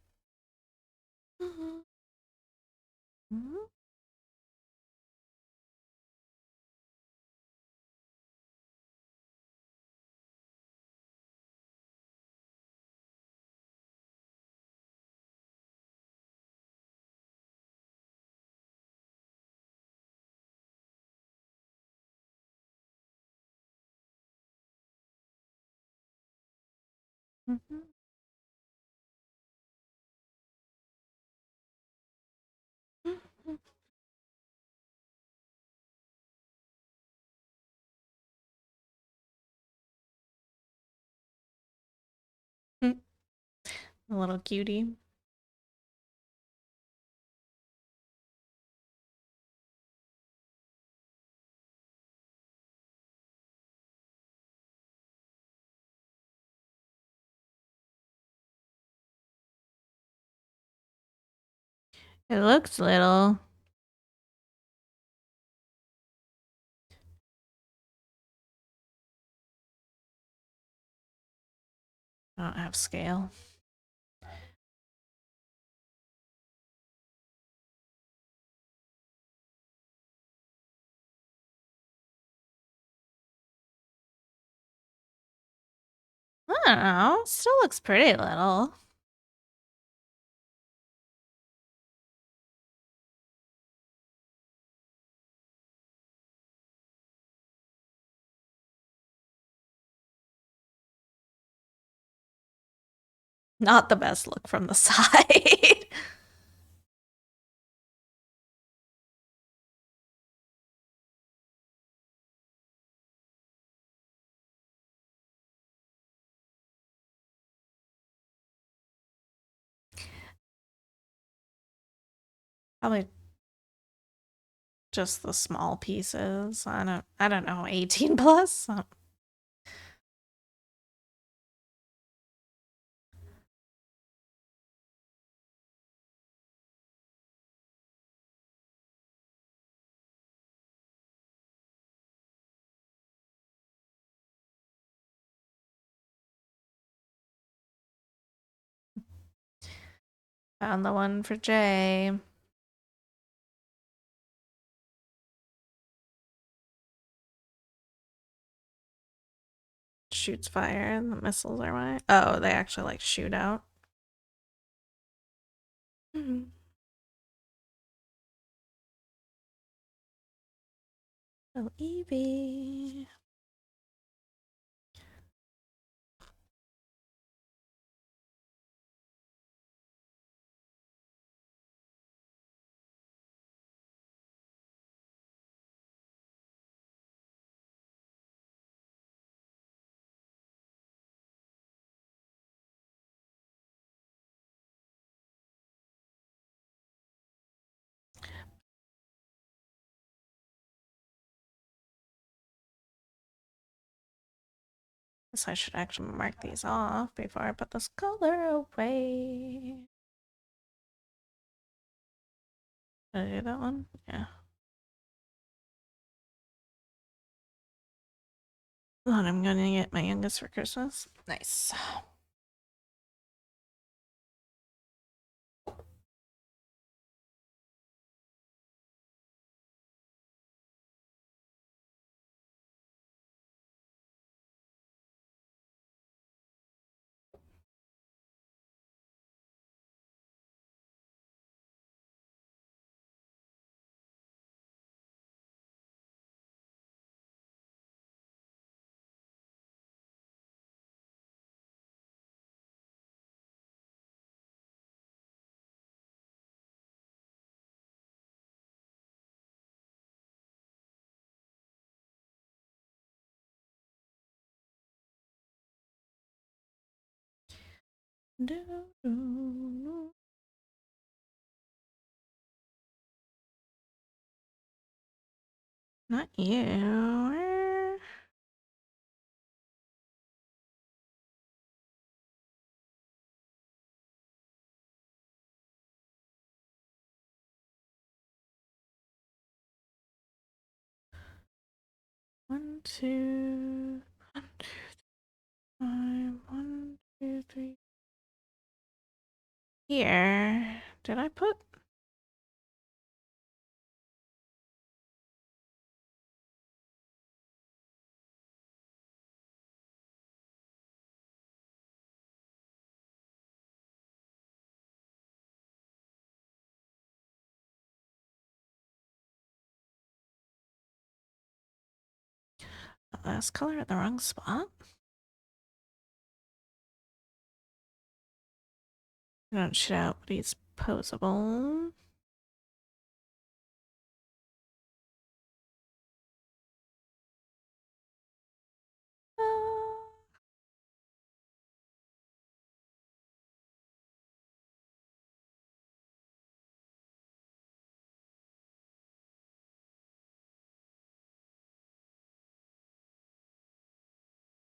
A little cutie. It looks little. I don't have scale. I don't know. Still looks pretty little. Not the best look from the side. Probably just the small pieces. I don't know. 18 plus. Found the one for Jay. Shoots fire and the missiles are why. Oh, they actually like shoot out. Oh, Evie. Guess I should actually mark these off before I put this color away. Did I do that one? Yeah. Thought I'm gonna get my youngest for Christmas. Nice. Not you. One, two, 5, 1, 2, 3. Here. Did I put? The last color at the wrong spot? Don't shit out, but he's posable.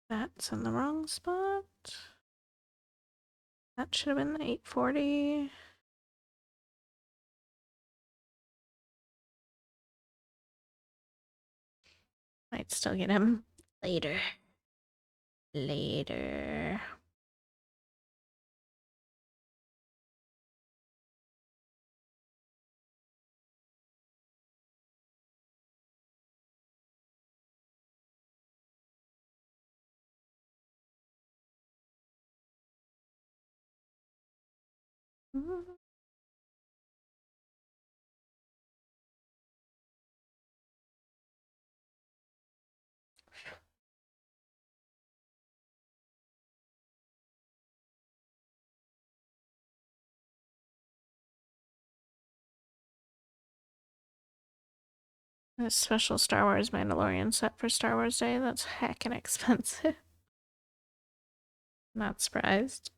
That's in the wrong spot. That should have been the 840. Might still get him later. Later. This special Star Wars Mandalorian set for Star Wars Day, that's heckin' expensive. Not surprised.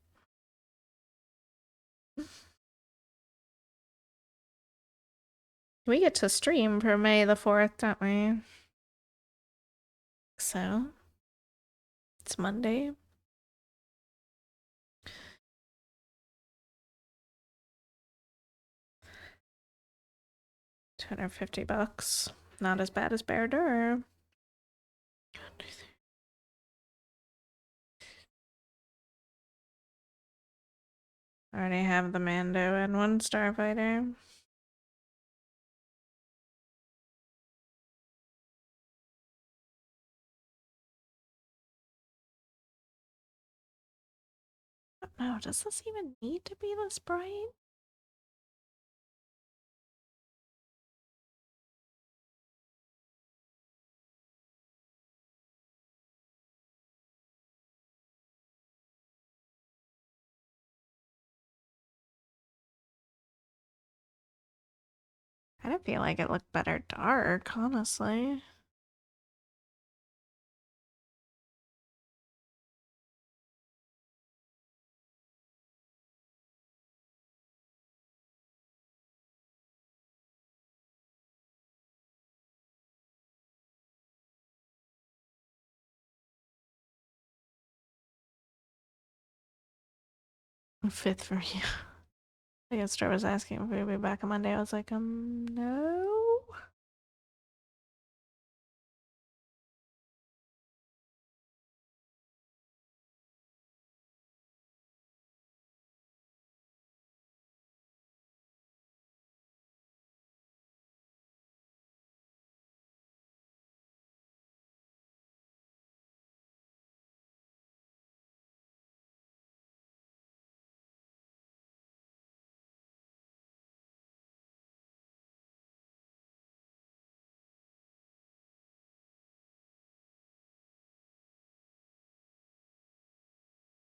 We get to stream for May the 4th, don't we? So, it's Monday. $250. Not as bad as Bear Dur. I already have the Mando and one Starfighter. No, does this even need to be this bright? I didn't feel like it looked better dark, honestly. Fifth for you. I guess Trevor was asking if we'd be back on Monday. I was like, no.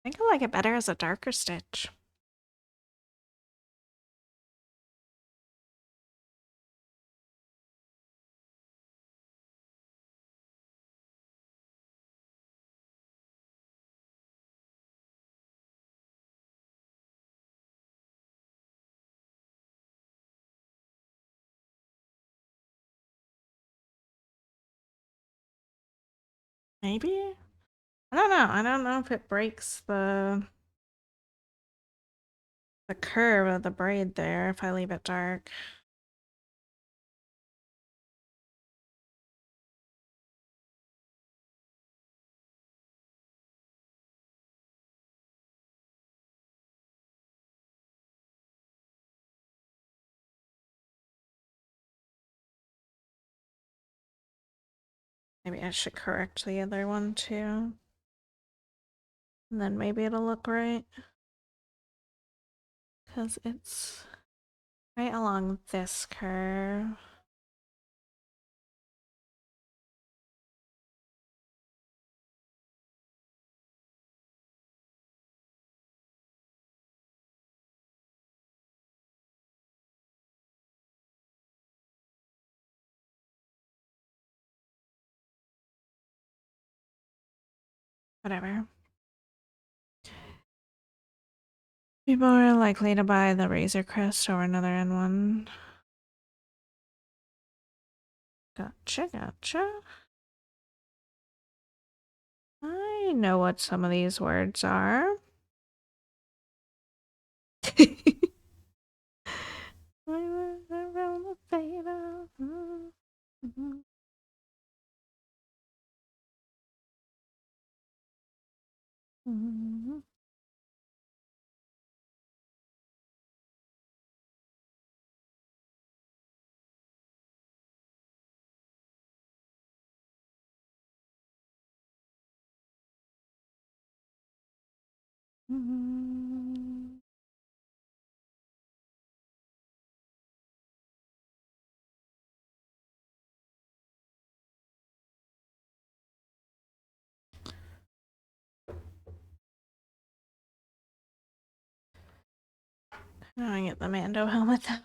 I think I like it better as a darker stitch. Maybe? I don't know. I don't know if it breaks the curve of the braid there if I leave it dark. Maybe I should correct the other one too. And then maybe it'll look right. Because it's right along this curve. Whatever. People are likely to buy the Razor Crest over another N1. Gotcha, gotcha. I know what some of these words are. I get the Mando helmet though.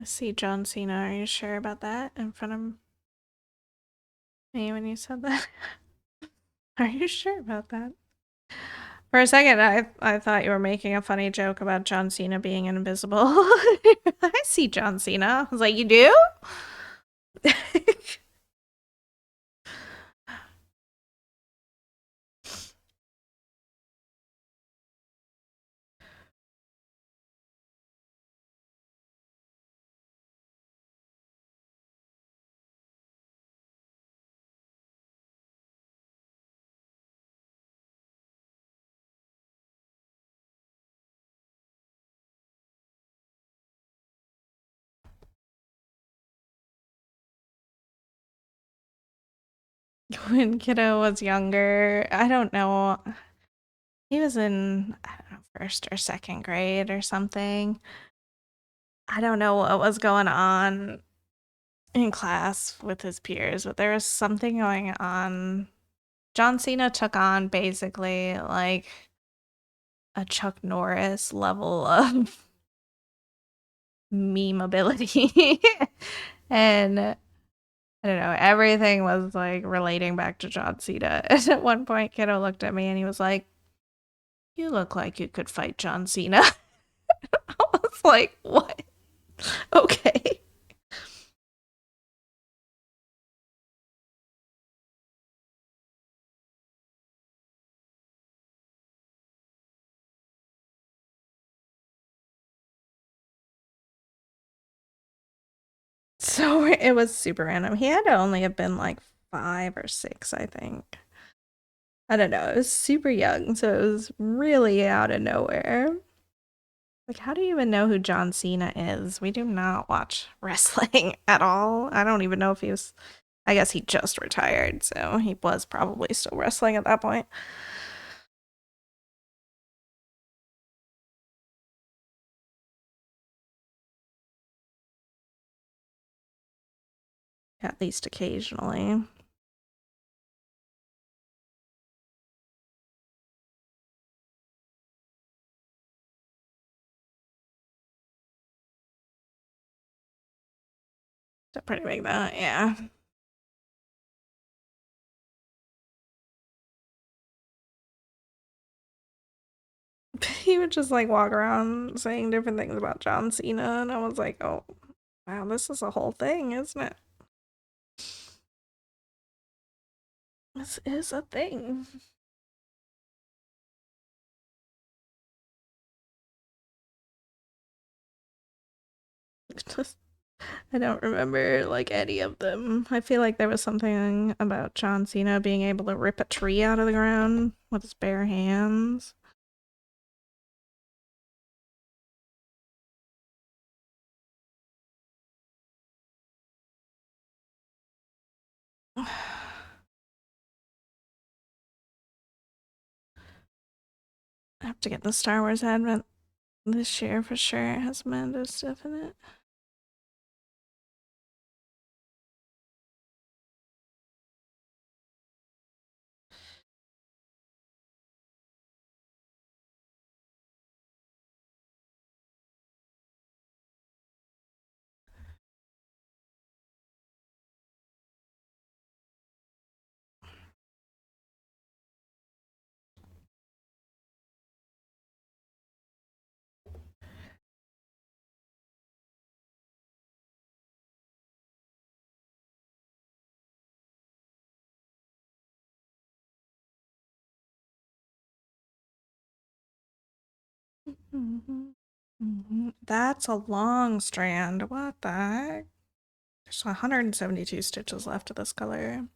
I see John Cena. Are you sure about that? In front of me when you said that? Are you sure about that? For a second, I thought you were making a funny joke about John Cena being invisible. I see John Cena. I was like, you do? When Kiddo was younger, I don't know. He was in, I don't know, first or second grade or something. I don't know what was going on in class with his peers, but there was something going on. John Cena took on basically like a Chuck Norris level of meme ability. And I don't know, everything was like relating back to John Cena. And at one point, Kiddo looked at me and he was like, "You look like you could fight John Cena." I was like, "What?" Okay. So it was super random. He had to only have been like 5 or 6, I think. I don't know. It was super young, so it was really out of nowhere. Like, how do you even know who John Cena is? We do not watch wrestling at all. I don't even know if he was. I guess he just retired, so he was probably still wrestling at that point. At least occasionally. So pretty big though, yeah. He would just like walk around saying different things about John Cena, and I was like, oh, Wow, this is a whole thing, isn't it? This is a thing. Just, I don't remember like any of them. I feel like there was something about John Cena being able to rip a tree out of the ground with his bare hands. I have to get the Star Wars Advent this year for sure. It has Mando stuff in it. That's a long strand. What the heck? There's 172 stitches left of this color.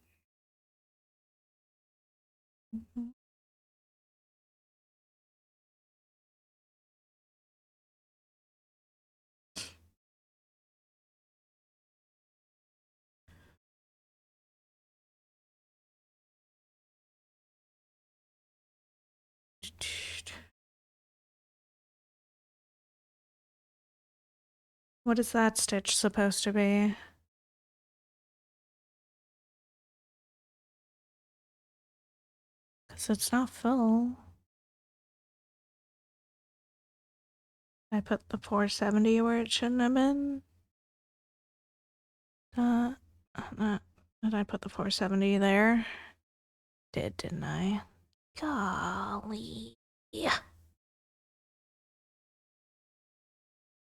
What is that stitch supposed to be? Because it's not full. I put the 470 where it shouldn't have been. Did I put the 470 there? Didn't I? Golly. Yeah.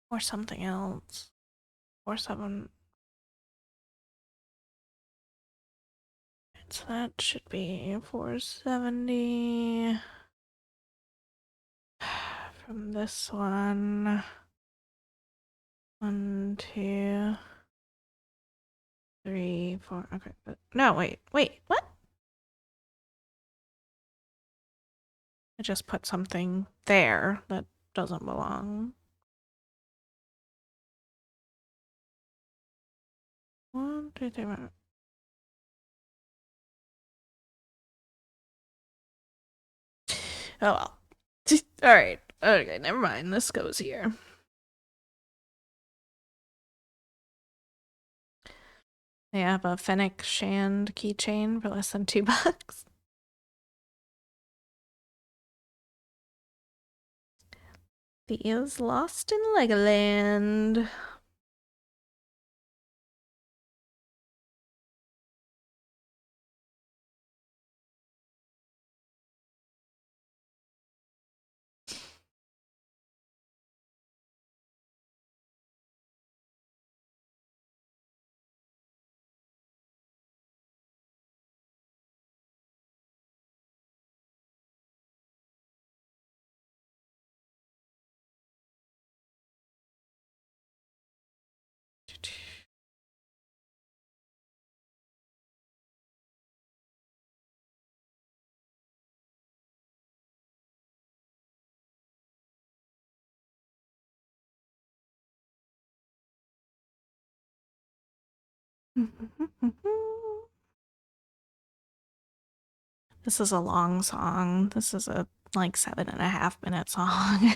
Or something else. 47. So that should be 470. From this one. 1, 2, 3, 4. Okay. No, wait. What? I just put something there that doesn't belong. 1, 2, 3, 4. Oh well. Alright. Okay, never mind. This goes here. They have a Fennec Shand keychain for less than $2. The is lost in Legoland. This is a long song. This is a like 7.5 minute song.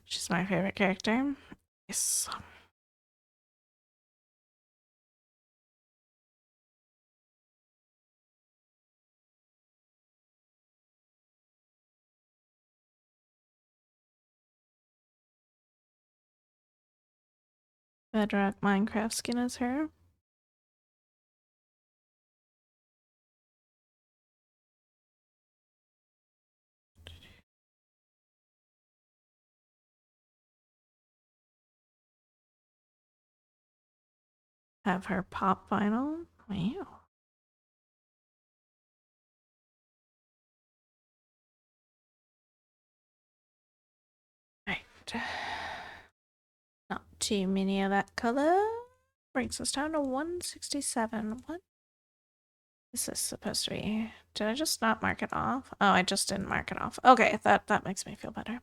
She's my favorite character. Yes. Bedrock Minecraft skin is her. Have her pop vinyl. Wow. Right. Not too many of that color. Brings us down to 167. What is this supposed to be? Did I just not mark it off? Oh, I just didn't mark it off. Okay, that makes me feel better.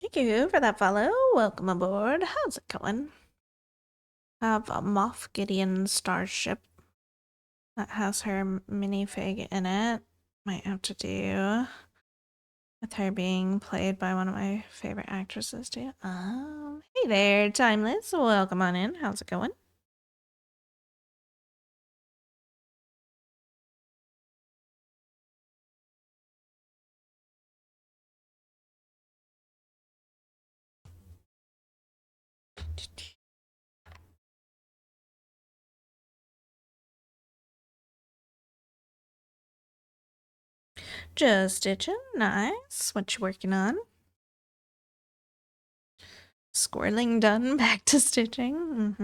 Thank you for that follow. Welcome aboard. How's it going? Have a Moff Gideon starship that has her minifig in it. Might have to do with her being played by one of my favorite actresses too. Hey there, Timeless. Welcome on in. How's it going? Just stitching. Nice. What you working on? Squirreling done. Back to stitching.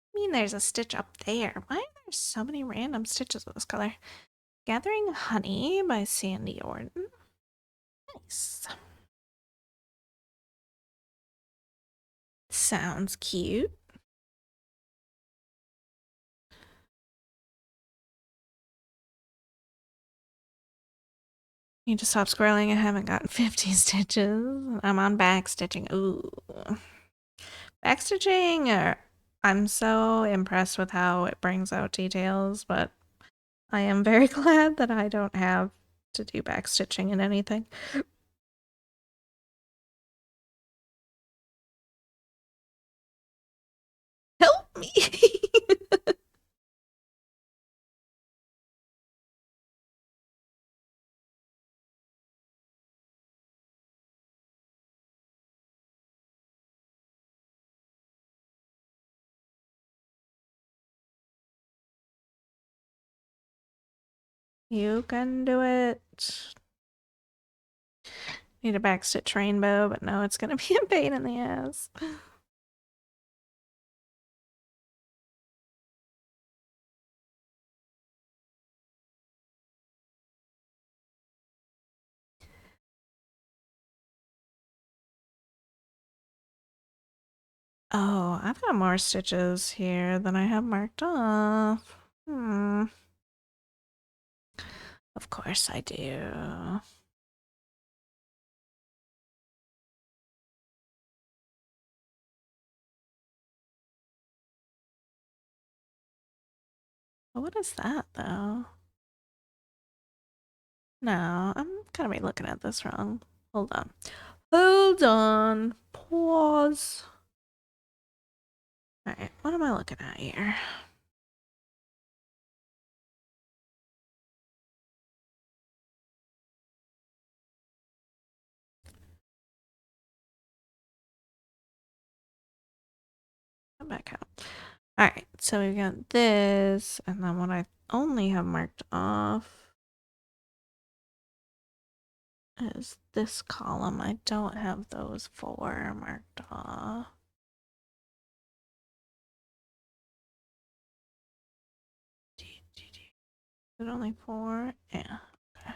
I mean, there's a stitch up there. Why are there so many random stitches of this color? Gathering Honey by Sandy Orton. Nice. Sounds cute. Need to stop scrolling. I haven't gotten 50 stitches. I'm on back stitching. Ooh. Back stitching. I'm so impressed with how it brings out details, but I am very glad that I don't have to do back stitching in anything. Help me! You can do it. Need a backstitch rainbow, but no, it's gonna be a pain in the ass. Oh, I've got more stitches here than I have marked off. Of course I do. What is that, though? No, I'm gonna be looking at this wrong. Hold on. Hold on. Pause. Alright, what am I looking at here? Come back out. Alright, so we've got this, and then what I only have marked off is this column. I don't have those 4 marked off. Is it only 4? Yeah. Okay.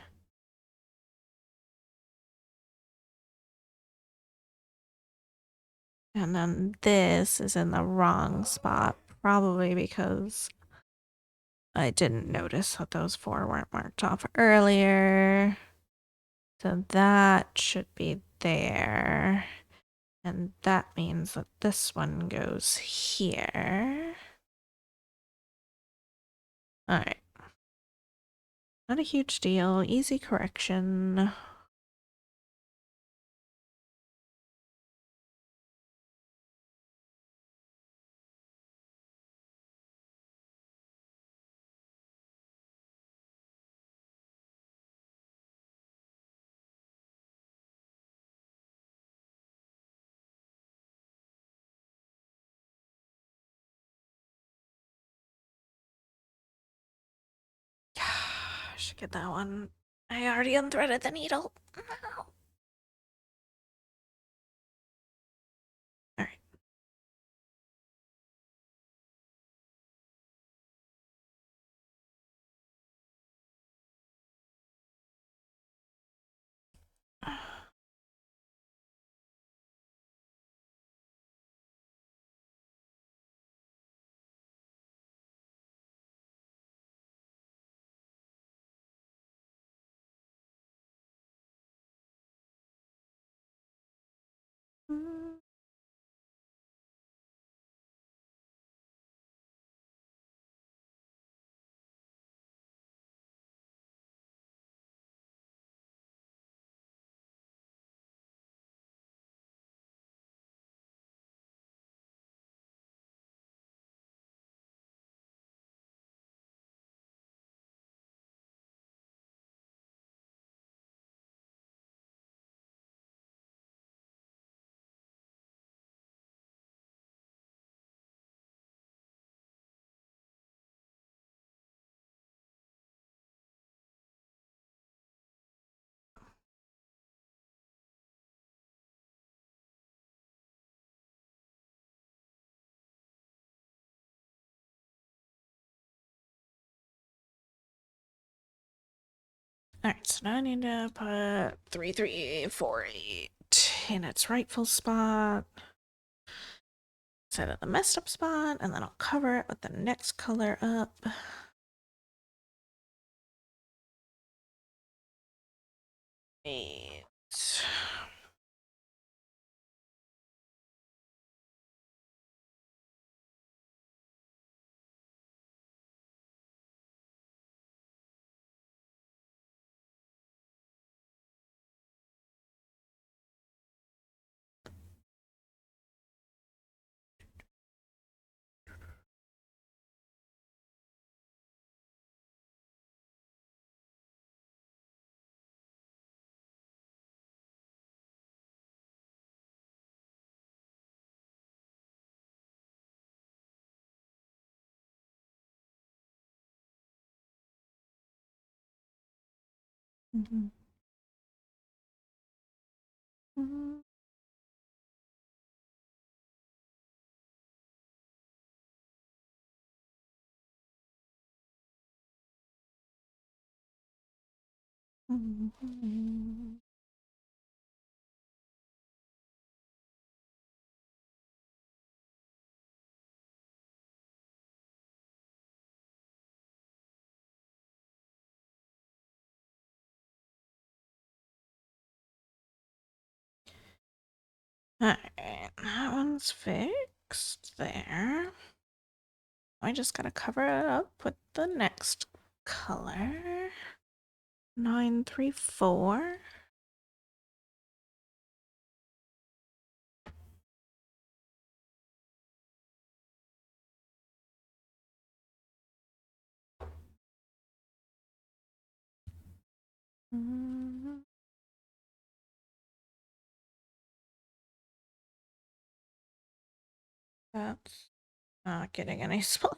And then this is in the wrong spot, probably because I didn't notice that those 4 weren't marked off earlier. So that should be there. And that means that this one goes here. All right. Not a huge deal. Easy correction. I should get that one. I already unthreaded the needle. All right. All right, so now I need to put 3348 in its rightful spot. Set it the messed up spot, and then I'll cover it with the next color up. Eight. Mm-hmm. Mm-hmm. Mm-hmm. Alright, that one's fixed there. I just gotta cover it up with the next color. 934. Mm, that's not getting any smaller.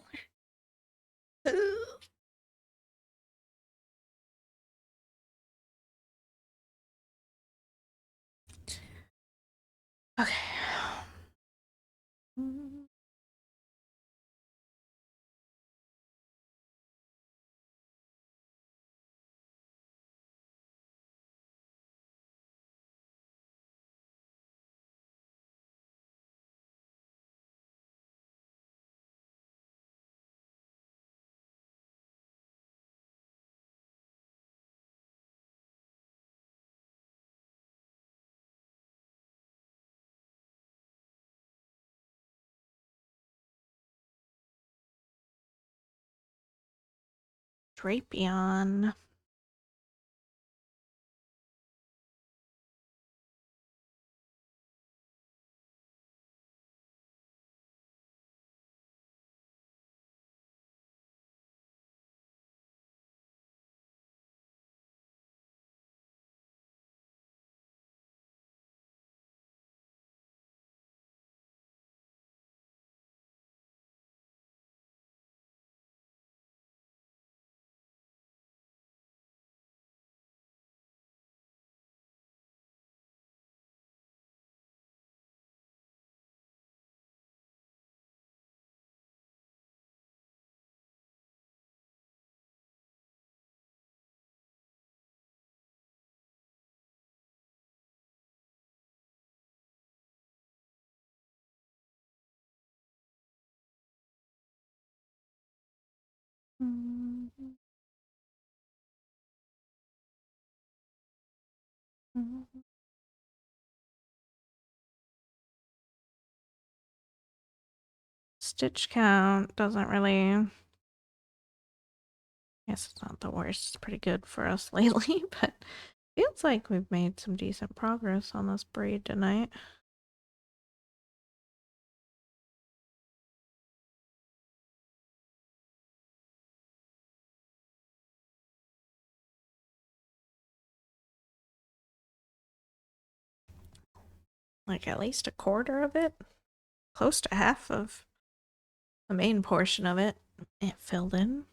Okay. Mm, Drapion. Stitch count doesn't really. I guess it's not the worst. It's pretty good for us lately, but feels like we've made some decent progress on this breed tonight. Like at least a quarter of it, close to half of the main portion of it filled in.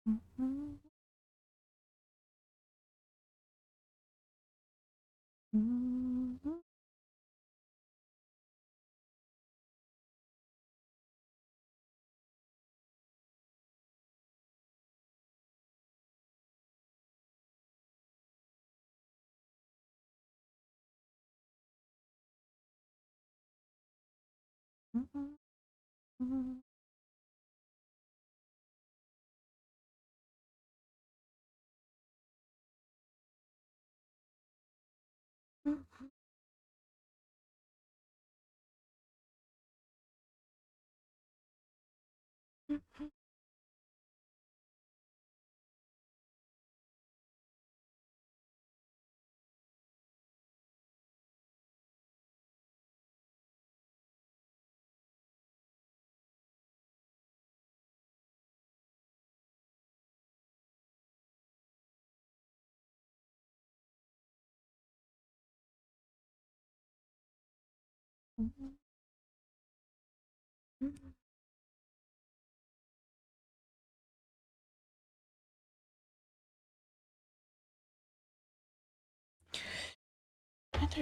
Mm-hmm. Mm-hmm. Mm-hmm.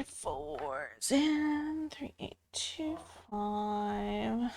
4s and 3825.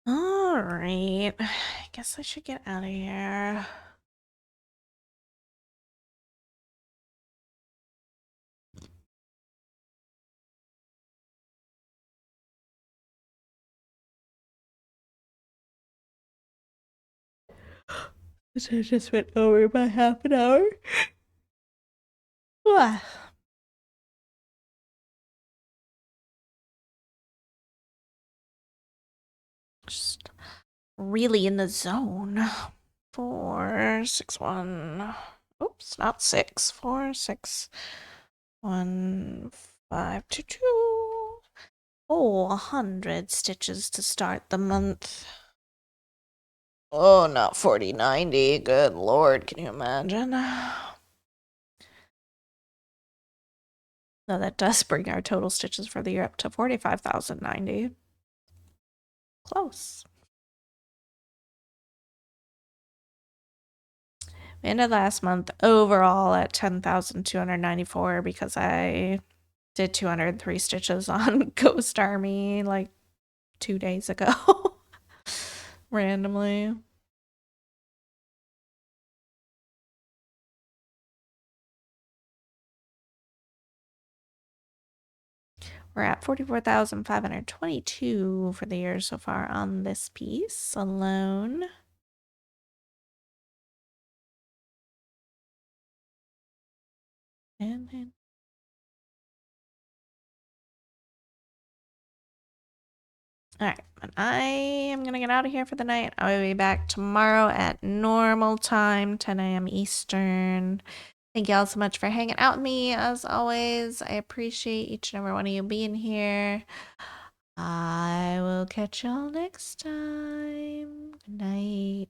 All right. I guess I should get out of here. So I just went over by half an hour. Just really in the zone. 4, 6, 1. Oops, not 6. 4, 6, 1, 5, 2, 2. Oh, 100 stitches to start the month. Oh, not 40, 90. Good lord, can you imagine? No, that does bring our total stitches for the year up to 45,090. Close. We ended last month overall at 10,294 because I did 203 stitches on Ghost Army like 2 days ago. Randomly. We're at 44,522 for the year so far on this piece alone. And then all right, but I am gonna get out of here for the night. I will be back tomorrow at normal time, 10 a.m. Eastern. Thank you all so much for hanging out with me. As always, I appreciate each and every one of you being here. I will catch y'all next time. Good night.